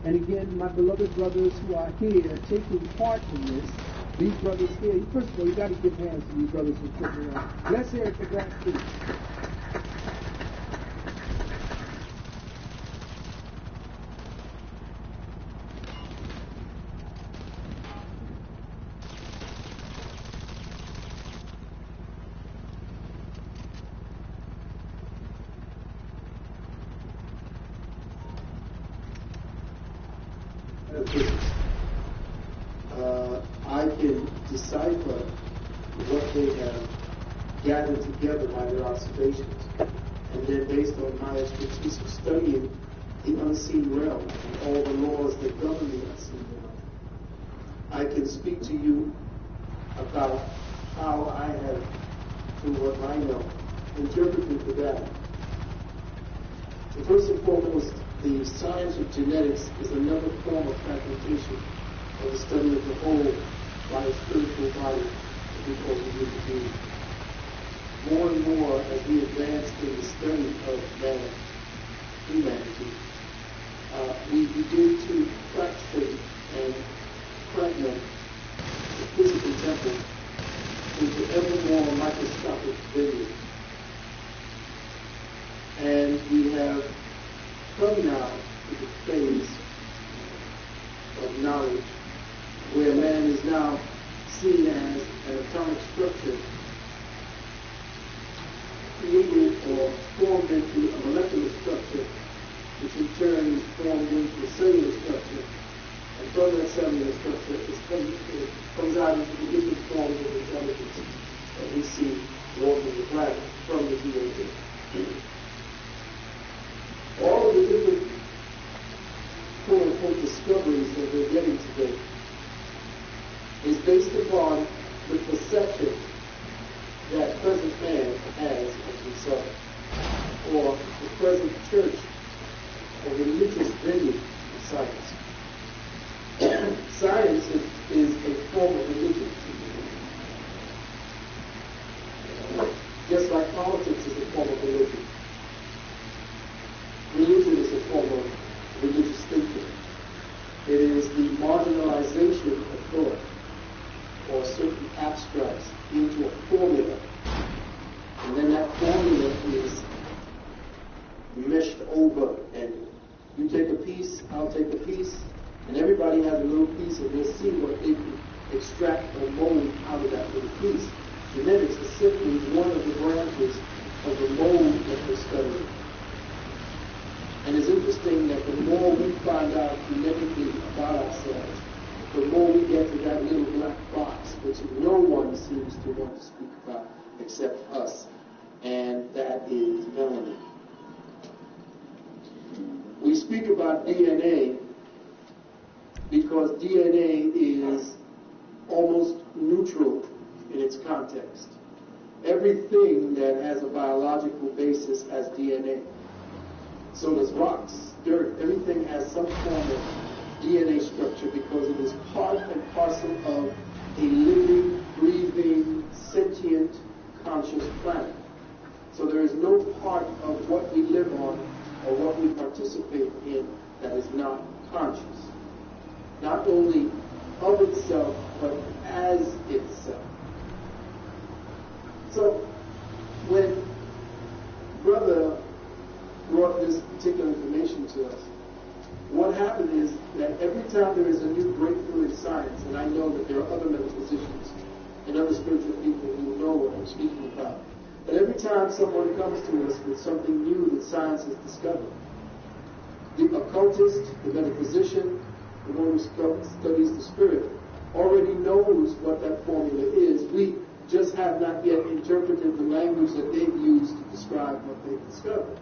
And again, my beloved brothers who are here taking part in this, these brothers here, first of all, you got to give hands to these brothers who are sitting around. Let's hear it for Glass City. I can decipher what they have gathered together by their observations, and then based on my expertise of studying the unseen realm and all the laws that govern the unseen realm, I can speak to you about how I have, through what I know, interpreted the data. So first and foremost, the science of genetics is another form of fragmentation of the study of the whole by a spiritual body that we call the human being. More and more, as we advance in the study of man, humanity, we begin to fracture and fragment the physical temple into ever more microscopic vineyards. And we have come now to the phase of knowledge where man is now seen as an atomic structure created or formed into a molecular structure, which in turn is formed into a cellular structure, and from that cellular structure it comes out into the different forms of intelligence that we see walking the planet from the DNA. All of the different quote-unquote discoveries that we're getting today is based upon the perception that present man has of himself, or the present church, or religious venue of science. Science is a form of religion. Just like politics is a form of religion. Religion is a form of religious thinking. It is the marginalization of thought or certain abstracts into a formula. And then that formula is meshed over, and you take a piece, I'll take a piece, and everybody has a little piece, and we'll see what they can extract or mold out of that little piece. Genetics is simply one of the branches of the mold that we're studying. And it's interesting that the more we find out genetically about ourselves, the more we get to that little black box, which no one seems to want to speak about except us, and that is melanin. We speak about DNA because DNA is almost neutral in its context. Everything that has a biological basis has DNA. So does rocks, dirt, everything has some form of DNA structure because it is part and parcel of a living, breathing, sentient, conscious planet. So there is no part of what we live on or what we participate in that is not conscious. Not only of itself, but as itself. So when Brother brought this particular information to us, what happened is that every time there is a new breakthrough in science, and I know that there are other metaphysicians and other spiritual people who know what I'm speaking about, but every time someone comes to us with something new that science has discovered, the occultist, the metaphysician, the one who studies the spirit, already knows what that formula is. We just have not yet interpreted the language that they've used to describe what they've discovered.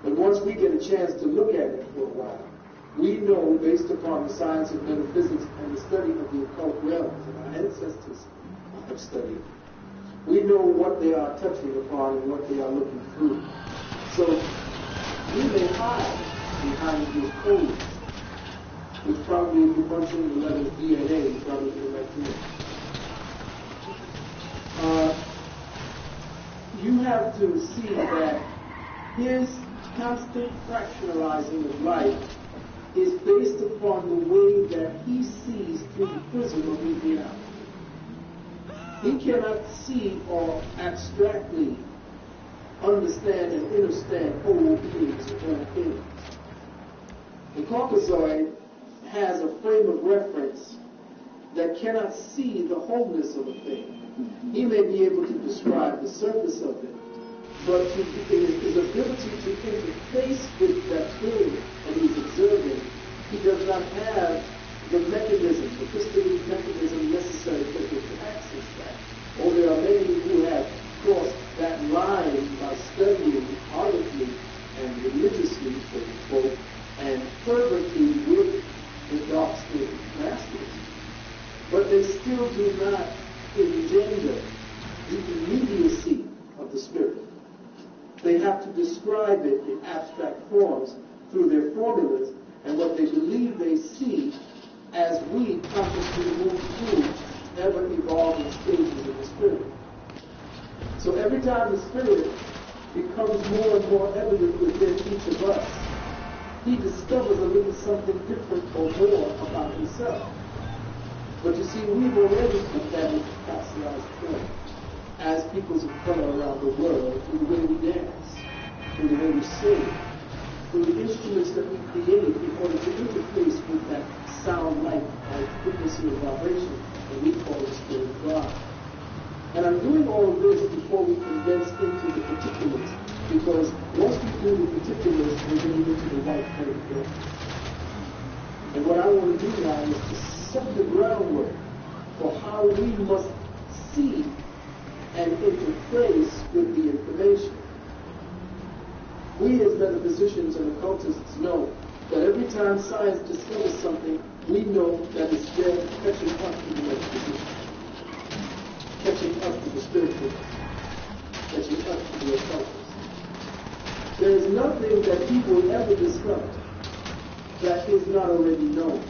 But once we get a chance to look at it for a while, we know, based upon the science of metaphysics and the study of the occult realms that our ancestors have studied, we know what they are touching upon and what they are looking through. So we may hide behind these codes, which probably, if you punch in the letter DNA, you probably get right through it. You have to see that his constant fractionalizing of life is based upon the way that he sees through the prism of his reality. He cannot see or abstractly understand and understand whole beings or whole things. The Caucasoid has a frame of reference that cannot see the wholeness of a thing. He may be able to describe the surface of it, but his ability to interface with that thing that he's observing, he does not have the mechanism, the crystalline mechanism necessary for him to access that. Or there are many who have crossed that line by studying ardently and religiously, so to quote, and fervently with the dark-skinned masters. But they still do not engender the immediacy of the spirit. They have to describe it in abstract forms through their formulas and what they believe they see as we consciously move through ever-evolving stages of the spirit. So every time the spirit becomes more and more evident within each of us, he discovers a little something different or more about himself. But you see, we've already put that into fossilized form as peoples of color around the world through the way we dance, through the way we sing, through the instruments that we create in order to interface with that sound like frequency of vibration that we call the Spirit of God. And I'm doing all of this before we condense into the particulars, because once we do the particulars, we're getting into the white part. And what I want to do now is to set the groundwork for how we must see and interface with the information. We as metaphysicians and occultists know that every time science discovers something, we know that it's there catching up to the metaphysics, catching up to the spiritual, catching up to the occultist. There is nothing that he will ever discover that is not already known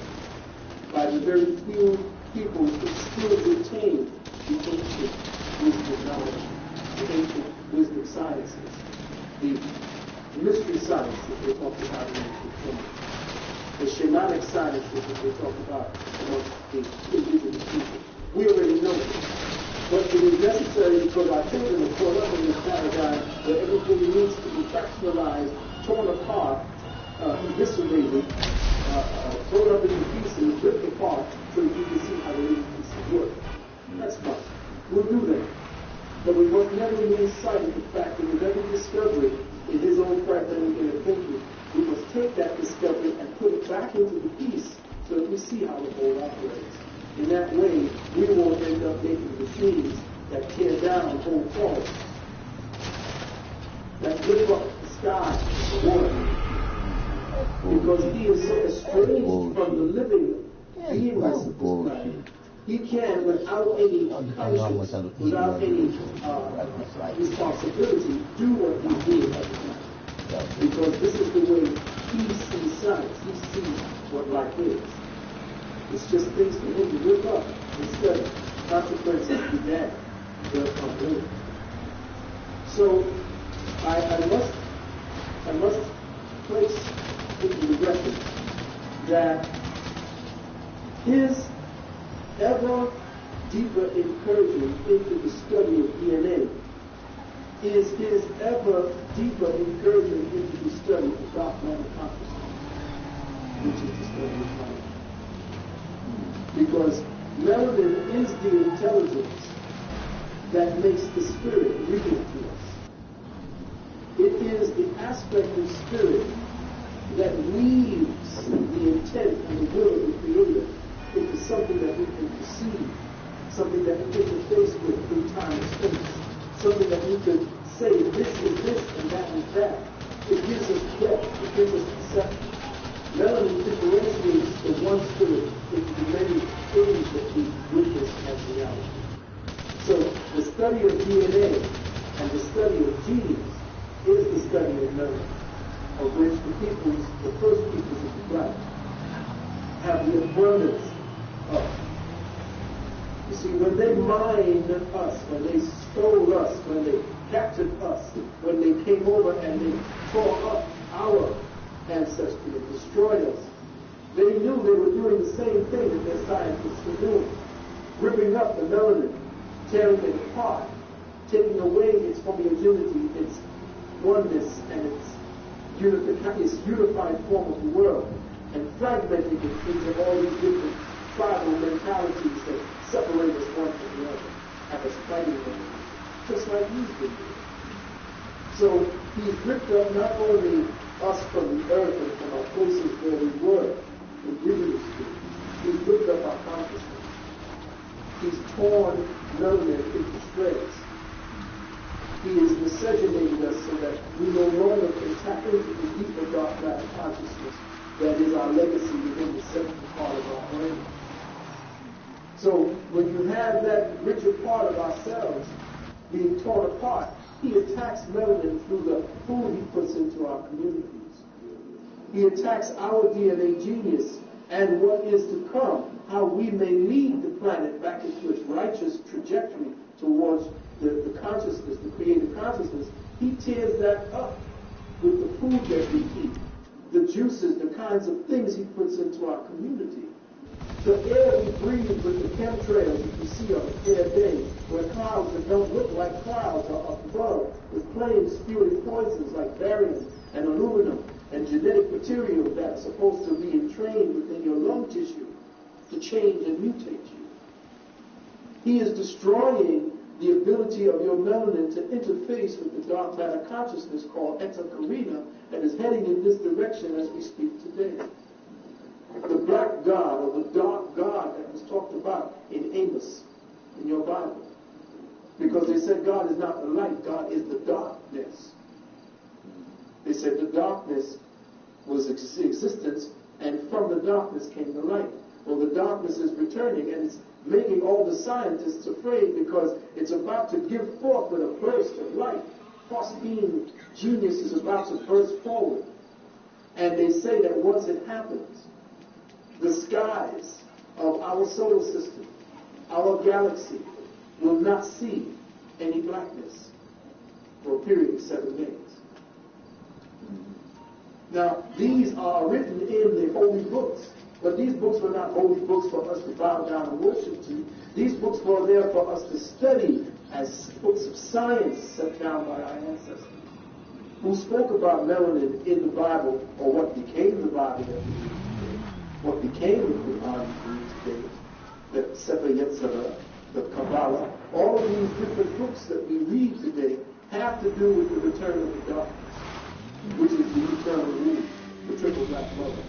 by the very few people who still retain the ancient wisdom knowledge, the ancient wisdom sciences, the mystery science that they talk about in ancient times, the shamanic sciences that they talk about amongst the indigenous people. We already know it. But it is necessary because our children are caught up in this paradigm where everything needs to be fractionalized, torn apart, eviscerated, torn up into pieces, ripped apart, so that you can see how the little pieces work. That's fine. We'll do that. But we must never lose sight of the fact that with every discovery in his own fragmented inner thinking, we must take that discovery and put it back into the piece so that we see how the whole operates. In that way, we won't end up making machines that tear down whole forests, that rip up the sky, the water, because he is so estranged from the living beingness of this planet. He can, without any conscience, without any responsibility, do what he's doing at the time. Because this is the way he sees science. He sees what life is. It's just things for him to rip up instead of consequences to that responsibility. So I must place into the record that his ever deeper incursion into the study of DNA is his ever deeper incursion into the study of dark matter consciousness, which is the study of life. Because melanin is the intelligence that makes the spirit real to us. It is the aspect of spirit that weaves the intent and the will of the Creator into something that we can perceive something that we interface with through time and space, something that we could say this is this and that is that. It gives us depth, it gives us perception. Melanin differentiates the one spirit into the many things that we witness as reality. So the study of DNA and the study of genes is the study of melanin, of which the first peoples of the planet have the abundance of. You see, when they mined us, when they stole us, when they captured us, when they came over and they tore up our ancestry and destroyed us, they knew they were doing the same thing that their scientists were doing, ripping up the melanin, tearing it apart, taking away its homogeneity, its oneness, and its unified form of the world, and fragmenting it into all these different tribal mentalities that separate us one from the other, have us fighting one another, just like he's been doing. So he's ripped up not only us from the earth and from our places where we were indigenously, he's ripped up our consciousness. He's torn melanin into shreds. He has miscegenated us so that we no longer can tap into the deeper dark matter consciousness that is our legacy within the seventh part of our brain. So when you have that richer part of ourselves being torn apart, he attacks melanin through the food he puts into our communities. He attacks our DNA genius and what is to come, how we may lead the planet back into its righteous trajectory towards the consciousness, the creative consciousness. He tears that up with the food that we eat, the juices, the kinds of things he puts into our community. The air we breathe with the chemtrails you can see on a clear day, where clouds that don't look like clouds are above, with planes spewing poisons like barium and aluminum and genetic material that's supposed to be entrained within your lung tissue to change and mutate you. He is destroying the ability of your melanin to interface with the dark matter consciousness called Eta Carina, and is heading in this direction as we speak today. The black God or the dark God that was talked about in Amos, in your Bible. Because they said God is not the light, God is the darkness. They said the darkness was existence, and from the darkness came the light. Well, the darkness is returning, and it's making all the scientists afraid because it's about to give forth with a burst of light. Phosphine genius is about to burst forward. And they say that once it happens, the skies of our solar system, our galaxy, will not see any blackness for a period of 7 days. Now, these are written in the holy books, but these books were not holy books for us to bow down and worship to. These books were there for us to study as books of science set down by our ancestors, who spoke about melanin in the Bible, or what became the Bible that we read today, what became the Quran we read today, the Sefer Yetzirah, the Kabbalah. All of these different books that we read today have to do with the return of the darkness, which is the eternal rule, the triple black mother.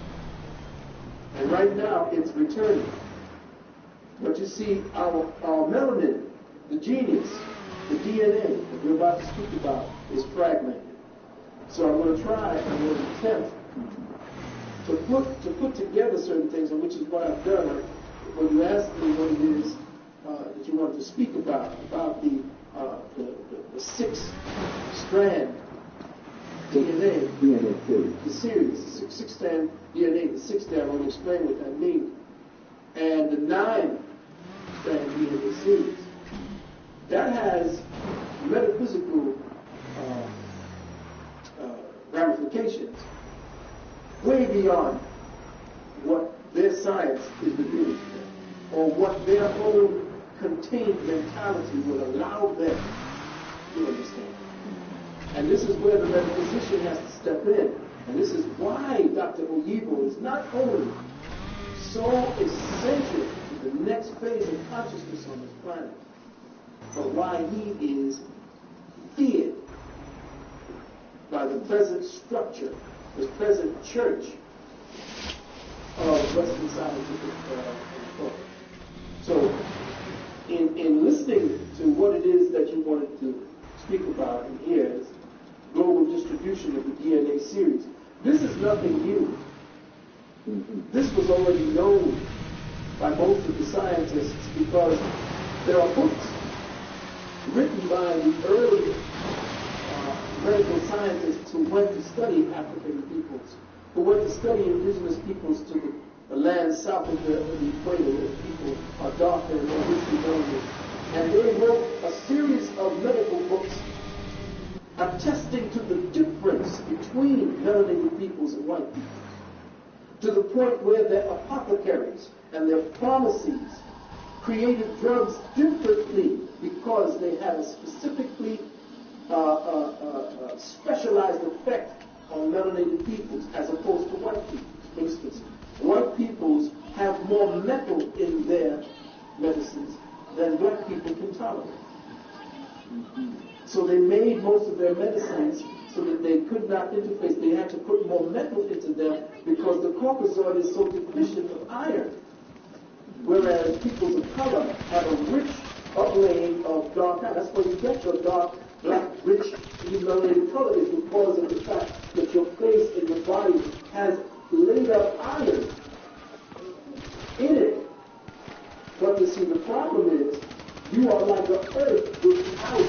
And right now, it's returning. But you see, our melanin, the genius, the DNA that we're about to speak about, is fragmented. So I'm going to try, I'm going to attempt to put together certain things, and which is what I've done. When you asked me what it is that you wanted to speak about the 6-strand DNA theory, the series, the 6-strand DNA, the 6th day, I'm going to explain what that means, and the 9-strand DNA series. That has metaphysical ramifications way beyond what their science is revealing to them, or what their own contained mentality will allow them to understand. And this is where the metaphysician has to step in. And this is why Dr. Oyibo is not only so essential to the next phase of consciousness on this planet, but why he is feared by the present structure, the present church of Western scientific thought. So, in listening to what it is that you wanted to speak about in here is global distribution of the DNA series. This is nothing new. This was already known by most of the scientists because there are books written by the early medical scientists who went to study African peoples, who went to study indigenous peoples to the land south of the equator where people are darker and more richly melanated. And they wrote a series of medical books attesting to the difference between melanated peoples and white peoples, to the point where their apothecaries and their pharmacies created drugs differently because they had a specifically specialized effect on melanated peoples as opposed to white people. For instance, white peoples have more metal in their medicines than black people can tolerate. So they made most of their medicines so that they could not interface. They had to put more metal into them because the Caucasoid is so deficient of iron. Whereas peoples of color have a rich uplaying of dark iron. That's why you get your dark, black, rich, melanated color is because of the fact that your face and your body has laid up iron in it. But you see, the problem is you are like the earth without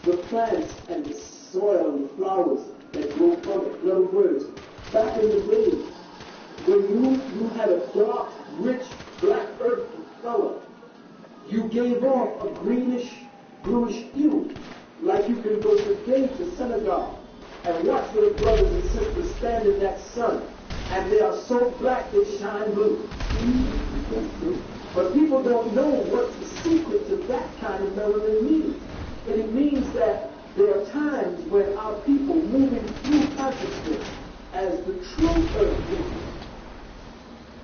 the plants and the soil and the flowers that grow from it. In other words, back in the days, when you had a dark, rich, black earth color, you gave off a greenish, bluish hue. Like you can go today to Senegal and watch little brothers and sisters stand in that sun, and they are so black they shine blue. But people don't know what the secret to that kind of melanin means. And it means that there are times when our people moving through consciousness as the true earth people,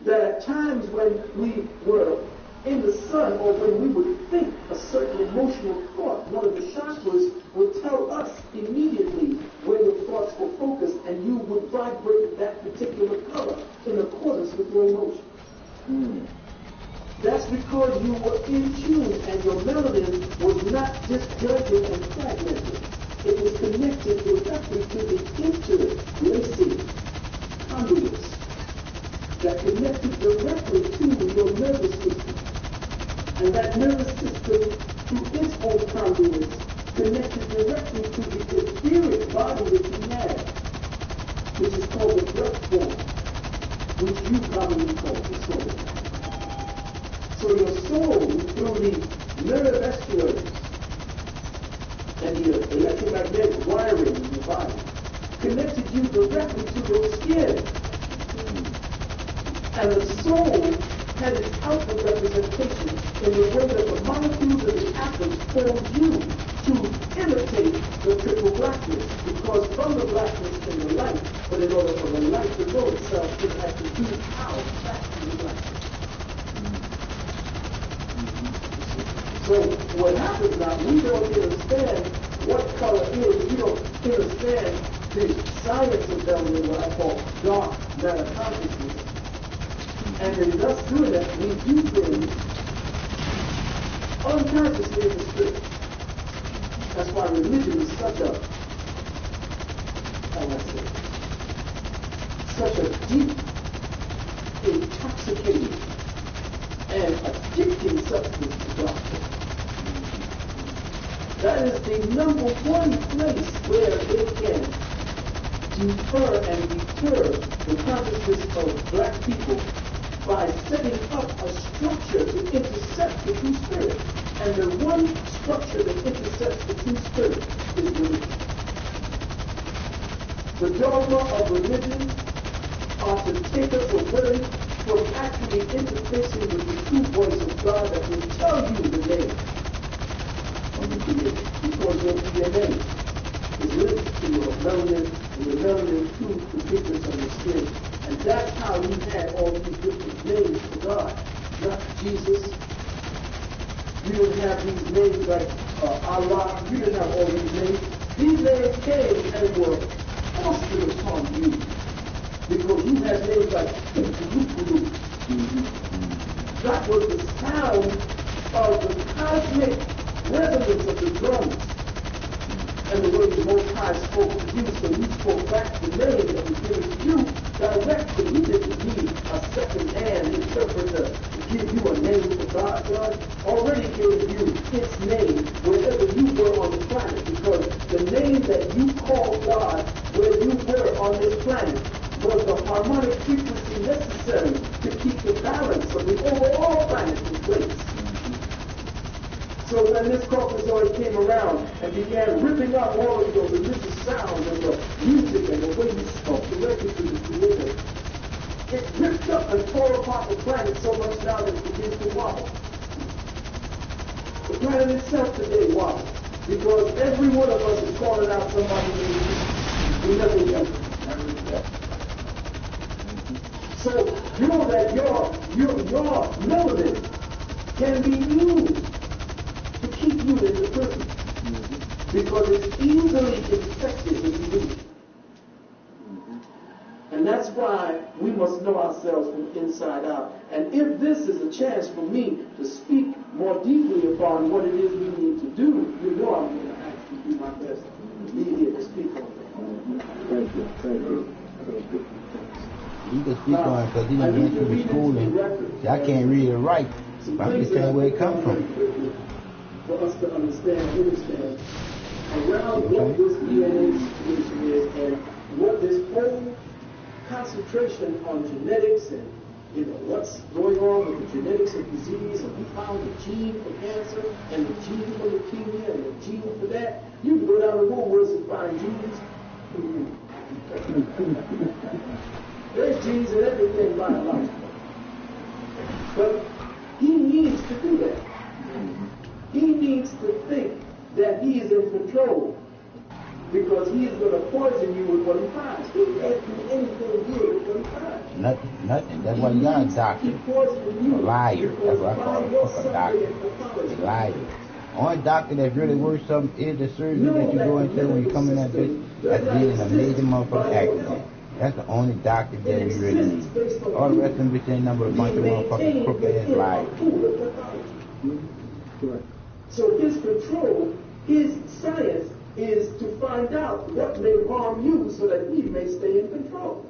that at times when we were in the sun or when we would think a certain emotional thought, one of the chakras would tell us immediately where your thoughts were focused, and you would vibrate that particular color in accordance with your emotion. That's because you were in tune and your melanin was not disjointed and fragmented. It was connected directly to the interlacing conduits that connected directly to your nervous system. And that nervous system, through its own conduits, connected directly to the etheric body that you had, which is called the breath form, which you commonly call the soul. So your soul, through the nerve estuaries and the electromagnetic wiring in your body, connected you directly to your skin. And the soul had its outward representation in the way that the molecules of the atoms formed you to imitate the triple blackness. Because from the blackness came the light, but in order for the light to know itself, it had to do power back to the blackness. So what happens now, we don't understand what color is. We don't understand the science of melanin, what I call dark matter consciousness. And in thus doing that, we do things unconsciously in the spirit. That's why religion is such a, how do I say, such a deep, intoxicating, and addicting substance to doctrine. That is the number one place where they can defer and deter the consciousness of black people by setting up a structure to intercept the true spirit. And the one structure that intercepts the true spirit is religion. The dogma of religion are to take us away from actually interfacing with the true voice of God that will tell you the name of the Creator. Because your DNA is linked to your melanin, and your melanin to the pigments on your skin. And that's how we had all these different names for God. Not Jesus. You didn't have these names like Allah. You didn't have all these names. These names came and were fostered upon you. Because you had names like that was the sound of the cosmic resonance of the drums and the way the Most High spoke to you, so you spoke back the name that was given to you directly. He didn't need a second-hand interpreter to give you a name for God. God already gave you its name wherever you were on the planet, because the name that you called God where you were on this planet was the harmonic frequency necessary to keep the balance of the overall planet in place. So when this Caucasoid came around and began ripping up all of your religious sounds and your music and the way you spoke directly to the Creator, it ripped up and tore apart the planet so much now that it begins to wobble. The planet itself today wobbles because every one of us is calling out somebody we never get. So you know that your melanin can be used to keep you in the prison because it's easily infected with disease. And that's why we must know ourselves from inside out. And if this is a chance for me to speak more deeply upon what it is we need to do, you know I'm going to actually do my best to be here to speak on it. Thank you. He can speak on it because he done went through the schooling. See, I can't read or write, but I'm just saying where it comes from. For us to understand and understand around what this DNA situation is and what this whole concentration on genetics and what's going on with the genetics of disease, and we found a gene for cancer and the gene for leukemia and the gene for that. You can go down to Woolworths and find genes. There's genes and everything biological. But he needs to do that. He needs to think that he is in control because he is going to poison you with what he finds. He can't do anything good with what he finds. Nothing. That's why you're a doctor. A liar. That's what I call a doctor. A liar. Only doctor that's really worth something is the surgery that you go into when you come in that bitch. That's being an amazing motherfucking accident. That's the only doctor that we really need. All the rest of them bitches ain't number a bunch of motherfucking crooked ass liars. So his control, his science is to find out what may harm you so that he may stay in control.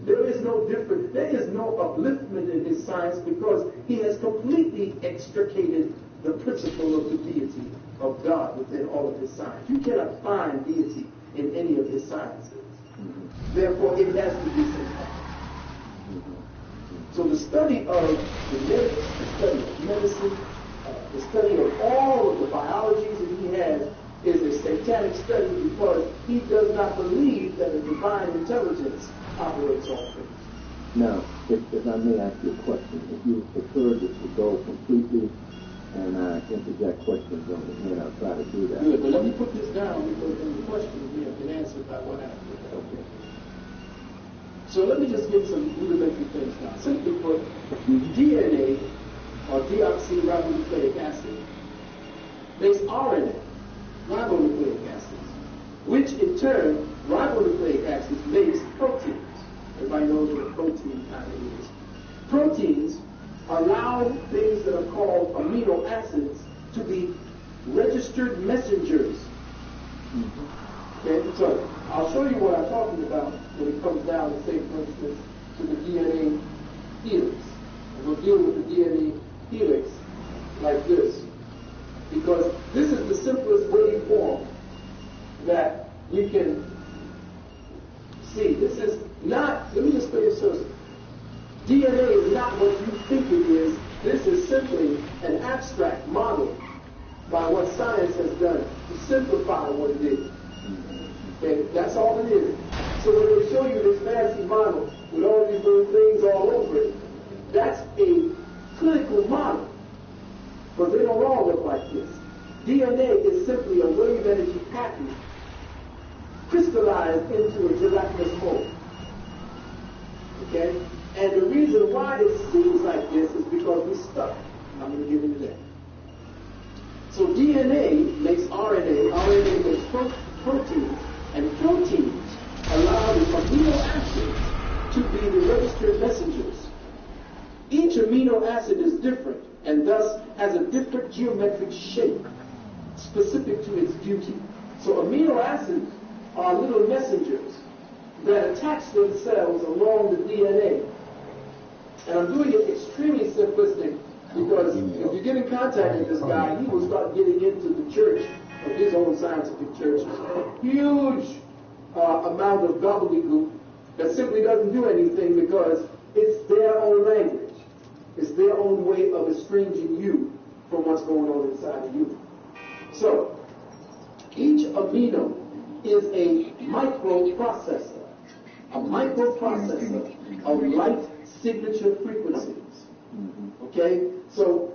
There is no difference. There is no upliftment in his science because he has completely extricated the principle of the deity of God within all of his science. You cannot find deity in any of his sciences. Therefore, it has to be symbolic. So the study of genetics, the study of medicine, the study of all of the biologies that he has is a satanic study because he does not believe that a divine intelligence operates all things. Now, if I may ask you a question, if you prefer this to go completely and interject questions on the end, I'll try to do that. Good, but let me put this down because in the question we have been answered by what happened. Okay. So let me just give some rudimentary things now. Simply put, DNA, or deoxyribonucleic acid, makes RNA, ribonucleic acids, which in turn, ribonucleic acids makes proteins. Everybody knows what a protein kind of is. Proteins allow things that are called amino acids to be registered messengers. Okay, so I'll show you what I'm talking about when it comes down to, say, for instance, to the DNA helix. And we'll deal with the DNA helix like this, because this is the simplest waveform that we can see. This is not, let me just say this first. DNA is not what you think it is. This is simply an abstract model by what science has done to simplify what it is. Okay, that's all it is. So when they show you this fancy model with all these little things all over it, that's a clinical model. But they don't all look like this. DNA is simply a wave energy pattern crystallized into a gelatinous mold. Okay? And the reason why it seems like this is because we're stuck. I'm going to get into that. So DNA makes RNA, RNA makes proteins, and proteins allow the amino acids to be the registered messengers. Each amino acid is different, and thus duty. So amino acids are little messengers that attach themselves along the DNA. And I'm doing it extremely simplistic because if you get in contact with this guy, he will start getting into the church of his own scientific church. Huge amount of gobbledygook that simply doesn't do anything because it's their own language. It's their own way of estranging you from what's going on inside of you. So, each amino is a microprocessor of light signature frequencies. Okay? So,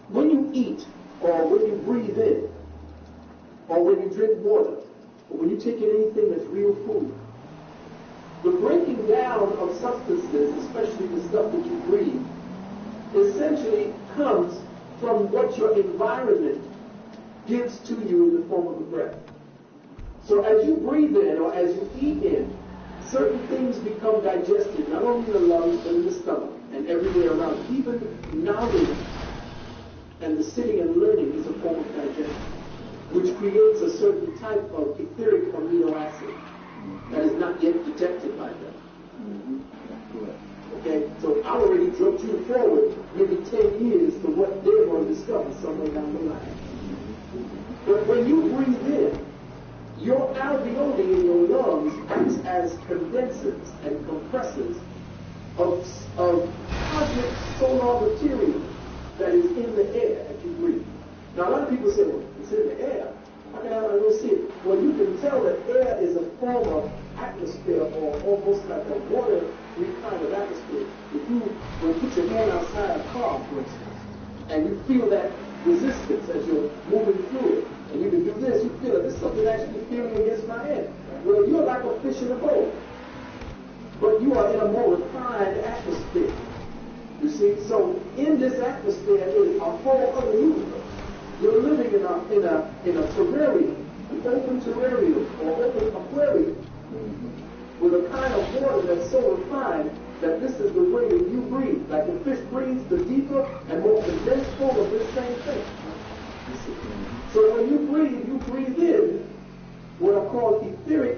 when you eat, or when you breathe in, or when you drink water, or when you take in anything that's real food, the breaking down of substances, especially the stuff that you breathe, essentially comes from what your environment gives to you in the form of a breath. So as you breathe in or as you eat in, certain things become digested, not only in the lungs, but in the stomach and everywhere around. Even knowledge and the sitting and learning is a form of digestion, which creates a certain type of etheric amino acid that is not yet detected by them. Okay, so I already drove you forward maybe 10 years to what they're going to discover somewhere down the line. But when you breathe in, your alveoli in your lungs acts as condensers and compressors of cosmic solar material that is in the air that you breathe. Now a lot of people say, well, it's in the air. How can I go see it? Well, you can tell that air is a form of atmosphere, or almost like a water-free kind of atmosphere. If you will put your hand outside a car, for instance, and you feel that resistance as you're moving through it, and you can do this, you feel it. There's something actually feeling against my hand. Well, you're like a fish in a bowl, but you are in a more refined atmosphere. You see, so in this atmosphere is a whole other universe. You're living in a terrarium, an open terrarium or open aquarium, with a kind of water that's so refined that this is the way that you breathe. Like the fish breathes, the deeper and more condensed form of this same thing. So when you breathe in what are called etheric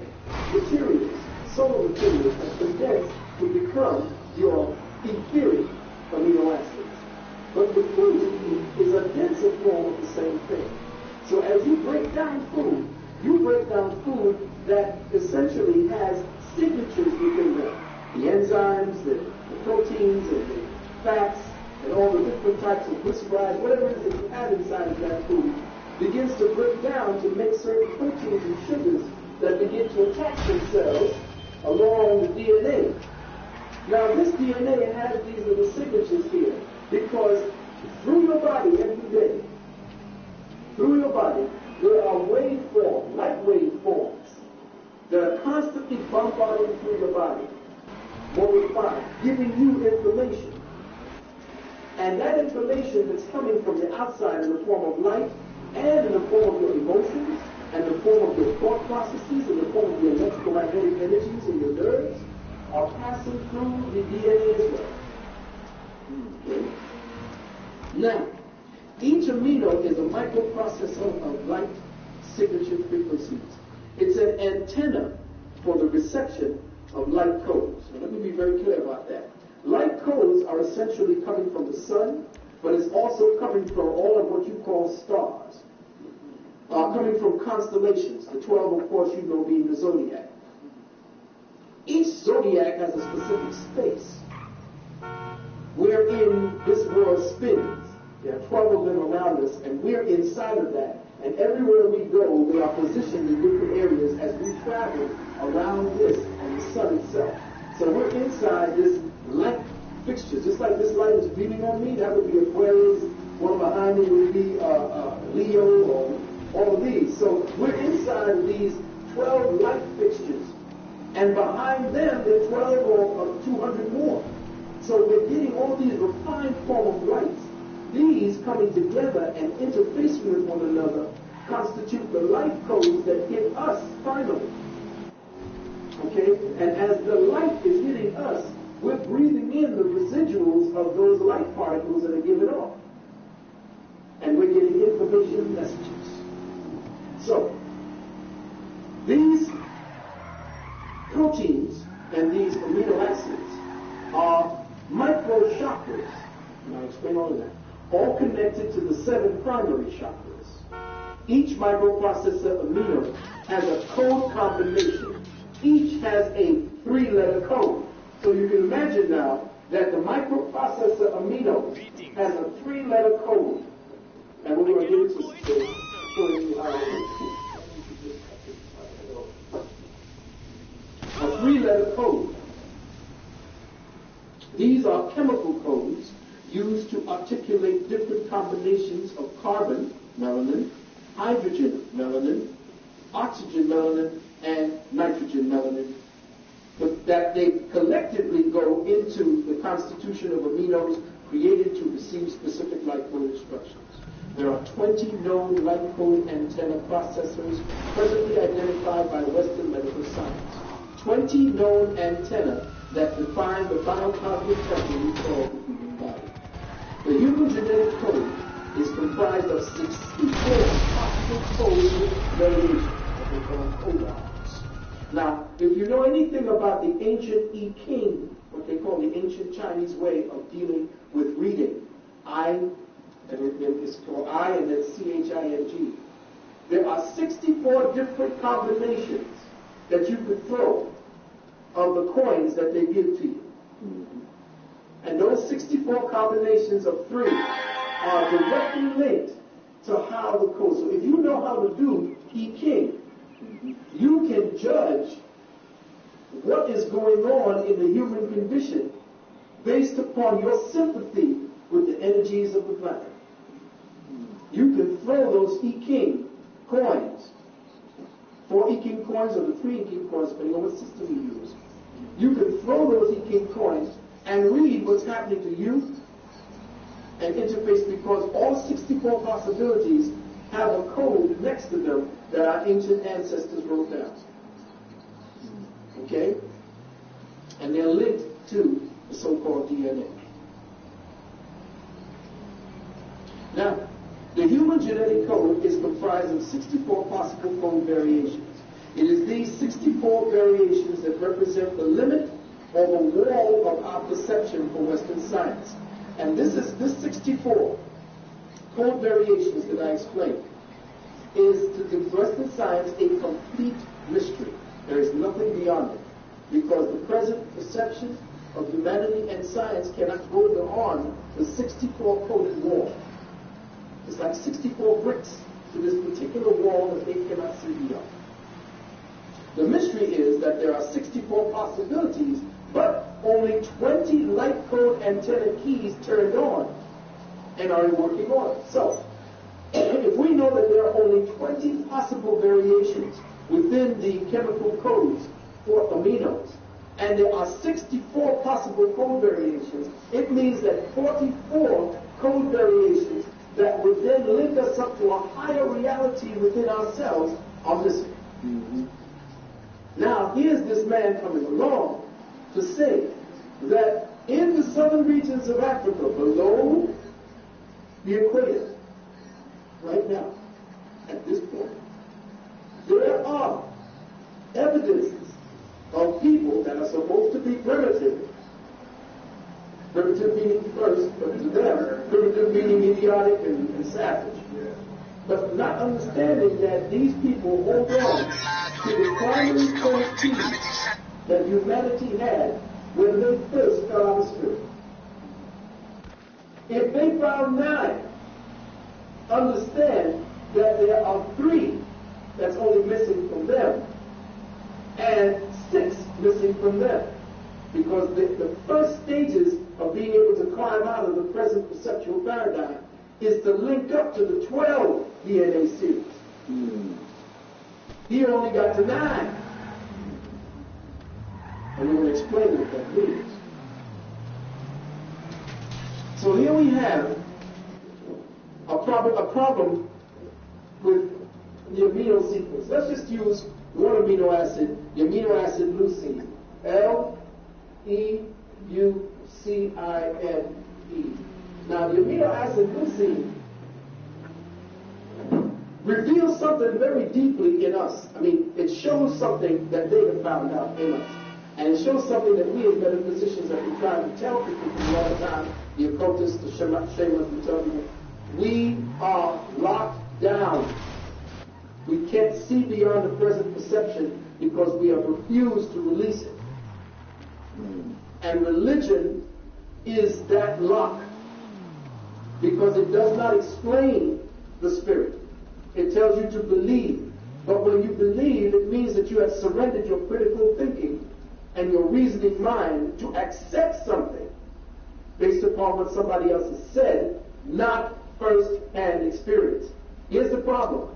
materials, solar materials, that condense to become your etheric amino acids. But the food is a denser form of the same thing. So as you break down food, you break down food that essentially has signatures within them. The enzymes, the proteins, and the fats, and all the different types of glycerides, whatever it is that you have inside of that food, begins to break down to make certain proteins and sugars that begin to attach themselves along the DNA. Now this DNA has these little signatures here because through your body every day, through your body, there are waveforms, light waveforms, that are constantly bombarding through your body, more refined, giving you information. And that information that's coming from the outside in the form of light and in the form of your emotions and in the form of your thought processes and the form of your electromagnetic energies in your nerves are passing through the DNA as well. Okay. Now, each amino is a microprocessor of light signature frequencies. It's an antenna for the reception of light codes. Now, let me be very clear about that. Light codes are essentially coming from the sun, but it's also coming from all of what you call stars. Coming from constellations, the 12, of course, you know, being the zodiac. Each zodiac has a specific space wherein this world spins. There are 12 of them around us, and we're inside of that. And everywhere we go, we are positioned in different areas as we travel around this and the sun itself. So we're inside this light fixture. Just like this light is beaming on me, that would be Aquarius. One behind me would be Leo, or all of these. So we're inside of these 12 light fixtures. And behind them, there are 12 or 200 more. So we're getting all these refined form of lights. These coming together and interfacing with one another constitute the light codes that hit us finally. Okay? And as the light is hitting us, we're breathing in the residuals of those light particles that are given off. And we're getting information messages. proteins and these amino acids are micro chakras, and I'll explain all of that, all connected to the 7 primary chakras. Each microprocessor amino has a code combination. Each has a 3-letter code. So you can imagine now that the microprocessor amino has a 3-letter code. And we're going to get into showing you how a 3-letter code. These are chemical codes used to articulate different combinations of carbon, melanin, hydrogen, melanin, oxygen, melanin, and nitrogen, melanin, but that they collectively go into the constitution of aminos created to receive specific light code instructions. There are 20 known light code antenna processors presently identified by Western medical science. 20 known antenna that define the biocosmic temple we call the human body. The human genetic code is comprised of 64 possible code variations that we call codons. Now, if you know anything about the ancient I Ching, what they call the ancient Chinese way of dealing with reading, it's called I and then CHING. There are 64 different combinations that you could throw of the coins that they give to you. And those 64 combinations of 3 are directly linked to how the code. So if you know how to do I Ching, you can judge what is going on in the human condition based upon your sympathy with the energies of the planet. You can throw those I Ching coins, 4 I Ching coins or the 3 I Ching coins, depending on what system you use. You can throw those I Ching coins and read what's happening to you and interface, because all 64 possibilities have a code next to them that our ancient ancestors wrote down. Okay? And they're linked to the so-called DNA. Now, the human genetic code is comprised of 64 possible code variations. It is these 64 variations that represent the limit or the wall of our perception for Western science. And this 64 code variations that I explained is, to Western science, a complete mystery. There is nothing beyond it, because the present perception of humanity and science cannot go beyond the 64 coded wall. It's like 64 bricks to this particular wall that they cannot see beyond. The mystery is that there are 64 possibilities, but only 20 light code antenna keys turned on and are in working order. So, if we know that there are only 20 possible variations within the chemical codes for aminos, and there are 64 possible code variations, it means that 44 code variations that would then link us up to a higher reality within ourselves are missing. Now, here's this man coming along to say that in the southern regions of Africa, below the equator, right now, at this point, there are evidences of people that are supposed to be primitive meaning first, but to them, primitive meaning idiotic and savage. But not understanding that these people hold on to the primary code keys that humanity had when they first fell out of spirit. If they found 9, understand that there are 3 that's only missing from them, and 6 missing from them. Because the first stages of being able to climb out of the present perceptual paradigm is to link up to the 12 DNA series. He only got to 9. And we're going to explain what that means. So here we have a problem with the amino sequence. Let's just use one amino acid, the amino acid leucine. Leucine. Now, the amino acid leucine reveals something very deeply in us. I mean, it shows something that they have found out in us. And it shows something that we as metaphysicians have been trying to tell people for a long time, the occultists, the shamans, we tell people, we are locked down. We can't see beyond the present perception because we have refused to release it. And religion is that lock because it does not explain the spirit. It tells you to believe. But when you believe, it means that you have surrendered your critical thinking and your reasoning mind to accept something based upon what somebody else has said, not first-hand experience. Here's the problem.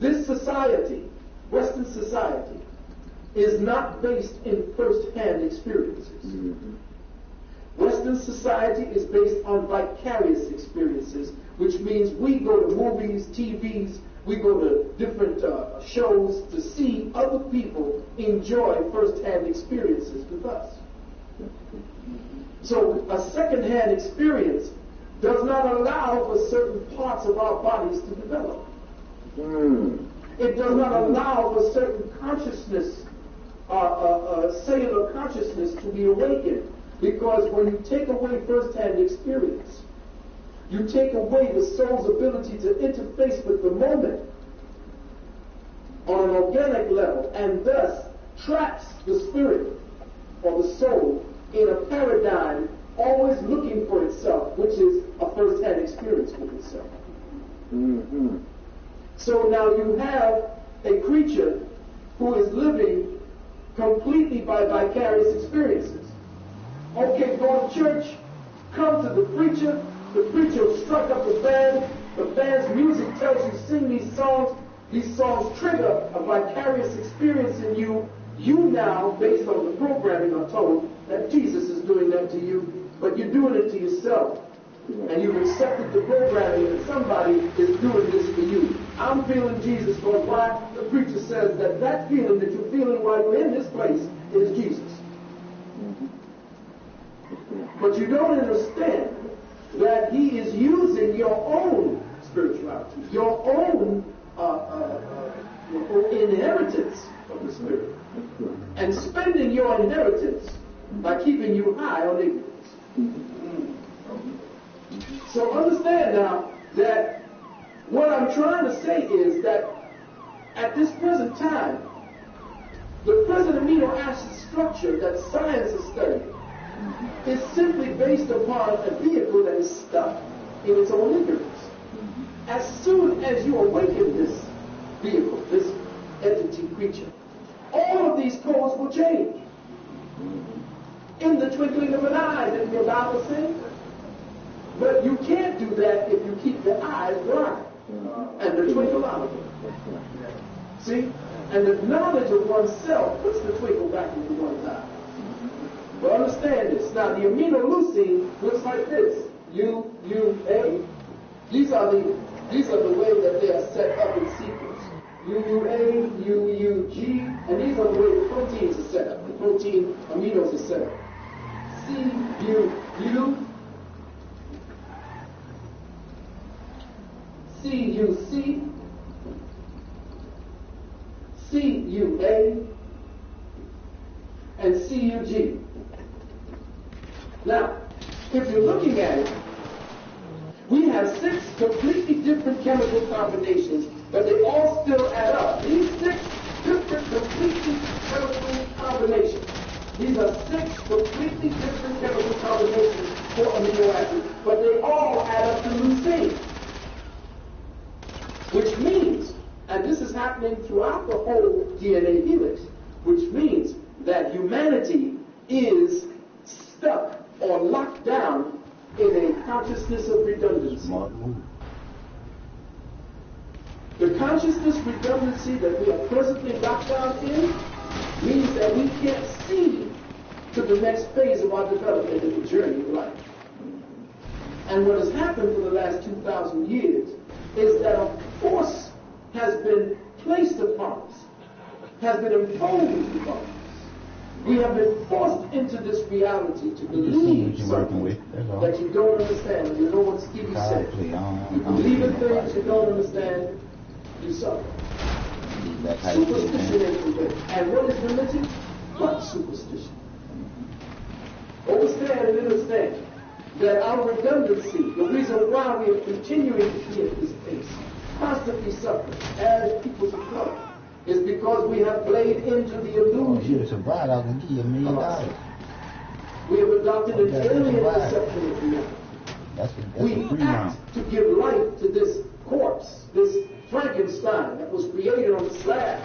This society, Western society, is not based in first-hand experiences. Western society is based on vicarious experiences, which means we go to movies, TVs, we go to different shows to see other people enjoy first-hand experiences with us. So a second-hand experience does not allow for certain parts of our bodies to develop. It does not allow for certain consciousness, cellular consciousness to be awakened. Because when you take away first-hand experience, you take away the soul's ability to interface with the moment on an organic level, and thus traps the spirit or the soul in a paradigm always looking for itself, which is a first-hand experience with itself. So now you have a creature who is living completely by vicarious experiences. Okay, go to church, come to the preacher will strike up the band, the band's music tells you sing these songs trigger a vicarious experience in you. You now, based on the programming, are told that Jesus is doing that to you, but you're doing it to yourself. And you've accepted the programming that somebody is doing this for you. I'm feeling Jesus, because why? The preacher says that feeling that you're feeling while you're in this place is Jesus. But you don't understand that he is using your own spirituality, your own inheritance of the Spirit, and spending your inheritance by keeping you high on ignorance. So understand now that what I'm trying to say is that at this present time, the present amino acid structure that science is studying is simply based upon a vehicle that is stuck in its own ignorance. As soon as you awaken this vehicle, this entity creature, all of these codes will change. In the twinkling of an eye, didn't the Bible say? But you can't do that if you keep the eyes blind and the twinkle out of them. See? And the knowledge of oneself puts the twinkle back into one's eye. But understand this. Now, the aminoleucine looks like this. U, A. These are the way that they are set up in sequence. UUA, UUG, and these are the way the proteins are set up. The protein aminos are set up. CUU, CUC, CUA, and CUG. Now, if you're looking at it, we have 6 completely different chemical combinations, but they all still add up. These 6 different completely chemical combinations. These are 6 completely different chemical combinations for amino acids, but they all add up to leucine. Which means, and this is happening throughout the whole DNA helix, which means that humanity is stuck or locked down in a consciousness of redundancy. The consciousness redundancy that we are presently locked down in means that we can't see to the next phase of our development in the journey of life. And what has happened for the last 2,000 years is that a force has been placed upon us, has been imposed upon us. We have been forced into this reality to believe something that you don't understand. And you know what Stevie said. You believe in things you don't understand, you suffer. Superstition is religion. And what is religion? but superstition. Understand and understand that our redundancy, the reason why we are continuing to be at this pace, constantly suffering as people of color, is because we have played into the illusion. We have adopted an alien perception of reality. We act to give life to this corpse, this Frankenstein that was created on the slab.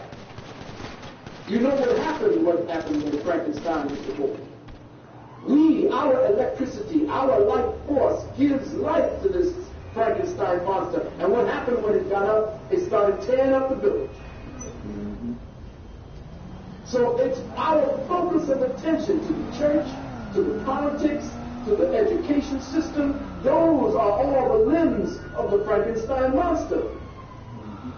You know what happened when Frankenstein was born. Our electricity, our life force gives life to this Frankenstein monster. And what happened when it got up? It started tearing up the village. So it's our focus of attention to the church, to the politics, to the education system. Those are all the limbs of the Frankenstein monster.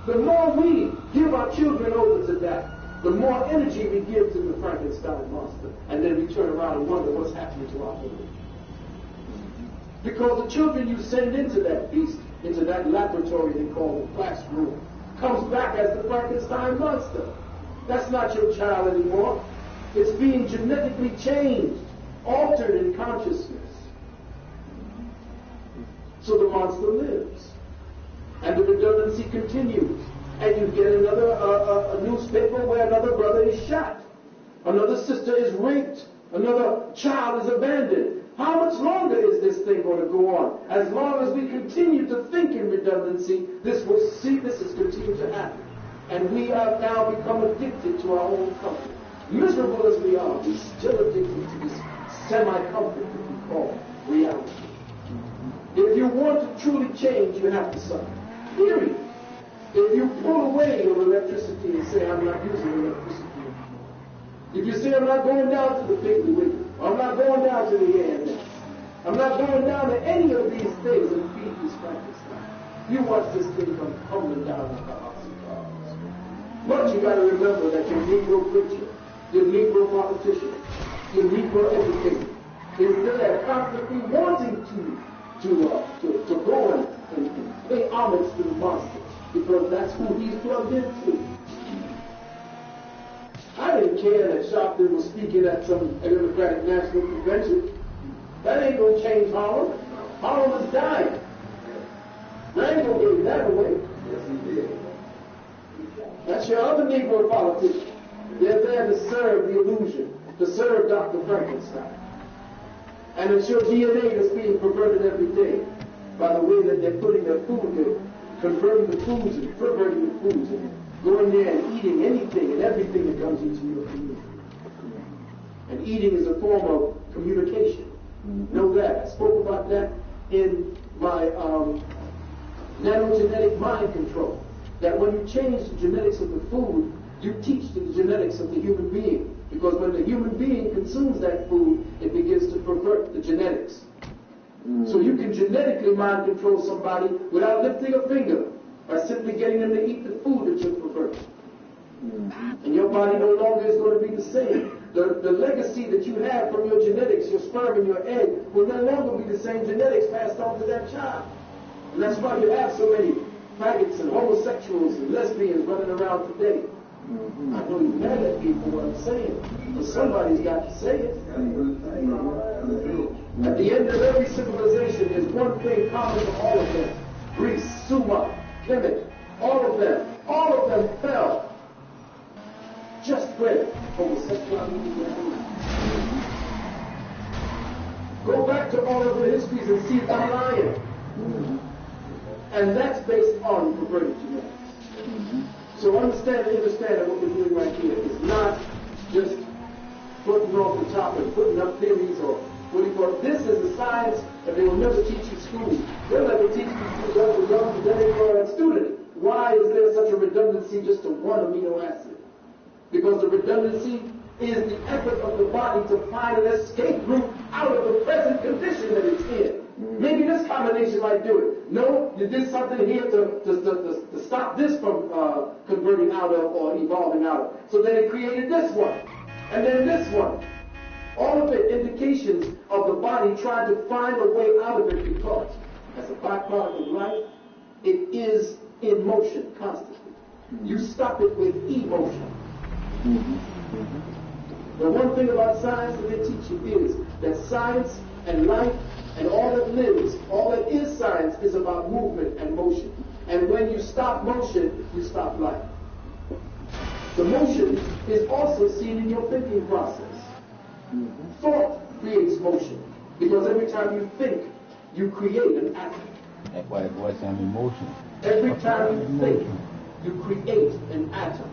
The more we give our children over to that, the more energy we give to the Frankenstein monster. And then we turn around and wonder what's happening to our village. Because the children you send into that beast, into that laboratory they call the classroom, comes back as the Frankenstein monster. That's not your child anymore. It's being genetically changed, altered in consciousness. So the monster lives. And the redundancy continues. And you get another a newspaper where another brother is shot. Another sister is raped. Another child is abandoned. How much longer is this thing going to go on? As long as we continue to think in redundancy, this is continuing to happen. And we have now become addicted to our own comfort. Miserable as we are, we're still addicted to this semi-comfort that we call reality. If you want to truly change, you have to suffer. Period. If you pull away your electricity and say, I'm not using electricity anymore. If you say, I'm not going down to the Piggly Wiggly, I'm not going down to the A&S, I'm not going down to any of these things and feed this Frankenstein. You watch this thing come tumbling down like a house of cards. But you got to remember that your Negro preacher, your Negro politician, your Negro educator is there constantly wanting to go and pay homage to the monster. Because that's who he's plugged into. I didn't care that Sharpton was speaking at some Democratic National Convention. That ain't going to change Harlem. Harlem is dying. I ain't going to give that away. Yes, he did. That's your other Negro politician. They're there to serve the illusion, to serve Dr. Frankenstein. And it's your DNA that's being perverted every day by the way that they're putting their food there. Converting the foods and perverting the foods and going there and eating anything and everything that comes into your community. And eating is a form of communication. Know that. I spoke about that in my nanogenetic mind control. That when you change the genetics of the food, you teach the genetics of the human being. Because when the human being consumes that food, it begins to pervert the genetics. So you can genetically mind control somebody without lifting a finger by simply getting them to eat the food that you're perverting. And your body no longer is going to be the same. The legacy that you have from your genetics, your sperm and your egg, will no longer be the same genetics passed on to that child. And that's why you have so many faggots and homosexuals and lesbians running around today. I know you're mad at me for what I'm saying, but somebody's got to say it. At the end of every civilization, there's one thing common to all of them. Greece, Sumer, Kemet, all of them fell. Just when homosexuality was. Go back to all of the histories and see if I'm lying. And that's based on perverted genetics. So understand that what we're doing right here is not just putting off the top and putting up theories or what do you call it. This is a science that they will never teach in school. They'll never teach you to young genetic student. Why is there such a redundancy just to one amino acid? Because the redundancy is the effort of the body to find an escape route out of the present condition that it's in. Maybe this combination might do it. No, you did something here to stop this from converting out of or evolving out of. So then it created this one. And then this one. All of it indications of the body trying to find a way out of it because, as a byproduct of life, it is in motion constantly. You stop it with emotion. But one thing about science that they teach you is that science and life and all that lives, all that is science is about movement and motion. And when you stop motion, you stop life. The motion is also seen in your thinking process. Thought creates motion. Because every time you think, you create an atom. That's why the boy sounds emotional. Every time you think, you create an atom.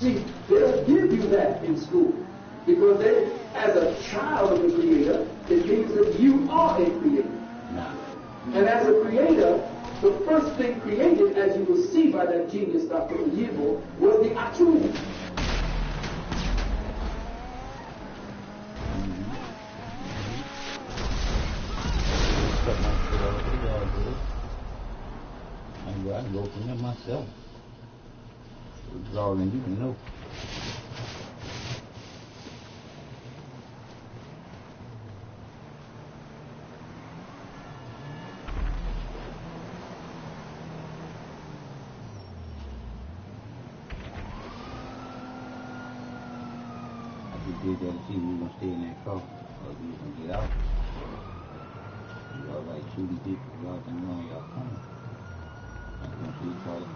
See, they don't give you that in school. Because they, as a child of the Creator, it means that you are a creator. And as a creator, the first thing created, as you will see by that genius, Dr. Oyevo, was the atom. I can go from there myself. It's all in you to know. I just did that to see if we were going to stay in that car or if we were going to get out. Y'all like shooting people, y'all didn't know y'all coming. I'm going to see you call the